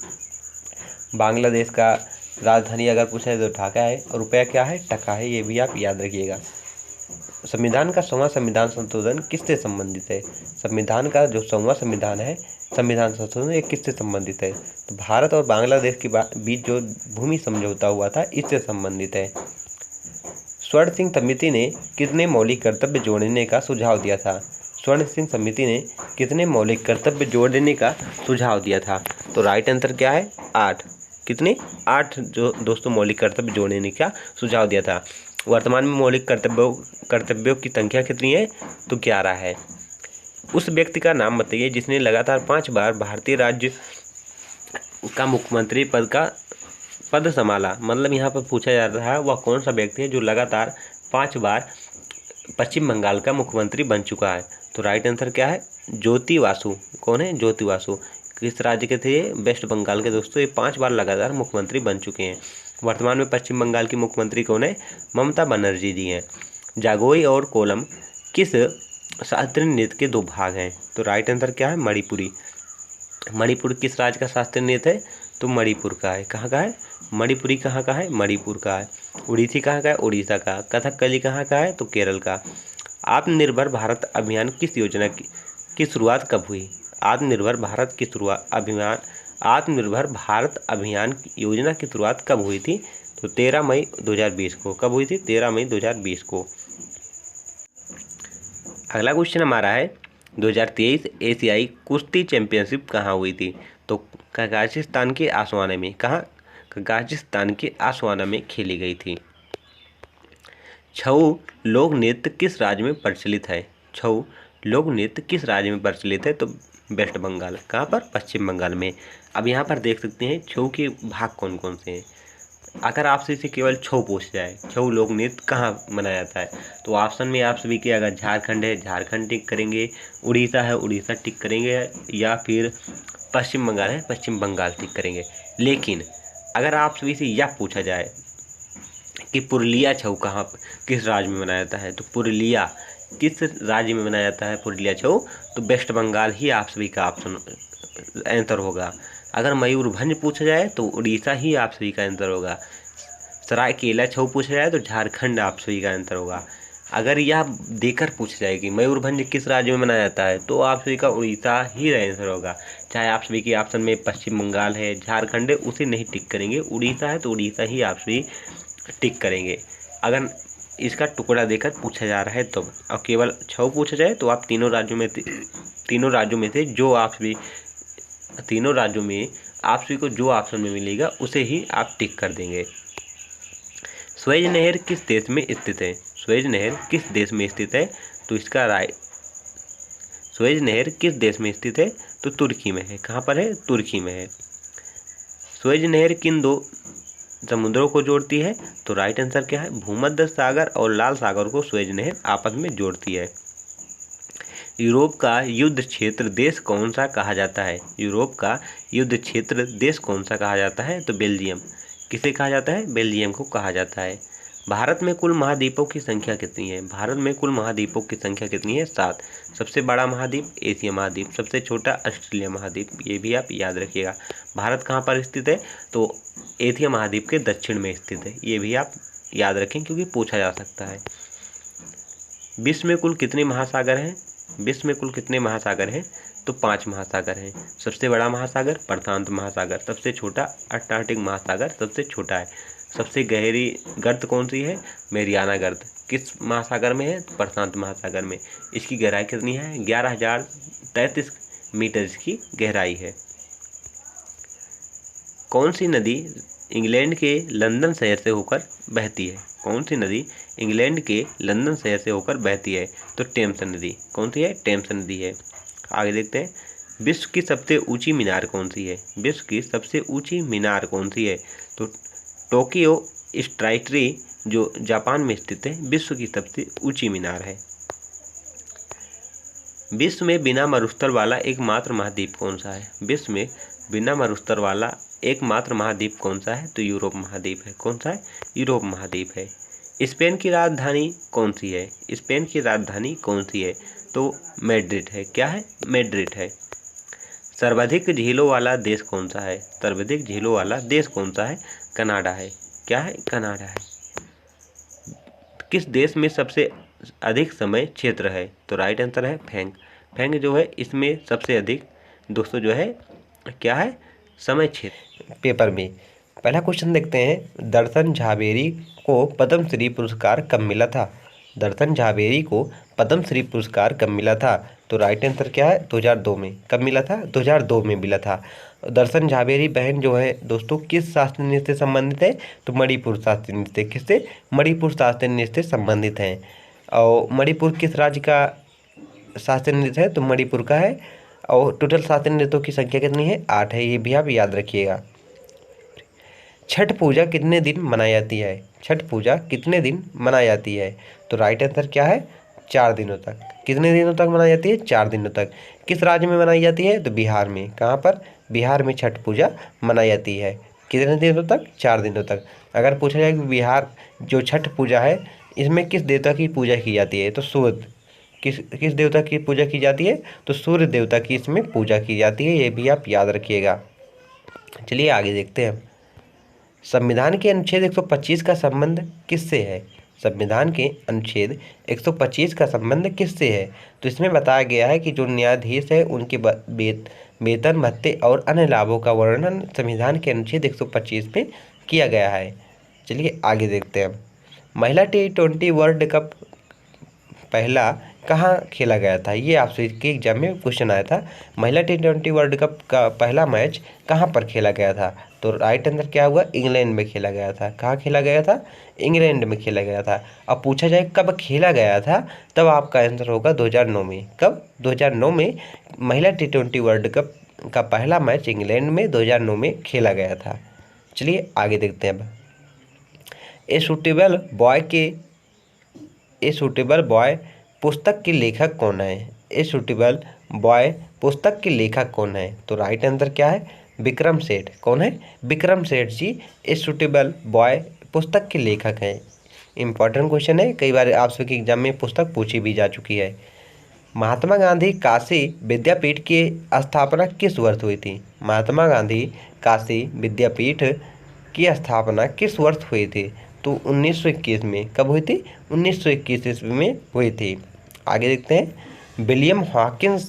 बांग्लादेश का राजधानी अगर पूछा है तो ढाका है, और रुपया क्या है, टका है, ये भी आप याद रखिएगा। संविधान का 6वां संविधान संशोधन किससे संबंधित है, संविधान का जो 6वां संविधान है, संविधान संशोधन ये किससे संबंधित है, तो भारत और बांग्लादेश के बीच जो भूमि समझौता हुआ था इससे संबंधित है। स्वर्ण सिंह समिति ने कितने मौलिक कर्तव्य जोड़ने का सुझाव दिया था, स्वर्ण सिंह समिति ने कितने मौलिक कर्तव्य जोड़ने का सुझाव दिया था, तो राइट आंसर क्या है, 8, कितने, 8 जो दोस्तों मौलिक कर्तव्य जोड़ने का सुझाव दिया था। वर्तमान में मौलिक कर्तव्यों की संख्या कितनी है, तो 11 है। उस व्यक्ति का नाम बताइए जिसने लगातार 5 बार भारतीय राज्य का मुख्यमंत्री पद संभाला, मतलब यहाँ पर पूछा जा रहा है वह कौन सा व्यक्ति है जो लगातार 5 बार पश्चिम बंगाल का मुख्यमंत्री बन चुका है, तो राइट आंसर क्या है, ज्योति बासु, कौन है, ज्योति बासु। किस राज्य के थे, वेस्ट बंगाल के दोस्तों, ये 5 बार लगातार मुख्यमंत्री बन चुके हैं। वर्तमान में पश्चिम बंगाल की मुख्यमंत्री कौन है, ममता बनर्जी जी हैं। जागोई और कोलम किस शास्त्रीय नृत्य के 2 भाग हैं, तो राइट आंसर क्या है, मणिपुरी। मणिपुर किस राज्य का शास्त्रीय नृत्य है, तो मणिपुर का है, कहाँ का है, मणिपुरी कहाँ का है, मणिपुर का है। उड़ीसी कहाँ का है, उड़ीसा का। कथकली कहाँ का है, तो केरल का। आत्मनिर्भर भारत अभियान किस योजना की शुरुआत कब हुई, आत्मनिर्भर भारत अभियान योजना की शुरुआत कब हुई थी, तो 13 मई 2020 को। कब हुई थी, 13 मई 2020 को। अगला क्वेश्चन हमारा है 2023 एशियाई कुश्ती चैंपियनशिप कहाँ हुई थी, तो कजाकिस्तान के आसवाना में, कहाँ, कजाकिस्तान के आसवाना में खेली गई थी। छऊ लोक नृत्य किस राज्य में प्रचलित है, छऊ लोक नृत्य किस राज्य में प्रचलित है, तो वेस्ट बंगाल, कहाँ पर, पश्चिम बंगाल में। अब यहाँ पर देख सकते हैं छऊ के भाग कौन कौन से हैं। अगर आपसे इसे केवल छऊ पूछ जाए, छऊ लोक नृत्य कहाँ मनाया जाता है, तो ऑप्शन में आप सभी के अगर झारखंड है, झारखंड टिक करेंगे, उड़ीसा है, उड़ीसा टिक करेंगे, या फिर पश्चिम बंगाल है, पश्चिम बंगाल टिक करेंगे। लेकिन अगर आप सभी से यह पूछा जाए कि पुरुलिया छऊ कहाँ, किस राज्य में मनाया जाता है, तो पुरुलिया किस राज्य में मनाया जाता है, पुरुलिया छऊ, तो वेस्ट बंगाल ही आप सभी का ऑप्शन आंसर होगा। अगर मयूरभंज पूछा जाए तो उड़ीसा ही आप सभी का आंसर होगा। सरायकेला छऊ पूछा जाए तो झारखंड आप सभी का आंसर होगा। अगर यह देकर पूछा जाए कि मयूरभंज किस राज्य में मनाया जाता है, तो आप सभी का उड़ीसा ही आंसर होगा। चाहे आप सभी के ऑप्शन में पश्चिम बंगाल है, झारखंड है, उसे नहीं टिक करेंगे, उड़ीसा है तो उड़ीसा ही आप सभी टिक करेंगे। अगर इसका टुकड़ा देकर पूछा जा रहा है तो, अब केवल छऊ पूछा जाए तो आप तीनों राज्यों में से जो आप सभी तीनों राज्यों में आप सभी को जो ऑप्शन में मिलेगा उसे ही आप टिक कर देंगे। स्वेज नहर किस देश में स्थित है? स्वेज नहर किस देश में स्थित है? तो इसका राइट, स्वेज नहर किस देश में स्थित है? तो तुर्की में है। कहाँ पर है? तुर्की में है। स्वेज नहर किन दो समुद्रों को जोड़ती है? तो राइट आंसर क्या है? भूमध्य सागर और लाल सागर को स्वेज नहर आपस में जोड़ती है। यूरोप का युद्ध क्षेत्र देश कौन सा कहा जाता है? यूरोप का युद्ध क्षेत्र देश कौन सा कहा जाता है? तो बेल्जियम। किसे कहा जाता है? बेल्जियम को कहा जाता है। भारत में कुल महाद्वीपों की संख्या कितनी है? भारत में कुल महाद्वीपों की संख्या कितनी है? 7। सबसे बड़ा महाद्वीप एशिया महाद्वीप, सबसे छोटा ऑस्ट्रेलिया महाद्वीप, ये भी आप याद रखिएगा। भारत कहाँ पर स्थित है? तो एशिया महाद्वीप के दक्षिण में स्थित है, ये भी आप याद रखें क्योंकि पूछा जा सकता है। विश्व में कुल कितने महासागर हैं? विश्व में कुल कितने महासागर हैं? तो 5 महासागर हैं। सबसे बड़ा महासागर प्रशांत महासागर, सबसे छोटा अंटार्कटिक महासागर सबसे छोटा है। सबसे गहरी गर्त कौन सी है? मैरियाना गर्त। किस महासागर में है? प्रशांत महासागर में। इसकी गहराई कितनी है? 11,033 मीटर इसकी गहराई है। कौन सी नदी इंग्लैंड के लंदन शहर से होकर बहती है? कौन सी नदी इंग्लैंड के लंदन शहर से होकर बहती है? तो टेम्स नदी। कौन सी है? टेम्स नदी है। आगे देखते हैं, विश्व की सबसे ऊंची मीनार कौन सी है? विश्व की सबसे ऊंची मीनार कौन सी है? तो टोक्यो स्काईट्री जो जापान में स्थित है, विश्व की सबसे ऊंची मीनार है। विश्व में बिना मरुस्थल वाला एकमात्र महाद्वीप कौन सा है? विश्व में बिना मरुस्थल वाला एकमात्र महाद्वीप कौन सा है? तो यूरोप महाद्वीप है। कौन सा है? यूरोप महाद्वीप है। स्पेन की राजधानी कौन सी है? स्पेन की राजधानी कौन सी है? तो मैड्रिड है। क्या है? मैड्रिड है। सर्वाधिक झीलों वाला देश कौन सा है? सर्वाधिक झीलों वाला देश कौन सा है? कनाडा है। क्या है? कनाडा है। किस देश में सबसे अधिक समय क्षेत्र है? तो राइट आंसर है फेंग। फेंग जो है इसमें सबसे अधिक दोस्तों जो है क्या है? समय क्षेत्र। पेपर में पहला क्वेश्चन देखते हैं, दर्शन झावेरी को पद्मश्री पुरस्कार कब मिला था? दर्शन झावेरी को पद्मश्री पुरस्कार कब मिला था? तो राइट आंसर क्या है? 2002 में। कब मिला था? 2002 में मिला था। दर्शन झावेरी बहन जो है दोस्तों किस शास्त्रीय नृत्य से संबंधित है? तो मणिपुर शास्त्रीय नृत्य। किससे? मणिपुर शास्त्रीय नृत्य से संबंधित हैं। और मणिपुर किस राज्य का शास्त्रीय नृत्य है? तो मणिपुर का है। और टोटल शास्त्रीय नृत्यों की संख्या कितनी है? 8 है, ये भी आप याद रखिएगा। छठ पूजा कितने दिन मनाई जाती है? छठ पूजा कितने दिन मनाई जाती है? तो राइट आंसर क्या है? 4 दिनों तक। कितने दिनों तक मनाई जाती है? 4 दिनों तक। किस राज्य में मनाई जाती है? तो बिहार में। कहाँ पर? बिहार में छठ पूजा मनाई जाती है। कितने दिनों तक? 4 दिनों तक। अगर पूछा जाए कि बिहार जो छठ पूजा है इसमें किस देवता की पूजा की जाती है? तो सूर्य। किस देवता की पूजा की जाती है? तो सूर्य देवता की इसमें पूजा की जाती है, ये भी आप याद रखिएगा। चलिए आगे देखते हैं। संविधान के अनुच्छेद 125 का संबंध किससे है? संविधान के अनुच्छेद 125 का संबंध किससे है? तो इसमें बताया गया है कि जो न्यायाधीश है उनके वेतन भत्ते और अन्य लाभों का वर्णन संविधान के अनुच्छेद 125 में किया गया है। चलिए आगे देखते हैं। महिला T20 वर्ल्ड कप पहला कहाँ खेला गया था? ये आपसे के एग्जाम में क्वेश्चन आया था। महिला T20 वर्ल्ड कप का पहला मैच कहाँ पर खेला गया था? तो राइट आंसर क्या हुआ? इंग्लैंड में खेला गया था। कहाँ खेला गया था? इंग्लैंड में खेला गया था। अब पूछा जाए कब खेला गया था, तब आपका आंसर होगा 2009 में। कब? 2009 में महिला T20 वर्ल्ड कप का पहला मैच इंग्लैंड में 2009 में खेला गया था। चलिए आगे देखते हैं। अब ए सूटेबल बॉय पुस्तक के लेखक कौन है? ए सूटेबल बॉय पुस्तक के लेखक कौन है? तो राइट आंसर क्या है? विक्रम सेठ। कौन है? विक्रम सेठ जी ए सूटेबल बॉय पुस्तक के लेखक हैं। इंपॉर्टेंट क्वेश्चन है, कई बार आप सबके एग्जाम में पुस्तक पूछी भी जा चुकी है। महात्मा गांधी काशी विद्यापीठ की स्थापना किस वर्ष हुई थी? महात्मा गांधी काशी विद्यापीठ की स्थापना किस वर्ष हुई थी? तो 1921 में। कब हुई थी? 1921 ईस्वी में हुई थी। आगे देखते हैं। विलियम हॉकिंस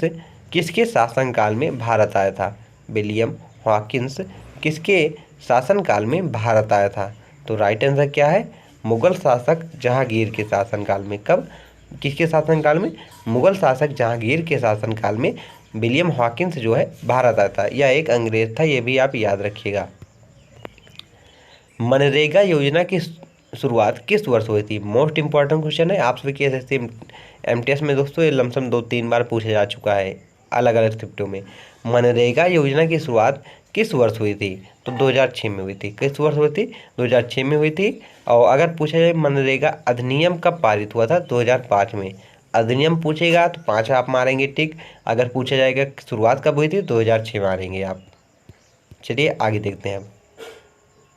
किसके शासनकाल में भारत आया था? विलियम हॉकिंस किसके शासनकाल में भारत आया था? तो राइट आंसर क्या है? मुगल शासक जहांगीर के शासनकाल में। कब? किसके शासनकाल में? मुगल शासक जहांगीर के शासनकाल में विलियम हॉकिंस जो है भारत आया था। यह एक अंग्रेज था, ये भी आप याद रखिएगा। मनरेगा योजना की शुरुआत किस वर्ष हुई थी? मोस्ट इंपॉर्टेंट क्वेश्चन है, आप सभी के एसएससी एमटीएस में दोस्तों ये लमसम 2-3 बार पूछा जा चुका है अलग अलग स्क्रिप्टों में। मनरेगा योजना की शुरुआत किस वर्ष हुई थी? तो 2006 में हुई थी। किस वर्ष हुई थी? 2006 में हुई थी। और अगर पूछा जाए मनरेगा अधिनियम कब पारित हुआ था? 2005 में। अधिनियम पूछेगा तो 5 आप मारेंगे टिक। अगर पूछा जाएगा शुरुआत कब हुई थी? 2006 मारेंगे आप। चलिए आगे देखते हैं।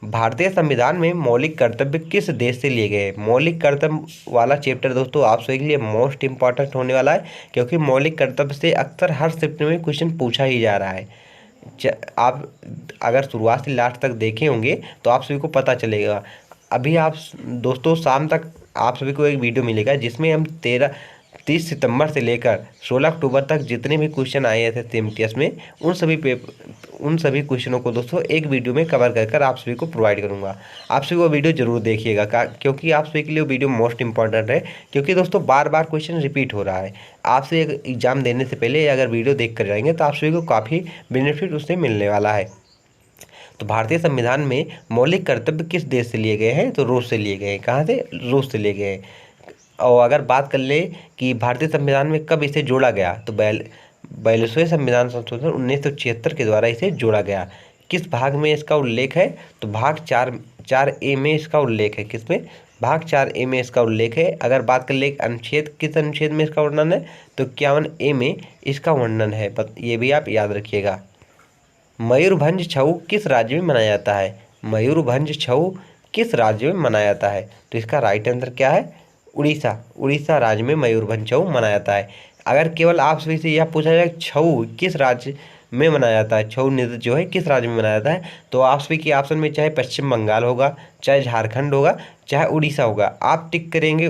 भारतीय संविधान में मौलिक कर्तव्य किस देश से लिए गए हैं? मौलिक कर्तव्य वाला चैप्टर दोस्तों आप सभी के लिए मोस्ट इंपॉर्टेंट होने वाला है, क्योंकि मौलिक कर्तव्य से अक्सर हर शिफ्ट में क्वेश्चन पूछा ही जा रहा है। आप अगर शुरुआत से लास्ट तक देखे होंगे तो आप सभी को पता चलेगा। अभी आप दोस्तों शाम तक आप सभी को एक वीडियो मिलेगा जिसमें हम 30 सितंबर से लेकर 16 अक्टूबर तक जितने भी क्वेश्चन आए थे एमटीएस में उन सभी क्वेश्चनों को दोस्तों एक वीडियो में कवर कर आप सभी को प्रोवाइड करूंगा। आप सभी वो वीडियो जरूर देखिएगा क्योंकि आप सभी के लिए वो वीडियो मोस्ट इंपॉर्टेंट है, क्योंकि दोस्तों बार बार क्वेश्चन रिपीट हो रहा है। आपसे एग्जाम देने से पहले अगर वीडियो देख कर जाएंगे तो आप सभी को काफ़ी बेनिफिट उससे मिलने वाला है। तो भारतीय संविधान में मौलिक कर्तव्य किस देश से लिए गए हैं? तो रूस से लिए गए हैं। कहाँ से? रूस से लिए गए हैं। और अगर बात कर ले कि भारतीय संविधान में कब इसे जोड़ा गया, तो 42वें संविधान संशोधन 1976 के द्वारा इसे जोड़ा गया। किस भाग में इसका उल्लेख है? तो भाग 4A में इसका उल्लेख है। किसमें? भाग 4A में इसका उल्लेख है। अगर बात कर ले अनुच्छेद, किस अनुच्छेद में इसका वर्णन है? तो 51A में इसका वर्णन है। ये भी आप याद रखिएगा। मयूरभंज छऊ किस राज्य में मनाया जाता है? मयूरभंज छऊ किस राज्य में मनाया जाता है? तो इसका राइट आंसर क्या है? उड़ीसा राज्य में मयूरभंज छऊ मनाया जाता है। अगर केवल आप सभी से यह पूछा जाए छऊ किस राज्य में मनाया जाता है, छऊ नृत्य जो है किस राज्य में मनाया जाता है, तो आप सभी के ऑप्शन में चाहे पश्चिम बंगाल होगा, चाहे झारखंड होगा, चाहे उड़ीसा होगा, आप टिक करेंगे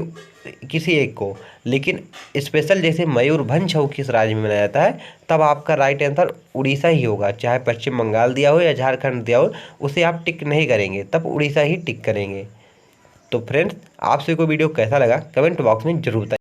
किसी एक को। लेकिन स्पेशल जैसे मयूरभंज छऊ किस राज्य में मनाया जाता है, तब आपका राइट आंसर उड़ीसा ही होगा। चाहे पश्चिम बंगाल दिया हो या झारखंड दिया हो, उसे आप टिक नहीं करेंगे, तब उड़ीसा ही टिक करेंगे। तो फ्रेंड्स, आप सभी को वीडियो कैसा लगा कमेंट बॉक्स में जरूर बताइए।